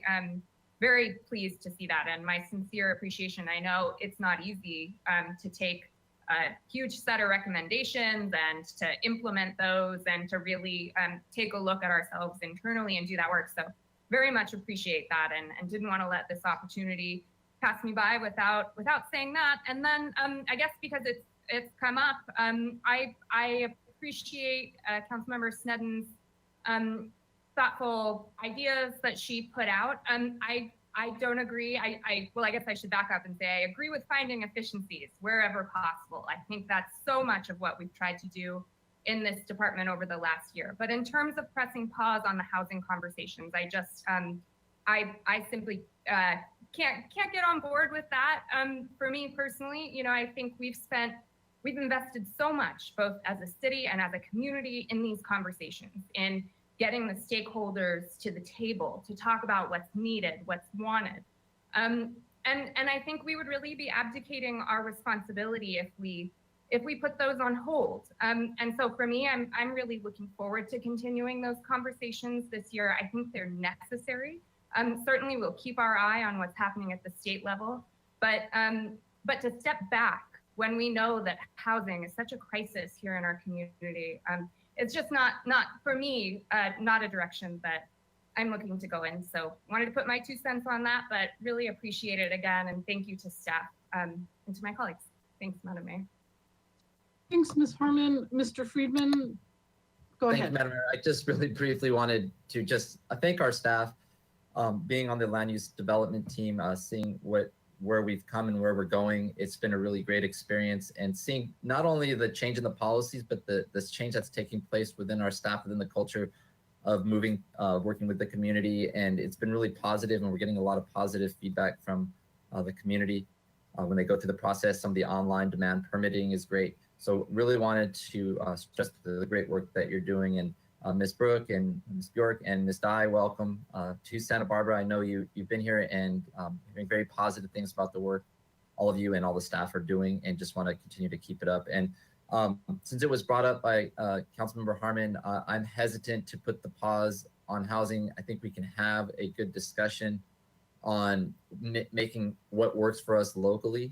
[SPEAKER 3] pleased to see that, and my sincere appreciation. I know it's not easy to take a huge set of recommendations and to implement those and to really take a look at ourselves internally and do that work. So very much appreciate that, and didn't want to let this opportunity pass me by without saying that. And then I guess because it's come up, I appreciate Councilmember Snedden's thoughtful ideas that she put out. I don't agree. Well, I guess I should back up and say I agree with finding efficiencies wherever possible. I think that's so much of what we've tried to do in this department over the last year. But in terms of pressing pause on the housing conversations, I just I simply can't get on board with that. For me personally, you know, I think we've invested so much, both as a city and as a community, in these conversations, in getting the stakeholders to the table to talk about what's needed, what's wanted. And I think we would really be abdicating our responsibility if we put those on hold. And so for me, I'm really looking forward to continuing those conversations this year. I think they're necessary. Certainly we'll keep our eye on what's happening at the state level, but to step back when we know that housing is such a crisis here in our community, it's just not for me, not a direction that I'm looking to go in. So wanted to put my 2 cents on that, but really appreciate it again. And thank you to staff and to my colleagues. Thanks, Madam Mayor.
[SPEAKER 1] Thanks, Ms. Harmon. Mr. Friedman, go
[SPEAKER 12] Thank
[SPEAKER 1] ahead.
[SPEAKER 12] you, Madam Mayor. I just really briefly wanted to just thank our staff, being on the land use development team, seeing where we've come and where we're going. It's been a really great experience, and seeing not only the change in the policies, but this change that's taking place within our staff, within the culture of moving, working with the community. And it's been really positive, and we're getting a lot of positive feedback from the community when they go through the process. Some of the online demand permitting is great. So really wanted to stress the great work that you're doing. And Ms. Brooke and Ms. Bjork and Ms. Dye, welcome to Santa Barbara. I know you've been here and hearing very positive things about the work all of you and all the staff are doing, and just want to continue to keep it up. And since it was brought up by Councilmember Harmon, I'm hesitant to put the pause on housing. I think we can have a good discussion on making what works for us locally,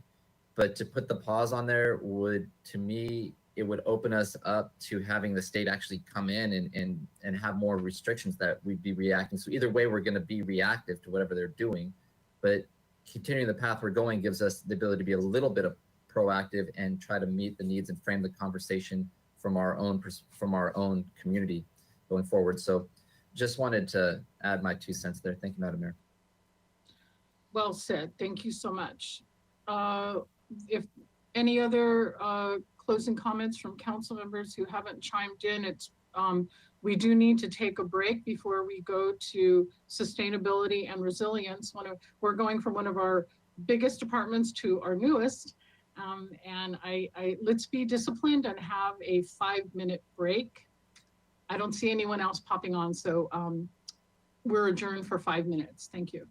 [SPEAKER 12] but to put the pause on there would, to me, it would open us up to having the state actually come in and have more restrictions that we'd be reacting. So either way, we're going to be reactive to whatever they're doing, but continuing the path we're going gives us the ability to be a little bit proactive and try to meet the needs and frame the conversation from our own community going forward. So just wanted to add my 2 cents there. Thank you, Madam Mayor.
[SPEAKER 1] Well said. Thank you so much. If any other closing comments from council members who haven't chimed in, it's we do need to take a break before we go to sustainability and resilience. We're going from one of our biggest departments to our newest, and let's be disciplined and have a 5-minute break. I don't see anyone else popping on, so we're adjourned for 5 minutes. Thank you.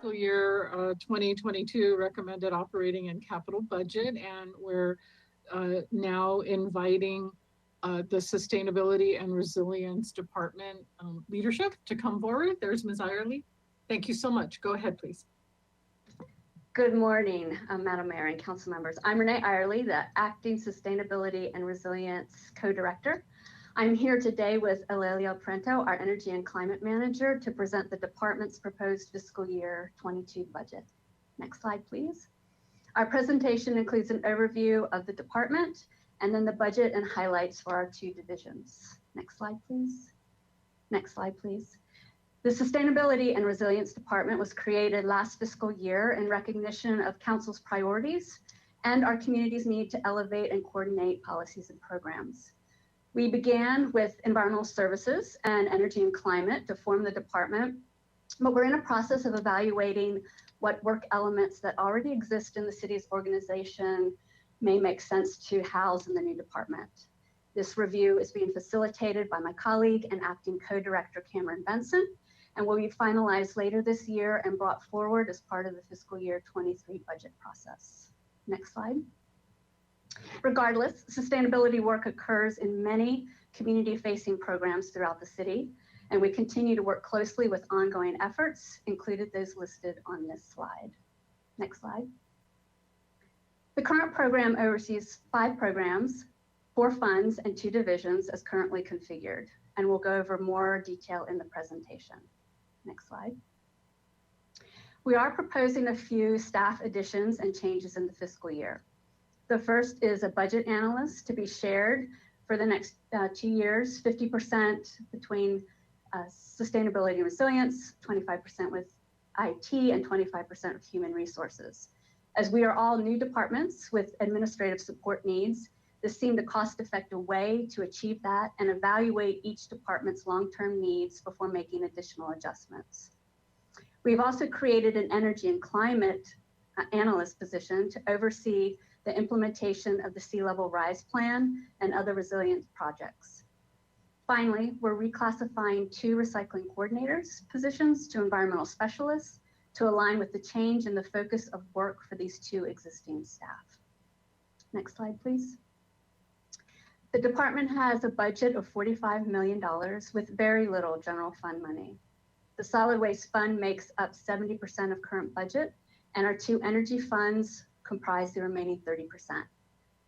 [SPEAKER 1] fiscal year 2022 recommended operating and capital budget, and we're now inviting the Sustainability and Resilience Department leadership to come forward. There's Ms. Irely. Thank you so much. Go ahead, please.
[SPEAKER 15] Good morning, Madam Mayor and council members. I'm Renee Irely, the Acting Sustainability and Resilience Co-Director. I'm here today with Eulalia Prento, our Energy and Climate Manager, to present the department's proposed fiscal year 22 budget. Next slide, please. Our presentation includes an overview of the department and then the budget and highlights for our two divisions. Next slide, please. Next slide, please. The Sustainability and Resilience Department was created last fiscal year in recognition of Council's priorities and our community's need to elevate and coordinate policies and programs. We began with environmental services and energy and climate to form the department, but we're in a process of evaluating what work elements that already exist in the city's organization may make sense to house in the new department. This review is being facilitated by my colleague and acting co-director Cameron Benson, and will be finalized later this year and brought forward as part of the fiscal year 23 budget process. Next slide. Regardless, sustainability work occurs in many community-facing programs throughout the city, and we continue to work closely with ongoing efforts, including those listed on this slide. Next slide. The current program oversees 5 programs, 4 funds, and 2 divisions as currently configured, and we'll go over more detail in the presentation. Next slide. We are proposing a few staff additions and changes in the fiscal year. The first is a budget analyst to be shared for the next 2 years, 50% between sustainability and resilience, 25% with IT, and 25% with human resources. As we are all new departments with administrative support needs, this seemed a cost-effective way to achieve that and evaluate each department's long-term needs before making additional adjustments. We've also created an energy and climate analyst position to oversee the implementation of the sea level rise plan and other resilience projects. Finally, we're reclassifying 2 recycling coordinators positions to environmental specialists to align with the change in the focus of work for these 2 existing staff. Next slide, please. The department has a budget of $45 million with very little general fund money. The solid waste fund makes up 70% of current budget, and our 2 energy funds comprise the remaining 30%.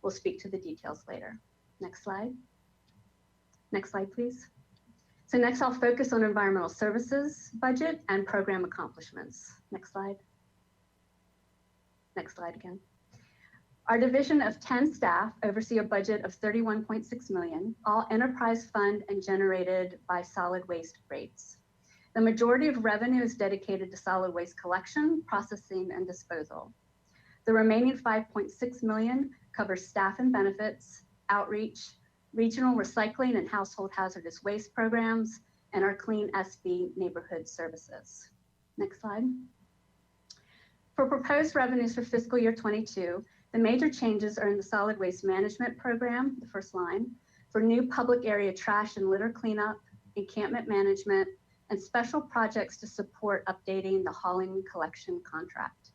[SPEAKER 15] We'll speak to the details later. Next slide. Next slide, please. So next I'll focus on environmental services budget and program accomplishments. Next slide. Next slide again. Our division of 10 staff oversee a budget of $31.6 million, all enterprise fund and generated by solid waste rates. The majority of revenue is dedicated to solid waste collection, processing, and disposal. The remaining $5.6 million covers staff and benefits, outreach, regional recycling and household hazardous waste programs, and our Clean SB neighborhood services. Next slide. For proposed revenues for fiscal year 22, the major changes are in the solid waste management program, the first line, for new public area trash and litter cleanup, encampment management, and special projects to support updating the hauling collection contract.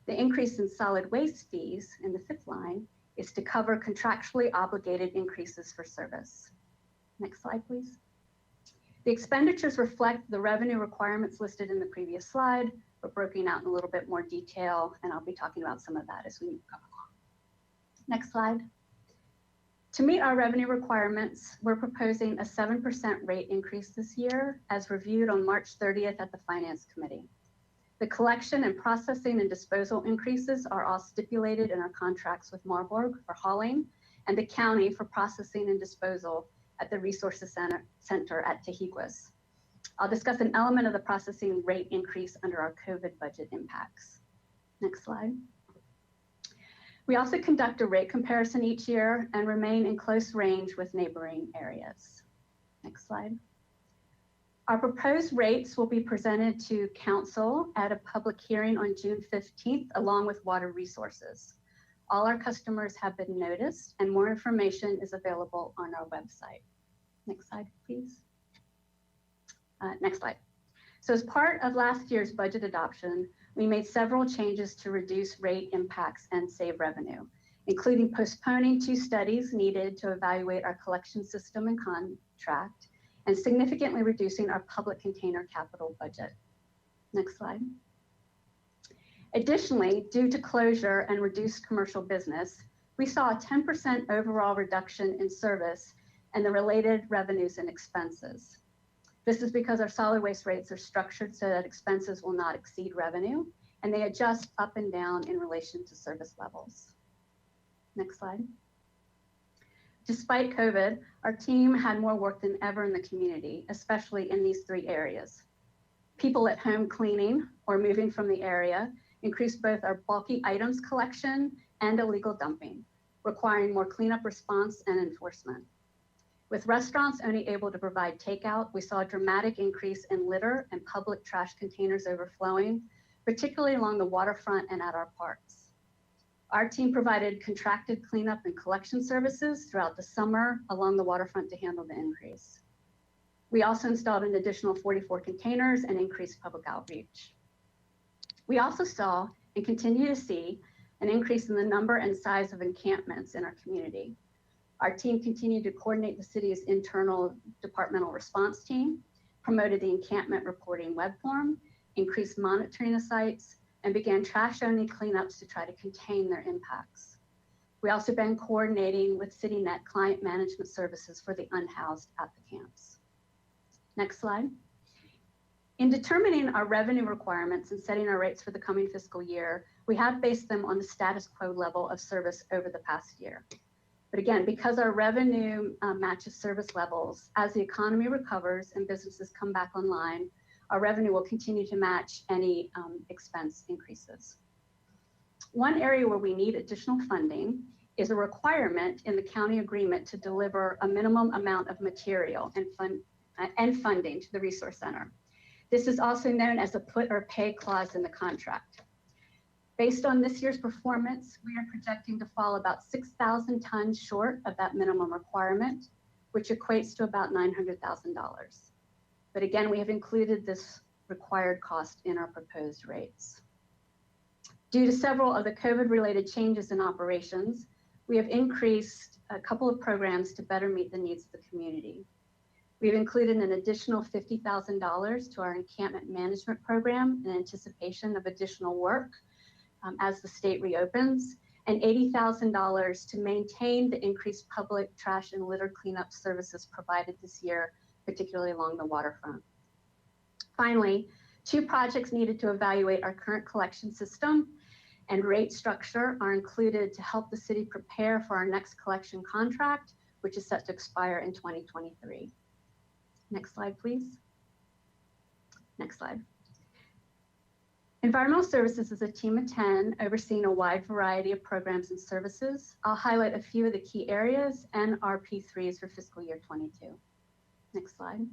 [SPEAKER 15] The increase in solid waste fees in the 5th line is to cover contractually obligated increases for service. Next slide, please. The expenditures reflect the revenue requirements listed in the previous slide, but broken out in a little bit more detail, and I'll be talking about some of that as we go along. Next slide. To meet our revenue requirements, we're proposing a 7% rate increase this year, as reviewed on March 30th at the Finance Committee. The collection and processing and disposal increases are all stipulated in our contracts with Marburg for hauling and the county for processing and disposal at the Resources Center at Tejiquas. I'll discuss an element of the processing rate increase under our COVID budget impacts. Next slide. We also conduct a rate comparison each year and remain in close range with neighboring areas. Next slide. Our proposed rates will be presented to Council at a public hearing on June 15th, along with water resources. All our customers have been noticed, and more information is available on our website. Next slide, please. Next slide. So as part of last year's budget adoption, we made several changes to reduce rate impacts and save revenue, including postponing 2 studies needed to evaluate our collection system and contract, and significantly reducing our public container capital budget. Next slide. Additionally, due to closure and reduced commercial business, we saw a 10% overall reduction in service and the related revenues and expenses. This is because our solid waste rates are structured so that expenses will not exceed revenue, and they adjust up and down in relation to service levels. Next slide. Despite COVID, our team had more work than ever in the community, especially in these 3 areas. People at home cleaning or moving from the area increased both our bulky items collection and illegal dumping, requiring more cleanup response and enforcement. With restaurants only able to provide takeout, we saw a dramatic increase in litter and public trash containers overflowing, particularly along the waterfront and at our parks. Our team provided contracted cleanup and collection services throughout the summer along the waterfront to handle the increase. We also installed an additional 44 containers and increased public outreach. We also saw and continue to see an increase in the number and size of encampments in our community. Our team continued to coordinate the city's internal departmental response team, promoted the encampment reporting web form, increased monitoring of sites, and began trash-only cleanups to try to contain their impacts. We also been coordinating with CityNet client management services for the unhoused at the camps. Next slide. In determining our revenue requirements and setting our rates for the coming fiscal year, we have based them on the status quo level of service over the past year. But again, because our revenue matches service levels, as the economy recovers and businesses come back online, our revenue will continue to match any expense increases. One area where we need additional funding is a requirement in the county agreement to deliver a minimum amount of material and funding to the resource center. This is also known as a put or pay clause in the contract. Based on this year's performance, we are projecting to fall about 6,000 tons short of that minimum requirement, which equates to about $900,000. But again, we have included this required cost in our proposed rates. Due to several of the COVID-related changes in operations, we have increased a couple of programs to better meet the needs of the community. We've included an additional $50,000 to our encampment management program in anticipation of additional work as the state reopens, and $80,000 to maintain the increased public trash and litter cleanup services provided this year, particularly along the waterfront. Finally, 2 projects needed to evaluate our current collection system and rate structure are included to help the city prepare for our next collection contract, which is set to expire in 2023. Next slide, please. Next slide. Environmental Services is a team of 10 overseeing a wide variety of programs and services. I'll highlight a few of the key areas and our P3s for fiscal year 22. Next slide.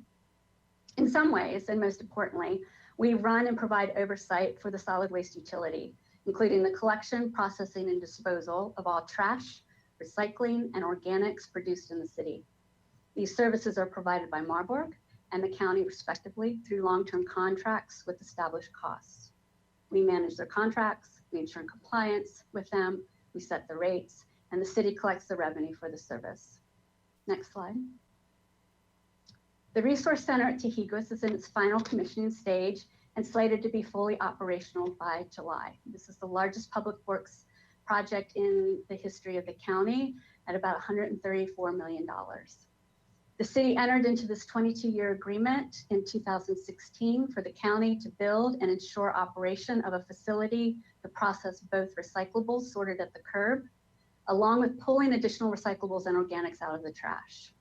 [SPEAKER 15] In some ways, and most importantly, we run and provide oversight for the solid waste utility, including the collection, processing, and disposal of all trash, recycling, and organics produced in the city. These services are provided by Marburg and the county respectively through long-term contracts with established costs. We manage their contracts, we ensure compliance with them, we set the rates, and the city collects the revenue for the service. Next slide. The Resource Center at Tehigas is in its final commissioning stage and slated to be fully operational by July. This is the largest public works project in the history of the county at about $134 million. The city entered into this 22-year agreement in 2016 for the county to build and ensure operation of a facility to process both recyclables sorted at the curb, along with pulling additional recyclables and organics out of the trash.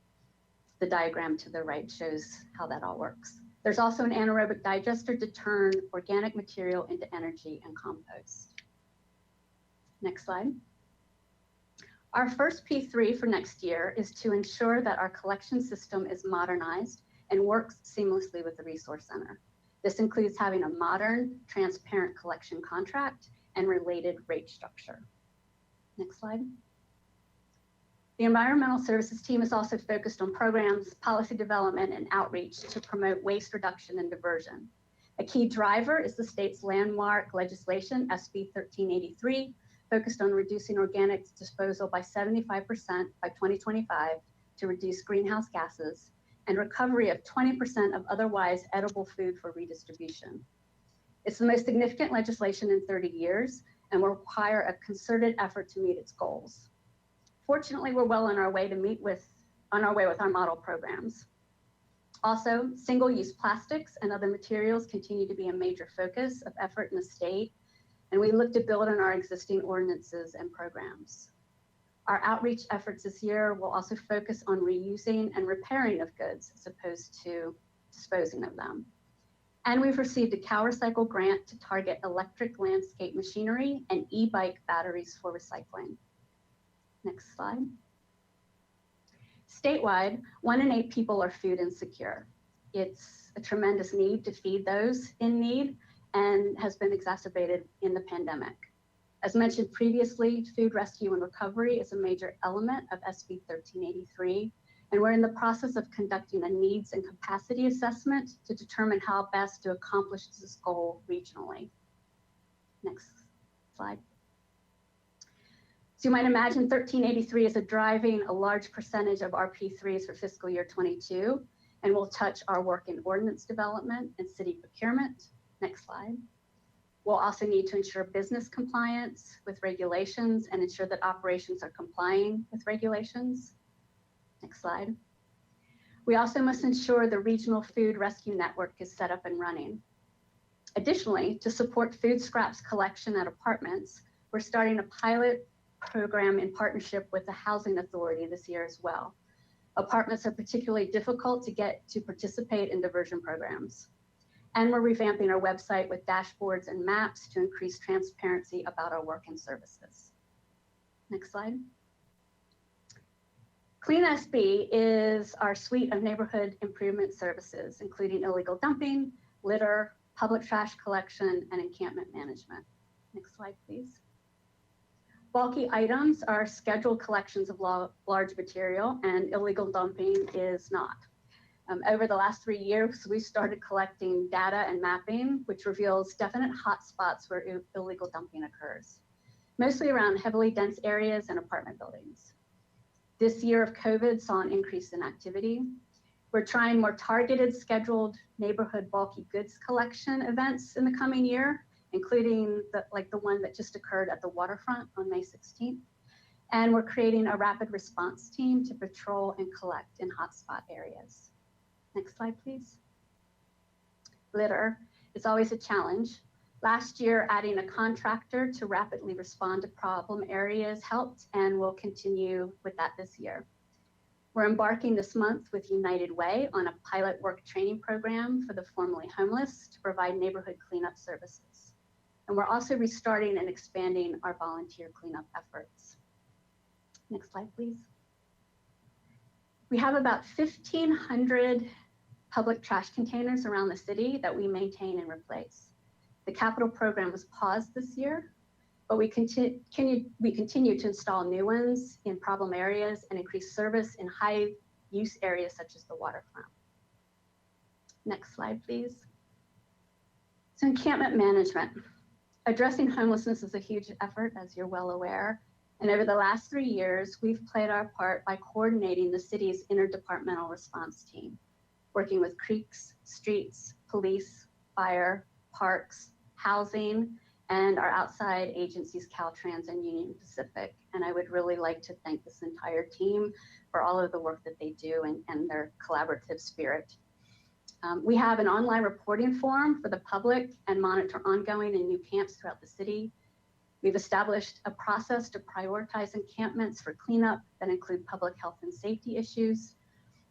[SPEAKER 15] The diagram to the right shows how that all works. There's also an anaerobic digester to turn organic material into energy and compost. Next slide. Our first P3 for next year is to ensure that our collection system is modernized and works seamlessly with the Resource Center. This includes having a modern, transparent collection contract and related rate structure. Next slide. The Environmental Services team is also focused on programs, policy development, and outreach to promote waste reduction and diversion. A key driver is the state's landmark legislation, SB 1383, focused on reducing organics disposal by 75% by 2025 to reduce greenhouse gases, and recovery of 20% of otherwise edible food for redistribution. It's the most significant legislation in 30 years and will require a concerted effort to meet its goals. Fortunately, we're well on our way with our model programs. Also, single-use plastics and other materials continue to be a major focus of effort in the state, and we look to build on our existing ordinances and programs. Our outreach efforts this year will also focus on reusing and repairing of goods as opposed to disposing of them. And we've received a CalRecycle grant to target electric landscape machinery and e-bike batteries for recycling. Next slide. Statewide, 1 in 8 people are food insecure. It's a tremendous need to feed those in need and has been exacerbated in the pandemic. As mentioned previously, food rescue and recovery is a major element of SB 1383, and we're in the process of conducting a needs and capacity assessment to determine how best to accomplish this goal regionally. Next slide. So you might imagine 1383 is driving a large percentage of our P3s for fiscal year 22, and will touch our work in ordinance development and city procurement. Next slide. We'll also need to ensure business compliance with regulations and ensure that operations are complying with regulations. Next slide. We also must ensure the regional food rescue network is set up and running. Additionally, to support food scraps collection at apartments, we're starting a pilot program in partnership with the Housing Authority this year as well. Apartments are particularly difficult to get to participate in diversion programs. And we're revamping our website with dashboards and maps to increase transparency about our work and services. Next slide. Clean SB is our suite of neighborhood improvement services, including illegal dumping, litter, public trash collection, and encampment management. Next slide, please. Bulky items are scheduled collections of large material, and illegal dumping is not. Over the last 3 years, we started collecting data and mapping, which reveals definite hotspots where illegal dumping occurs, mostly around heavily dense areas and apartment buildings. This year of COVID saw an increase in activity. We're trying more targeted scheduled neighborhood bulky goods collection events in the coming year, including the one that just occurred at the waterfront on May 16th. And we're creating a rapid response team to patrol and collect in hotspot areas. Next slide, please. Litter is always a challenge. Last year, adding a contractor to rapidly respond to problem areas helped, and we'll continue with that this year. We're embarking this month with United Way on a pilot work training program for the formerly homeless to provide neighborhood cleanup services. And we're also restarting and expanding our volunteer cleanup efforts. Next slide, please. We have about 1,500 public trash containers around the city that we maintain and replace. The capital program was paused this year, but we continue to install new ones in problem areas and increase service in high use areas such as the waterfront. Next slide, please. So encampment management. Addressing homelessness is a huge effort, as you're well aware. And over the last 3 years, we've played our part by coordinating the city's interdepartmental response team, working with creeks, streets, police, fire, parks, housing, and our outside agencies, Caltrans and Union Pacific. And I would really like to thank this entire team for all of the work that they do and their collaborative spirit. We have an online reporting forum for the public and monitor ongoing and new camps throughout the city. We've established a process to prioritize encampments for cleanup that include public health and safety issues,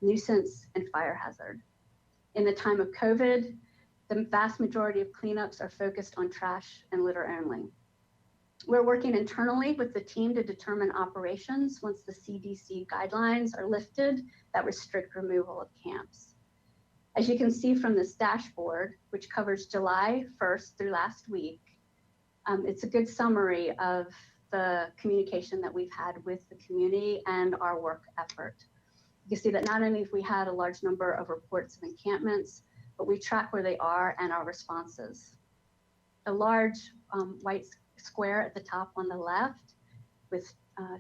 [SPEAKER 15] nuisance, and fire hazard. In the time of COVID, the vast majority of cleanups are focused on trash and litter only. We're working internally with the team to determine operations once the CDC guidelines are lifted that restrict removal of camps. As you can see from this dashboard, which covers July 1st through last week, it's a good summary of the communication that we've had with the community and our work effort. You can see that not only have we had a large number of reports of encampments, but we track where they are and our responses. The large white square at the top on the left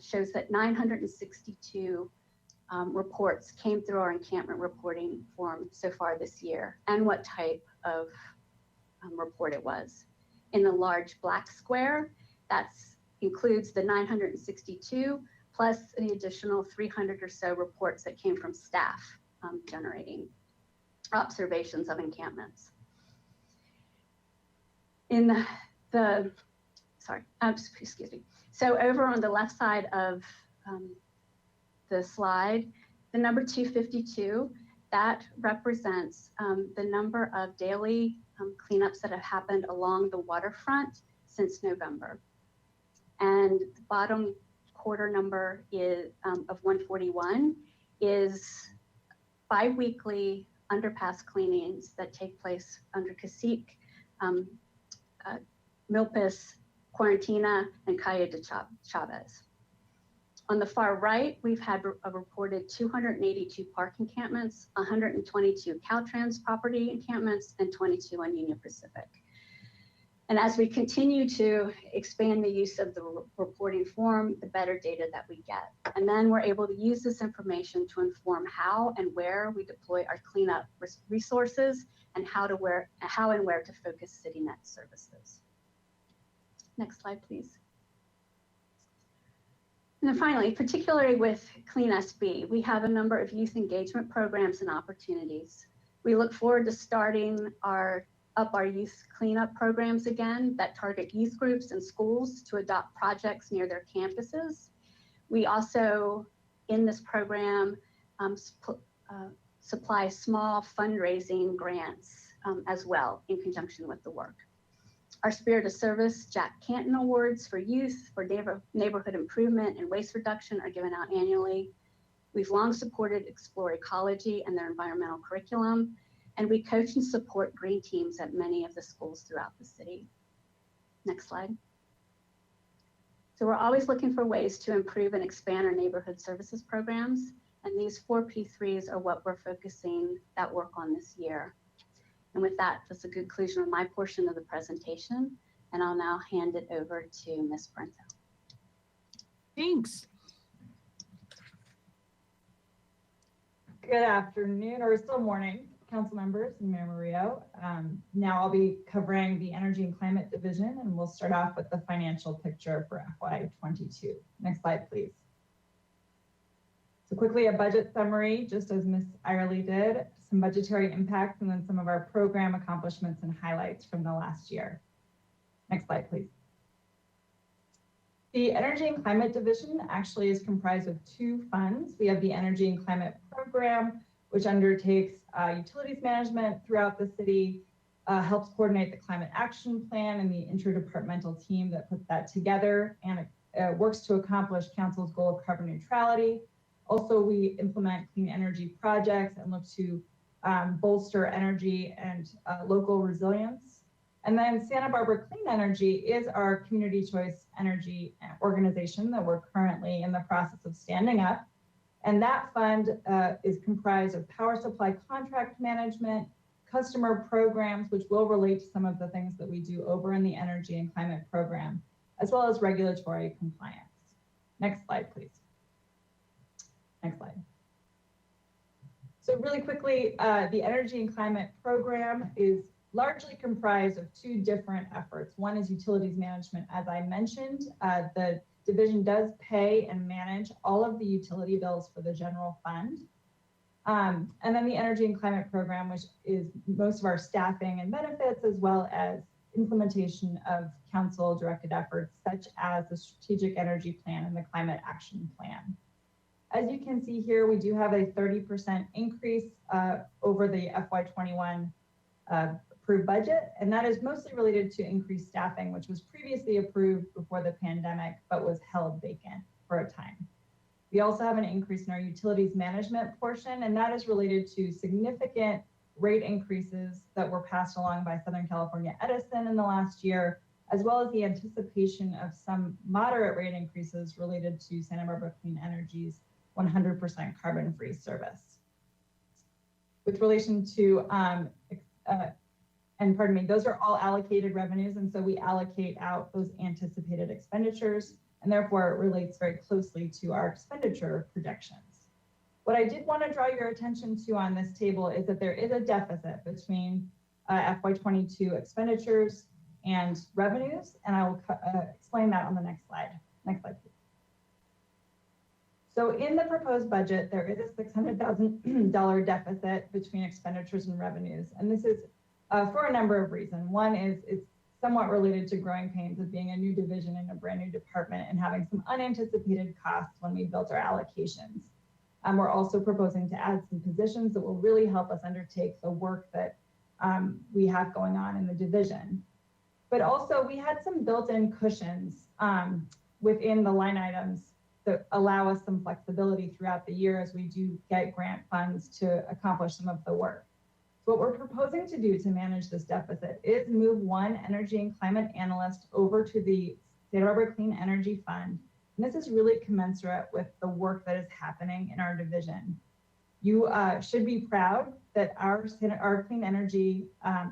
[SPEAKER 15] shows that 962 reports came through our encampment reporting form so far this year, and what type of report it was. In the large black square, that includes the 962 plus the additional 300 or so reports that came from staff generating observations of encampments. In excuse me. So over on the left side of the slide, the number 252, that represents the number of daily cleanups that have happened along the waterfront since November. And the bottom quarter number is of 141 is bi-weekly underpass cleanings that take place under Cacique, Milpas, Quarantina, and Calle de Chavez. On the far right, we've had a reported 282 park encampments, 122 Caltrans property encampments, and 22 on Union Pacific. And as we continue to expand the use of the reporting form, the better data that we get. And then we're able to use this information to inform how and where we deploy our cleanup resources and how and where to focus CityNet services. Next slide, please. And then finally, particularly with Clean SB, we have a number of youth engagement programs and opportunities. We look forward to starting our youth cleanup programs again that target youth groups and schools to adopt projects near their campuses. We also, in this program, supply small fundraising grants as well in conjunction with the work. Our Spirit of Service Jack Canton Awards for youth for neighborhood improvement and waste reduction are given out annually. We've long supported Explore Ecology and their environmental curriculum, and we coach and support green teams at many of the schools throughout the city. Next slide. So we're always looking for ways to improve and expand our neighborhood services programs, and these 4 P3s are what we're focusing that work on this year. And with that, that's a good conclusion of my portion of the presentation, and I'll now hand it over to Ms. Brento.
[SPEAKER 1] Thanks.
[SPEAKER 16] Good afternoon, or still morning, council members and Mayor Murillo. Now I'll be covering the Energy and Climate Division, and we'll start off with the financial picture for FY22. Next slide, please. So quickly, a budget summary, just as Ms. Irely did, some budgetary impacts, and then some of our program accomplishments and highlights from the last year. Next slide, please. The Energy and Climate Division actually is comprised of 2 funds. We have the Energy and Climate Program, which undertakes utilities management throughout the city, helps coordinate the climate action plan and the interdepartmental team that puts that together, and works to accomplish council's goal of carbon neutrality. Also, we implement clean energy projects and look to bolster energy and local resilience. And then Santa Barbara Clean Energy is our community choice energy organization that we're currently in the process of standing up. And that fund is comprised of power supply contract management, customer programs, which will relate to some of the things that we do over in the Energy and Climate Program, as well as regulatory compliance. Next slide, please. Next slide. So really quickly, the Energy and Climate Program is largely comprised of 2 different efforts. One is utilities management. As I mentioned, the division does pay and manage all of the utility bills for the general fund. And then the Energy and Climate Program, which is most of our staffing and benefits, as well as implementation of council directed efforts, such as the Strategic Energy Plan and the Climate Action Plan. As you can see here, we do have a 30% increase over the FY21 approved budget, and that is mostly related to increased staffing, which was previously approved before the pandemic, but was held vacant for a time. We also have an increase in our utilities management portion, and that is related to significant rate increases that were passed along by Southern California Edison in the last year, as well as the anticipation of some moderate rate increases related to Santa Barbara Clean Energy's 100% carbon-free service. With relation to and pardon me, those are all allocated revenues. And so we allocate out those anticipated expenditures, and therefore it relates very closely to our expenditure projections. What I did want to draw your attention to on this table is that there is a deficit between FY22 expenditures and revenues, and I will explain that on the next slide. Next slide, please. So in the proposed budget, there is a $600,000 deficit between expenditures and revenues, and this is for a number of reasons. One is it's somewhat related to growing pains of being a new division in a brand new department and having some unanticipated costs when we built our allocations. We're also proposing to add some positions that will really help us undertake the work that we have going on in the division. But also we had some built-in cushions within the line items that allow us some flexibility throughout the year as we do get grant funds to accomplish some of the work. So what we're proposing to do to manage this deficit is move one energy and climate analyst over to the Santa Barbara Clean Energy Fund. And this is really commensurate with the work that is happening in our division. You should be proud that our clean energy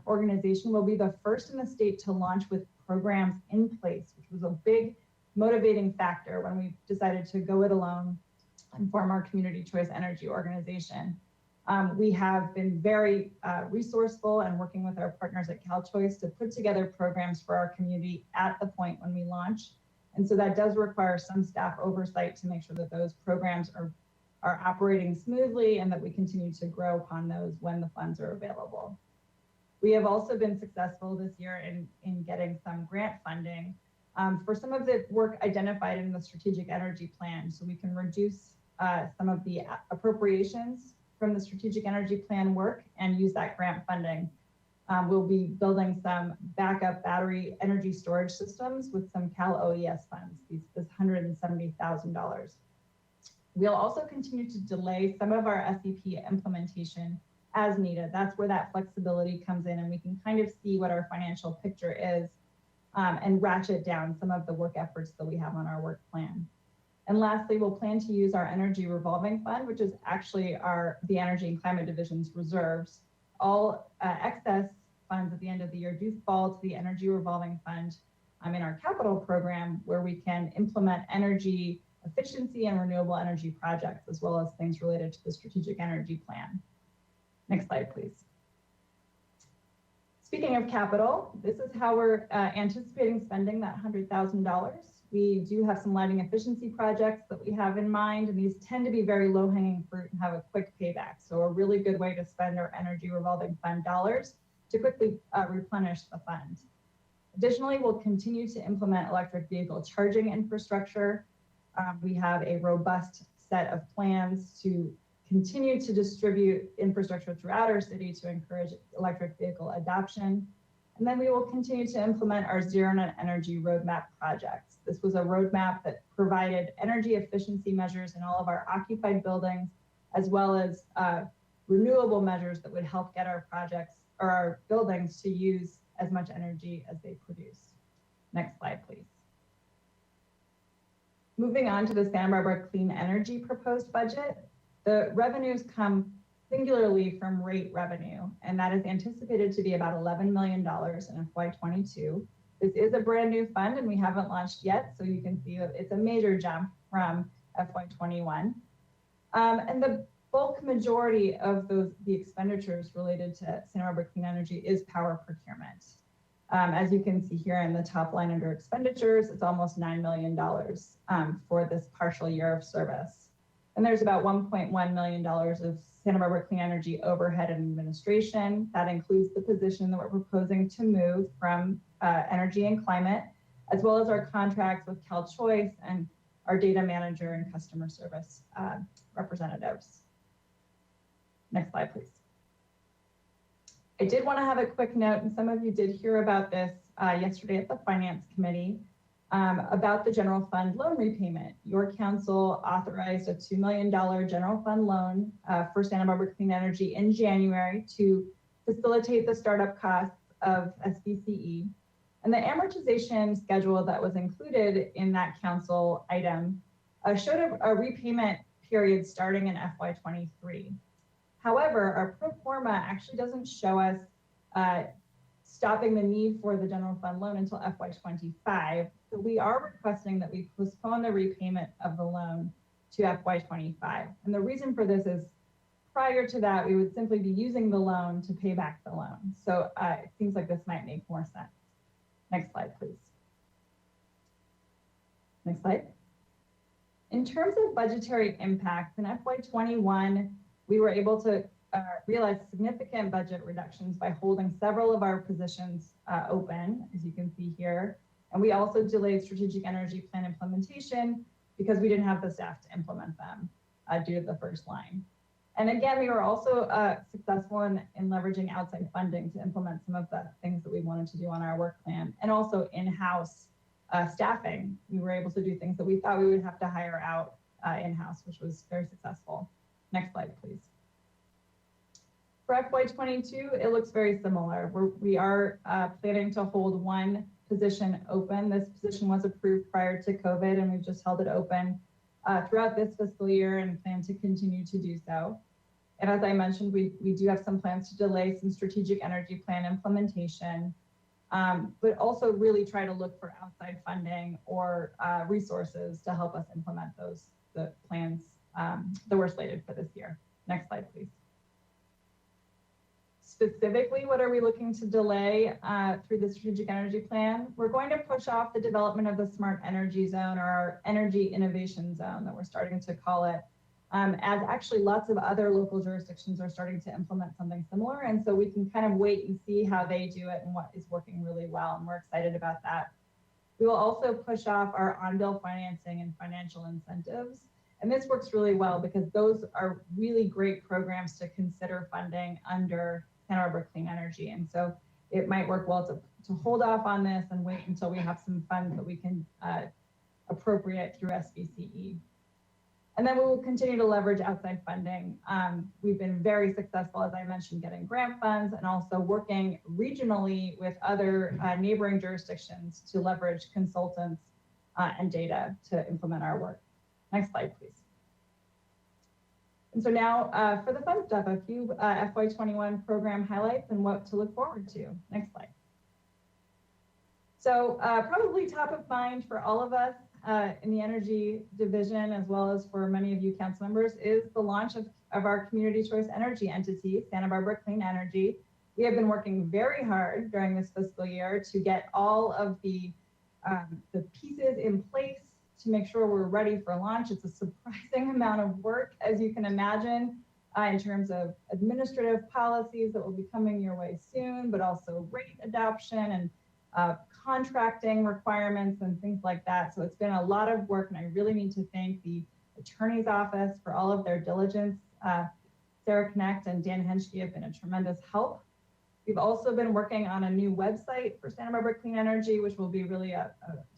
[SPEAKER 16] organization will be the first in the state to launch with programs in place, which was a big motivating factor when we decided to go it alone and form our community choice energy organization. We have been very resourceful and working with our partners at CalChoice to put together programs for our community at the point when we launch. And so that does require some staff oversight to make sure that those programs are operating smoothly and that we continue to grow upon those when the funds are available. We have also been successful this year in getting some grant funding for some of the work identified in the strategic energy plan, so we can reduce some of the appropriations from the strategic energy plan work and use that grant funding. We'll be building some backup battery energy storage systems with some Cal OES funds, this $170,000. We'll also continue to delay some of our SEP implementation as needed. That's where that flexibility comes in, and we can kind of see what our financial picture is and ratchet down some of the work efforts that we have on our work plan. And lastly, we'll plan to use our energy revolving fund, which is actually the Energy and Climate Division's reserves. All excess funds at the end of the year do fall to the energy revolving fund in our capital program, where we can implement energy efficiency and renewable energy projects, as well as things related to the strategic energy plan. Next slide, please. Speaking of capital, this is how we're anticipating spending that $100,000. We do have some lighting efficiency projects that we have in mind, and these tend to be very low-hanging fruit and have a quick payback. So a really good way to spend our energy revolving fund dollars to quickly replenish the fund. Additionally, we'll continue to implement electric vehicle charging infrastructure. We have a robust set of plans to continue to distribute infrastructure throughout our city to encourage electric vehicle adoption. And then we will continue to implement our Zero Net Energy Roadmap projects. This was a roadmap that provided energy efficiency measures in all of our occupied buildings, as well as renewable measures that would help get our projects or our buildings to use as much energy as they produce. Next slide, please. Moving on to the Santa Barbara Clean Energy proposed budget, the revenues come singularly from rate revenue, and that is anticipated to be about $11 million in FY22. This is a brand new fund and we haven't launched yet, so you can see that it's a major jump from FY21. And the bulk majority of the expenditures related to Santa Barbara Clean Energy is power procurement. As you can see here in the top line under expenditures, it's almost $9 million for this partial year of service. And there's about $1.1 million of Santa Barbara Clean Energy overhead and administration. That includes the position that we're proposing to move from energy and climate, as well as our contracts with CalChoice and our data manager and customer service representatives. Next slide, please. I did want to have a quick note, and some of you did hear about this yesterday at the Finance Committee, about the general fund loan repayment. Your council authorized a $2 million general fund loan for Santa Barbara Clean Energy in January to facilitate the startup costs of SBCE. And the amortization schedule that was included in that council item showed a repayment period starting in FY23. However, our pro forma actually doesn't show us stopping the need for the general fund loan until FY25. So we are requesting that we postpone the repayment of the loan to FY25. And the reason for this is prior to that, we would simply be using the loan to pay back the loan. So it seems like this might make more sense. Next slide, please. Next slide. In terms of budgetary impacts, in FY21, we were able to realize significant budget reductions by holding several of our positions open, as you can see here. And we also delayed strategic energy plan implementation because we didn't have the staff to implement them due to the first line. And again, we were also successful in leveraging outside funding to implement some of the things that we wanted to do on our work plan, and also in-house staffing. We were able to do things that we thought we would have to hire out in-house, which was very successful. Next slide, please. For FY22, it looks very similar. We are planning to hold one position open. This position was approved prior to COVID, and we've just held it open throughout this fiscal year and plan to continue to do so. And as I mentioned, we do have some plans to delay some strategic energy plan implementation, but also really try to look for outside funding or resources to help us implement the plans that were slated for this year. Next slide, please. Specifically, what are we looking to delay through the strategic energy plan? We're going to push off the development of the smart energy zone, or our energy innovation zone that we're starting to call it, as actually lots of other local jurisdictions are starting to implement something similar. And so we can kind of wait and see how they do it and what is working really well. And we're excited about that. We will also push off our on-bill financing and financial incentives. And this works really well because those are really great programs to consider funding under Santa Barbara Clean Energy. And so it might work well to hold off on this and wait until we have some funds that we can appropriate through SBCE. And then we will continue to leverage outside funding. We've been very successful, as I mentioned, getting grant funds and also working regionally with other neighboring jurisdictions to leverage consultants and data to implement our work. Next slide, please. And so now for the fun stuff, a few FY21 program highlights and what to look forward to. Next slide. So probably top of mind for all of us in the energy division, as well as for many of you council members, is the launch of our community choice energy entity, Santa Barbara Clean Energy. We have been working very hard during this fiscal year to get all of the pieces in place to make sure we're ready for launch. It's a surprising amount of work, as you can imagine, in terms of administrative policies that will be coming your way soon, but also rate adoption and contracting requirements and things like that. So it's been a lot of work, and I really need to thank the attorney's office for all of their diligence. Sarah Connect and Dan Henschke have been a tremendous help. We've also been working on a new website for Santa Barbara Clean Energy, which will be really a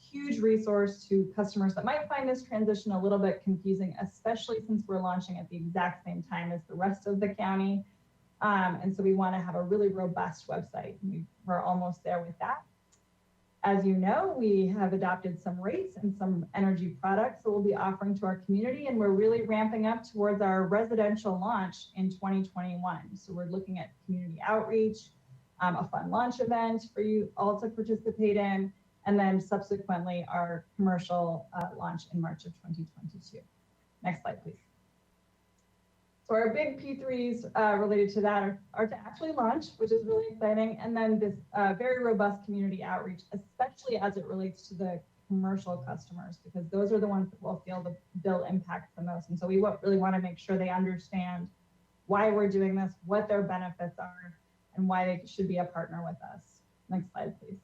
[SPEAKER 16] huge resource to customers that might find this transition a little bit confusing, especially since we're launching at the exact same time as the rest of the county. And so we want to have a really robust website. We're almost there with that. As you know, we have adopted some rates and some energy products that we'll be offering to our community, and we're really ramping up towards our residential launch in 2021. So we're looking at community outreach, a fun launch event for you all to participate in, and then subsequently our commercial launch in March of 2022. Next slide, please. So our big P3s related to that are to actually launch, which is really exciting, and then this very robust community outreach, especially as it relates to the commercial customers, because those are the ones that will feel the bill impact the most. And so we really want to make sure they understand why we're doing this, what their benefits are, and why they should be a partner with us. Next slide, please.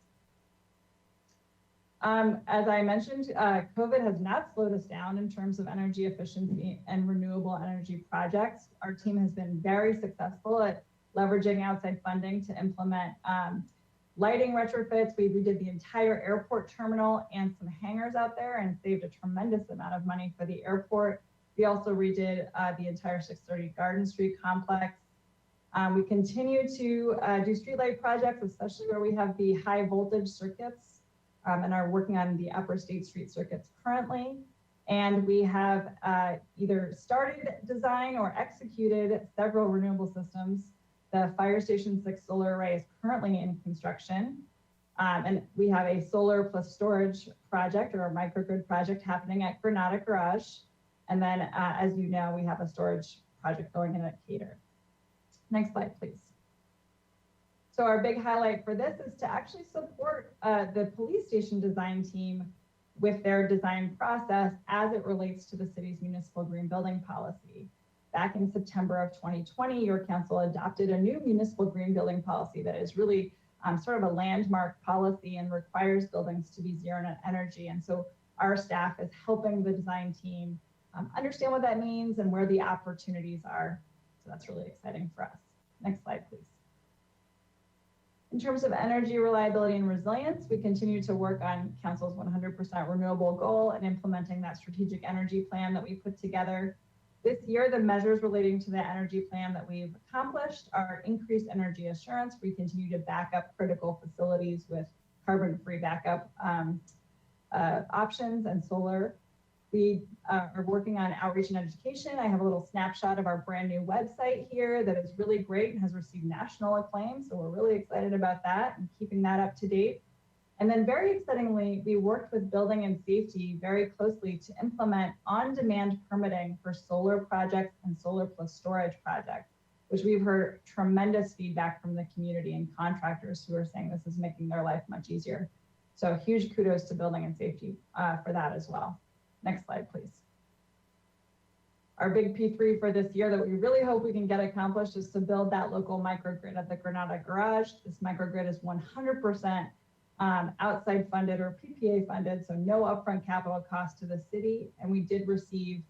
[SPEAKER 16] As I mentioned, COVID has not slowed us down in terms of energy efficiency and renewable energy projects. Our team has been very successful at leveraging outside funding to implement lighting retrofits. We redid the entire airport terminal and some hangars out there and saved a tremendous amount of money for the airport. We also redid the entire 630 Garden Street complex. We continue to do streetlight projects, especially where we have the high voltage circuits. And are working on the upper State Street circuits currently. And we have either started design or executed several renewable systems The Fire Station 6 solar array is currently in construction. And we have a solar plus storage project or a microgrid project happening at Granada Garage. And then, as you know, we have a storage project going in at Cater. Next slide, please. So our big highlight for this is to actually support the police station design team with their design process as it relates to the city's municipal green building policy. Back in September of 2020, your council adopted a new municipal green building policy that is really sort of a landmark policy and requires buildings to be zero net energy. And so our staff is helping the design team understand what that means and where the opportunities are. So that's really exciting for us. Next slide, please. In terms of energy reliability and resilience, we continue to work on Council's 100% renewable goal and implementing that strategic energy plan that we put together. This year, the measures relating to the energy plan that we've accomplished are increased energy assurance. We continue to back up critical facilities with carbon-free backup options and solar. We are working on outreach and education. I have a little snapshot of our brand new website here that is really great and has received national acclaim. So we're really excited about that and keeping that up to date. And then very excitingly, we worked with building and safety very closely to implement on-demand permitting for solar projects and solar plus storage projects, which we've heard tremendous feedback from the community and contractors who are saying this is making their life much easier. So huge kudos to building and safety for that as well. Next slide, please. Our big P3 for this year that we really hope we can get accomplished is to build that local microgrid at the Granada Garage. This microgrid is 100% outside funded or PPA funded, so no upfront capital cost to the city. And we did receive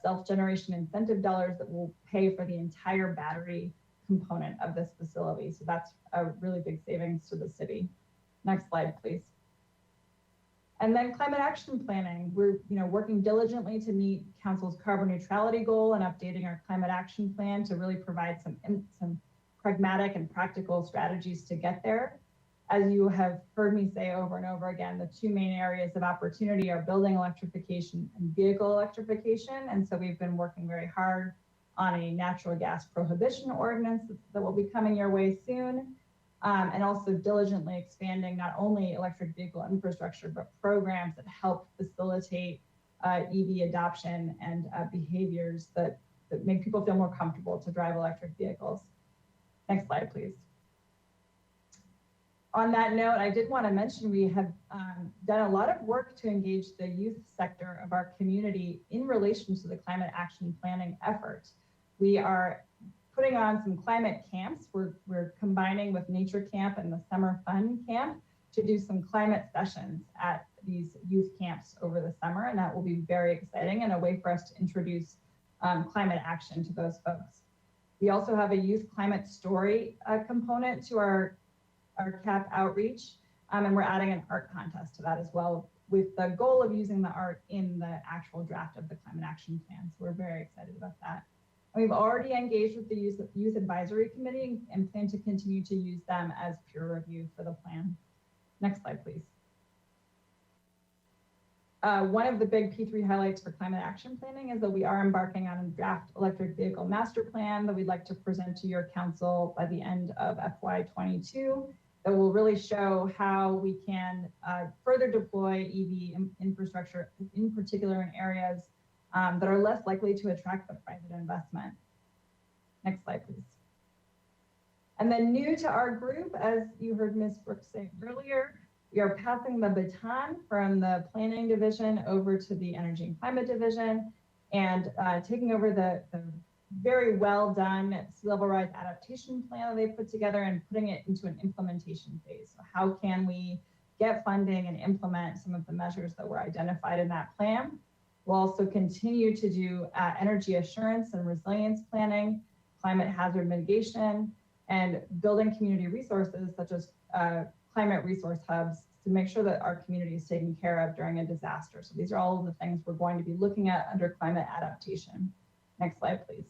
[SPEAKER 16] self-generation incentive dollars that will pay for the entire battery component of this facility. So that's a really big savings to the city. Next slide, please. And then climate action planning. We're working diligently to meet Council's carbon neutrality goal and updating our climate action plan to really provide some pragmatic and practical strategies to get there. As you have heard me say over and over again, the two main areas of opportunity are building electrification and vehicle electrification. And so we've been working very hard on a natural gas prohibition ordinance that will be coming your way soon. And also diligently expanding not only electric vehicle infrastructure, but programs that help facilitate EV adoption and behaviors that make people feel more comfortable to drive electric vehicles. Next slide, please. On that note, I did want to mention we have done a lot of work to engage the youth sector of our community in relation to the climate action planning effort. We are putting on some climate camps. We're combining with Nature Camp and the Summer Fun Camp to do some climate sessions at these youth camps over the summer. And that will be very exciting and a way for us to introduce climate action to those folks. We also have a youth climate story component to our CAP outreach. And we're adding an art contest to that as well, with the goal of using the art in the actual draft of the climate action plan. So we're very excited about that. We've already engaged with the Youth Advisory Committee and plan to continue to use them as peer review for the plan. Next slide, please. One of the big P3 highlights for climate action planning is that we are embarking on a draft electric vehicle master plan that we'd like to present to your council by the end of FY22 that will really show how we can further deploy EV infrastructure, in particular in areas that are less likely to attract the private investment. Next slide, please. And then new to our group, as you heard Ms. Brooks say earlier, we are passing the baton from the planning division over to the energy and climate division and taking over the very well done sea level rise adaptation plan that they put together and putting it into an implementation phase. So how can we get funding and implement some of the measures that were identified in that plan? We'll also continue to do energy assurance and resilience planning, climate hazard mitigation, and building community resources such as climate resource hubs to make sure that our community is taken care of during a disaster. So these are all of the things we're going to be looking at under climate adaptation. Next slide, please.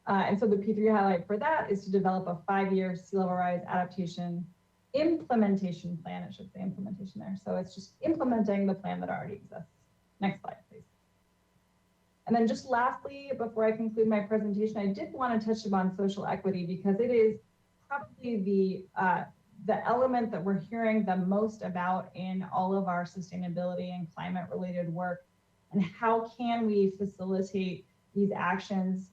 [SPEAKER 16] And so the P3 highlight for that is to develop a 5-year sea level rise adaptation implementation plan. It should say implementation there. So it's just implementing the plan that already exists. Next slide, please. And then just lastly, before I conclude my presentation, I did want to touch upon social equity because it is probably the element that we're hearing the most about in all of our sustainability and climate related work. And how can we facilitate these actions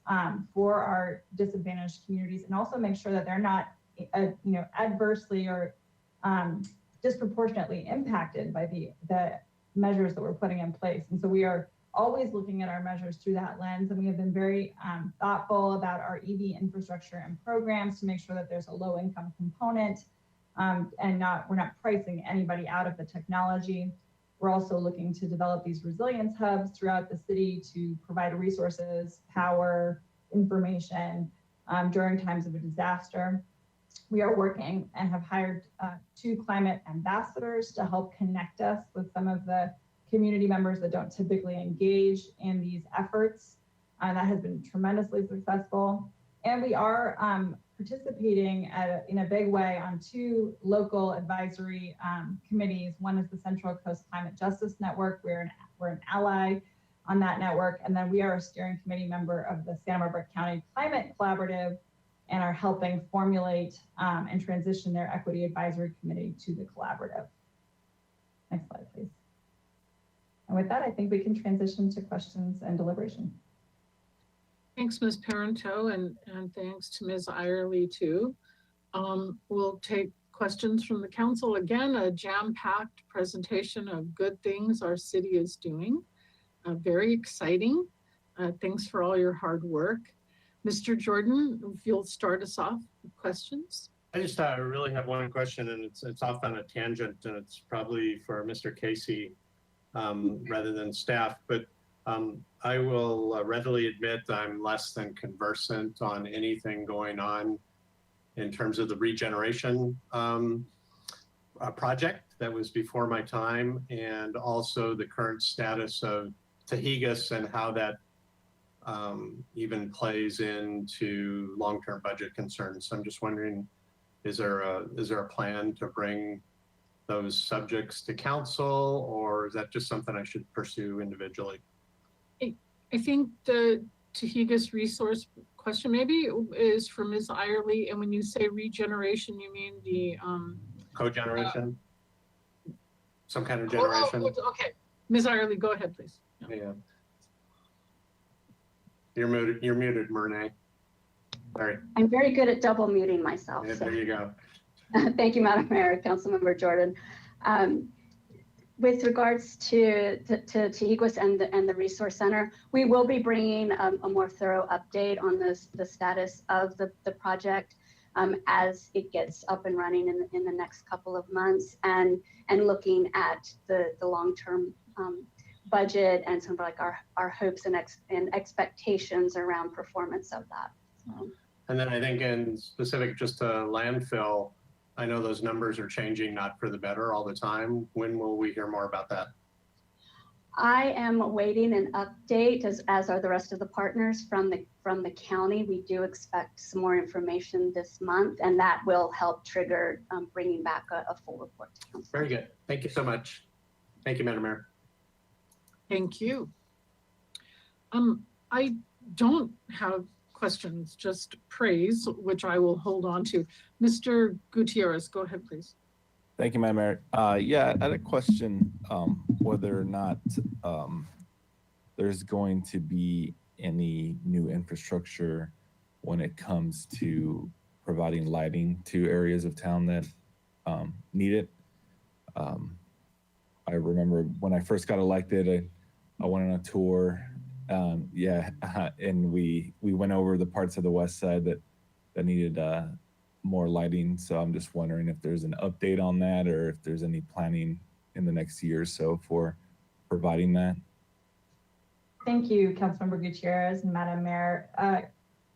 [SPEAKER 16] for our disadvantaged communities, and also make sure that they're not adversely or disproportionately impacted by the measures that we're putting in place. And so we are always looking at our measures through that lens, and we have been very thoughtful about our EV infrastructure and programs to make sure that there's a low income component, and we're not pricing anybody out of the technology. We're also looking to develop these resilience hubs throughout the city to provide resources, power, information during times of a disaster. We are working and have hired 2 climate ambassadors to help connect us with some of the community members that don't typically engage in these efforts. And that has been tremendously successful. And we are participating in a big way on 2 local advisory committees. One is the Central Coast Climate Justice Network. We're an ally on that network. And then we are a steering committee member of the Santa Barbara County Climate Collaborative, and are helping formulate and transition their equity advisory committee to the collaborative. Next slide, please. And with that, I think we can transition to questions and deliberation.
[SPEAKER 1] Thanks, Ms. Parento, and thanks to Ms. Irely too. We'll take questions from the council. Again, a jam-packed presentation of good things our city is doing. Very exciting. Thanks for all your hard work. Mr. Jordan, if you'll start us off with questions.
[SPEAKER 14] I just really have one question, and it's off on a tangent, and it's probably for Mr. Casey rather than staff, but I will readily admit I'm less than conversant on anything going on in terms of the regeneration project that was before my time, and also the current status of Tahigas and how that even plays into long-term budget concerns. So I'm just wondering, is there a plan to bring those subjects to council, or is that just something I should pursue individually?
[SPEAKER 1] I think the Tahigas resource question maybe is for Ms. Irely, and when you say regeneration, you mean the
[SPEAKER 14] cogeneration? Some kind of generation?
[SPEAKER 1] Okay, Ms. Irely, go ahead, please.
[SPEAKER 14] Yeah. You're muted, Murnay. Sorry.
[SPEAKER 15] I'm very good at double muting myself.
[SPEAKER 14] Yeah,
[SPEAKER 15] so.
[SPEAKER 14] there you go.
[SPEAKER 15] Thank you, Madam Mayor, Councilmember Jordan. With regards to Tahigas and the Resource Center, we will be bringing a more thorough update on the status of the project as it gets up and running in the next couple of months, and looking at the long-term budget and some of like our hopes and expectations around performance of that. So.
[SPEAKER 14] And then I think in specific just to landfill, I know those numbers are changing, not for the better all the time. When will we hear more about that?
[SPEAKER 15] I am awaiting an update, as are the rest of the partners from the county. We do expect some more information this month, and that will help trigger bringing back a full report to council.
[SPEAKER 14] Very good. Thank you so much. Thank you, Madam Mayor.
[SPEAKER 1] Thank you. I don't have questions, just praise, which I will hold on to. Mr. Gutierrez, go ahead, please.
[SPEAKER 17] Thank you, Madam Mayor. Yeah, I had a question whether or not there's going to be any new infrastructure when it comes to providing lighting to areas of town that need it. I remember when I first got elected, I went on a tour. And we went over the parts of the west side that needed more lighting. So I'm just wondering if there's an update on that, or if there's any planning in the next year or so for providing that.
[SPEAKER 16] Thank you, Councilmember Gutierrez and Madam Mayor.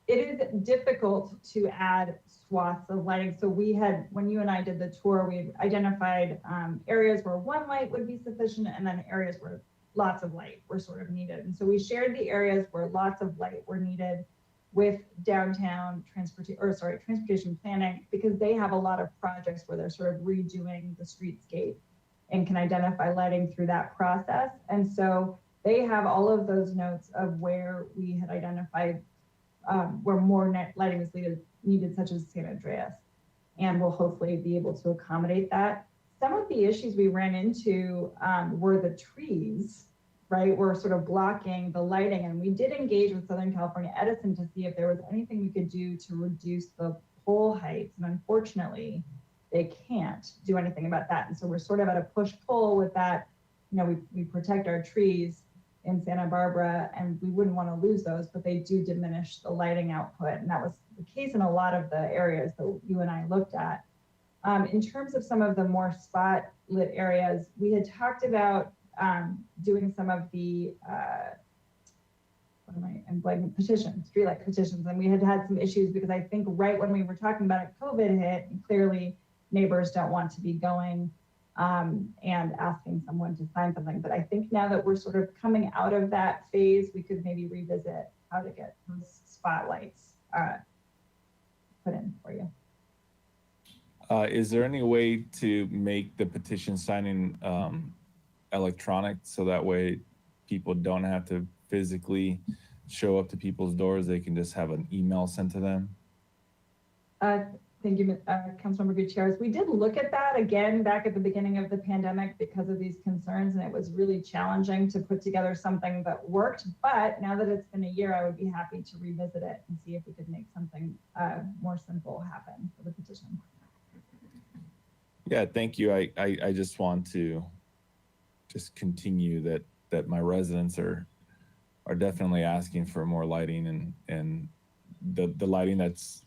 [SPEAKER 16] It is difficult to add swaths of lighting. So we had, when you and I did the tour, we identified areas where one light would be sufficient, and then areas where lots of light were sort of needed. And so we shared the areas where lots of light were needed with downtown transportation planning, because they have a lot of projects where they're sort of redoing the streetscape and can identify lighting through that process. And so They have all of those notes of where we had identified where more net lighting is needed, such as San Andreas, and we'll hopefully be able to accommodate that. Some of the issues we ran into were the trees, right? Were sort of blocking the lighting, and we did engage with Southern California Edison to see if there was anything we could do to reduce the pole heights, and unfortunately, they can't do anything about that. And so we're sort of at a push-pull with that. You know, we protect our trees in Santa Barbara, and we wouldn't want to lose those, but they do diminish the lighting output. And that was the case in a lot of the areas that you and I looked at. In terms of some of the more spot lit areas, we had talked about doing some of the, petitions, streetlight petitions. And we had some issues because I think right when we were talking about it, COVID hit, and clearly neighbors don't want to be going and asking someone to sign something. But I think now that we're sort of coming out of that phase, we could maybe revisit how to get those spotlights put in for you.
[SPEAKER 17] Is there any way to make the petition signing electronic so that way people don't have to physically show up to people's doors? They can just have an email sent to them?
[SPEAKER 16] Thank you, Councilmember Gutierrez. We did look at that again back at the beginning of the pandemic because of these concerns, and it was really challenging to put together something that worked. But now that it's been a year, I would be happy to revisit it and see if we could make something more simple happen for the petition.
[SPEAKER 17] Yeah, thank you. I just want to just continue that my residents are definitely asking for more lighting, and the lighting that's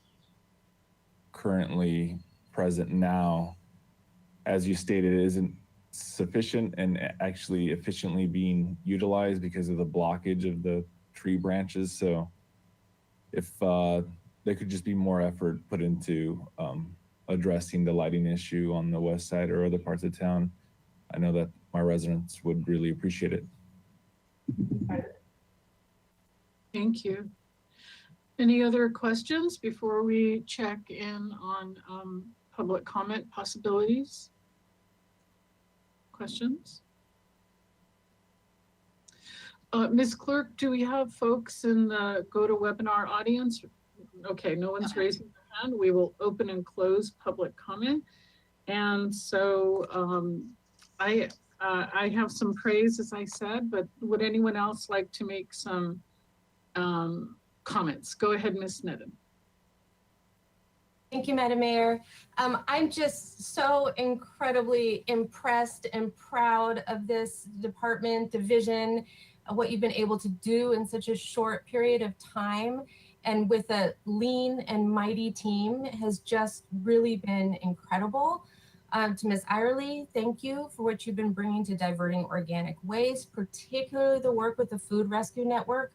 [SPEAKER 17] currently present now, as you stated, isn't sufficient and actually efficiently being utilized because of the blockage of the tree branches. So if there could just be more effort put into addressing the lighting issue on the west side or other parts of town, I know that my residents would really appreciate it.
[SPEAKER 1] Thank you. Any other questions before we check in on public comment possibilities? Questions? Ms. Clerk, do we have folks in the GoToWebinar audience? Okay, no one's raising their hand. We will open and close public comment. And so I have some praise, as I said, but would anyone else like to make some comments? Go ahead, Ms. Neddon.
[SPEAKER 10] Thank you, Madam Mayor. I'm just so incredibly impressed and proud of this department, division, what you've been able to do in such a short period of time, and with a lean and mighty team has just really been incredible. To Ms. Irely, thank you for what you've been bringing to diverting organic waste, particularly the work with the Food Rescue Network.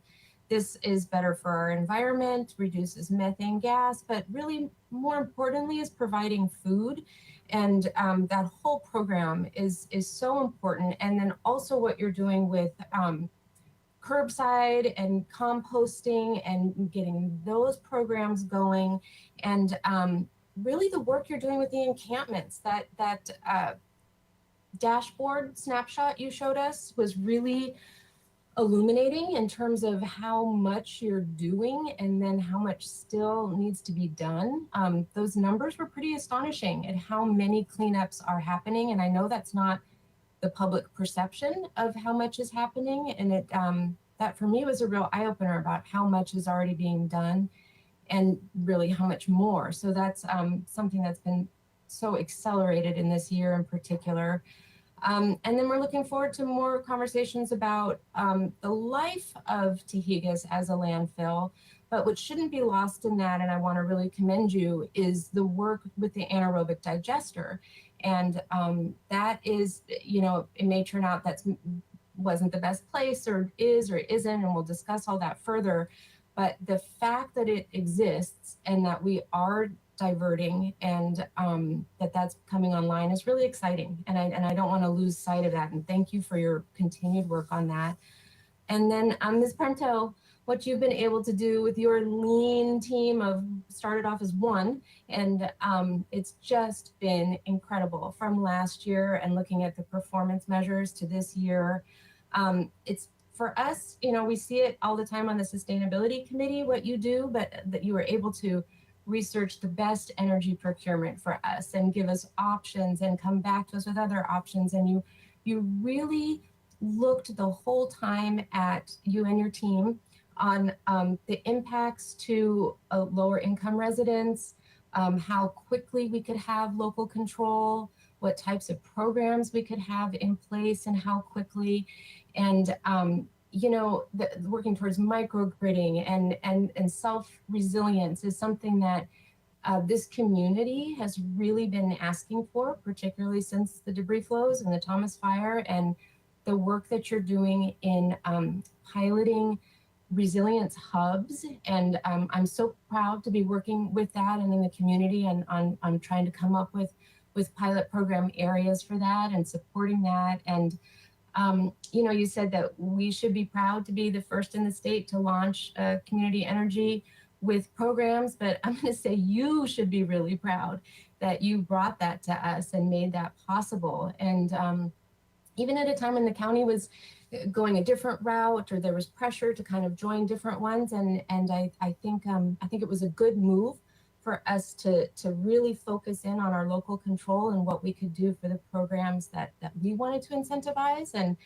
[SPEAKER 10] This is better for our environment, reduces methane gas, but really more importantly is providing food. And that whole program is so important. And then also what you're doing with curbside and composting and getting those programs going. And really the work you're doing with the encampments, that dashboard snapshot you showed us was really illuminating in terms of how much you're doing and then how much still needs to be done. Those numbers were pretty astonishing at how many cleanups are happening. And I know that's not the public perception of how much is happening. And it that for me was a real eye-opener about how much is already being done and really how much more. So that's something that's been so accelerated in this year in particular. And then we're looking forward to more conversations about the life of Tehigas as a landfill. But what shouldn't be lost in that, and I want to really commend you, is the work with the anaerobic digester. And that is, you know, it may turn out that wasn't the best place or is or isn't, and we'll discuss all that further. But the fact that it exists and that we are diverting and that's coming online is really exciting. And I don't want to lose sight of that. And thank you for your continued work on that. And then Ms. Prento, what you've been able to do with your lean team of started off as one, and it's just been incredible from last year and looking at the performance measures to this year. It's for us, you know, we see it all the time on the sustainability committee, what you do, but that you were able to research the best energy procurement for us and give us options and come back to us with other options. And you really looked the whole time at you and your team on the impacts to lower income residents, how quickly we could have local control, what types of programs we could have in place and how quickly, and you know, working towards microgridding and self-resilience is something that this community has really been asking for, particularly since the debris flows and the Thomas Fire, and the work that you're doing in piloting resilience hubs. And I'm so proud to be working with that and in the community and on trying to come up with pilot program areas for that and supporting that. And you know, you said that we should be proud to be the first in the state to launch community energy with programs, but I'm going to say you should be really proud that you brought that to us and made that possible. And even at a time when the county was going a different route or there was pressure to kind of join different ones, and I think it was a good move for us to really focus in on our local control and what we could do for the programs that we wanted to incentivize. And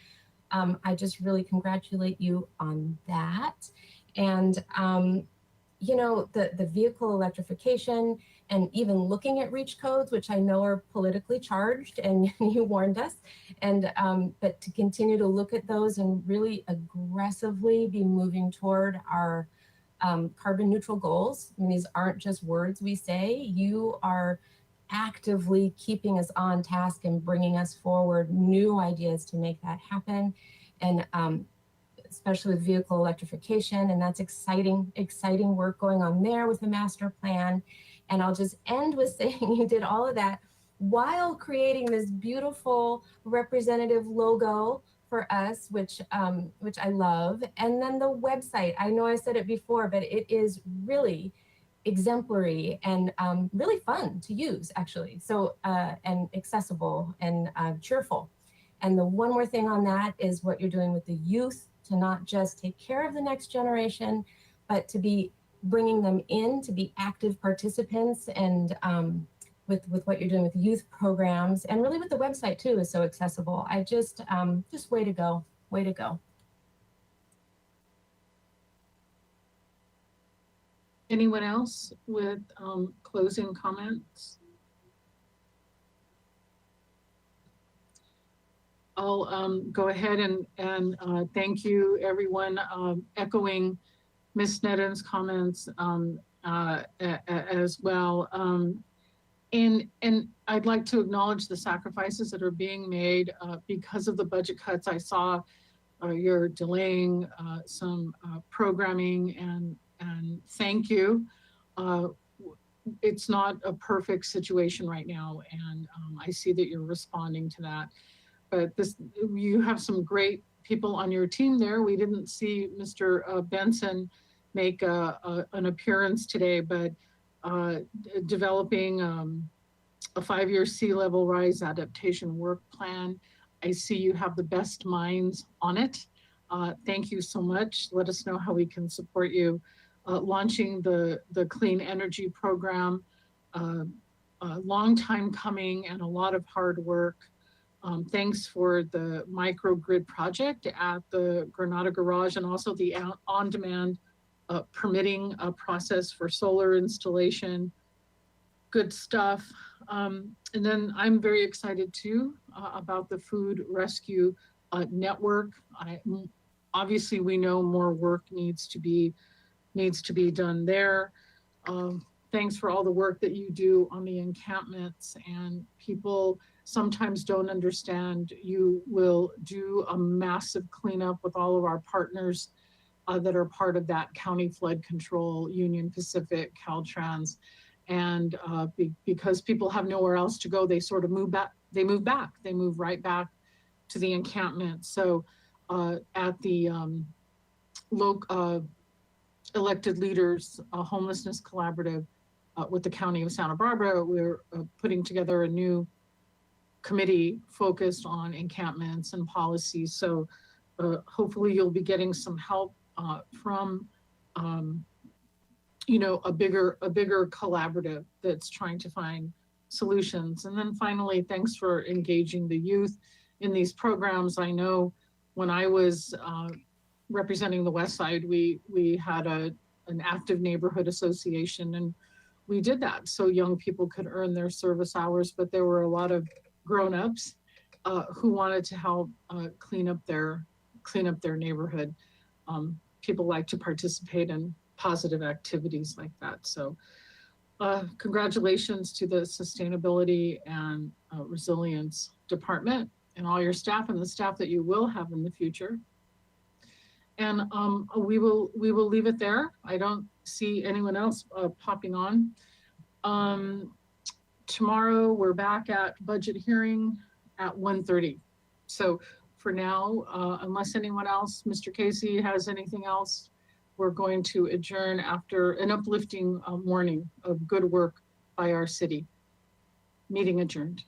[SPEAKER 10] I just really congratulate you on that. And you know, the vehicle electrification and even looking at reach codes, which I know are politically charged, and you warned us, and but to continue to look at those and really aggressively be moving toward our carbon neutral goals. I mean, these aren't just words we say. You are actively keeping us on task and bringing us forward new ideas to make that happen. And especially with vehicle electrification, and that's exciting work going on there with the master plan. And I'll just end with saying you did all of that while creating this beautiful representative logo for us, which I love. And then the website, I know I said it before, but it is really exemplary and really fun to use, actually. So, and accessible and cheerful. And the one more thing on that is what you're doing with the youth, to not just take care of the next generation, but to be bringing them in to be active participants. And with what you're doing with youth programs, and really with the website too is so accessible. I just way to go, way to go.
[SPEAKER 1] Anyone else with closing comments? I'll go ahead and thank you, everyone, echoing Ms. Sneddon's comments as well. And I'd like to acknowledge the sacrifices that are being made because of the budget cuts. I saw you're delaying some programming, and thank you. It's not a perfect situation right now, and I see that you're responding to that. But you have some great people on your team there. We didn't see Mr. Benson make an appearance today, but developing a 5-year sea level rise adaptation work plan. I see you have the best minds on it. Thank you so much. Let us know how we can support you. Launching the clean energy program, a long time coming and a lot of hard work. Thanks for the microgrid project at the Granada Garage, and also the on-demand permitting process for solar installation. Good stuff. And then I'm very excited too about the food rescue network. Obviously we know more work needs to be done there. Thanks for all the work that you do on the encampments, and people sometimes don't understand. You will do a massive cleanup with all of our partners that are part of that county flood control, Union Pacific, Caltrans. And because people have nowhere else to go, they sort of move back. They move right back to the encampment. So at the elected leaders homelessness collaborative with the County of Santa Barbara, we're putting together a new committee focused on encampments and policies. So hopefully you'll be getting some help from, you know, a bigger collaborative that's trying to find solutions. And then finally, thanks for engaging the youth in these programs. I know when I was representing the West Side, we had an active neighborhood association, and we did that so young people could earn their service hours, but there were a lot of grown-ups who wanted to help clean up their neighborhood. People like to participate in positive activities like that. So congratulations to the Sustainability and Resilience Department and all your staff and the staff that you will have in the future. And we will leave it there. I don't see anyone else popping on. Tomorrow we're back at budget hearing at 1:30. So for now, unless anyone else, Mr. Casey has anything else, we're going to adjourn after an uplifting morning of good work by our city. Meeting adjourned.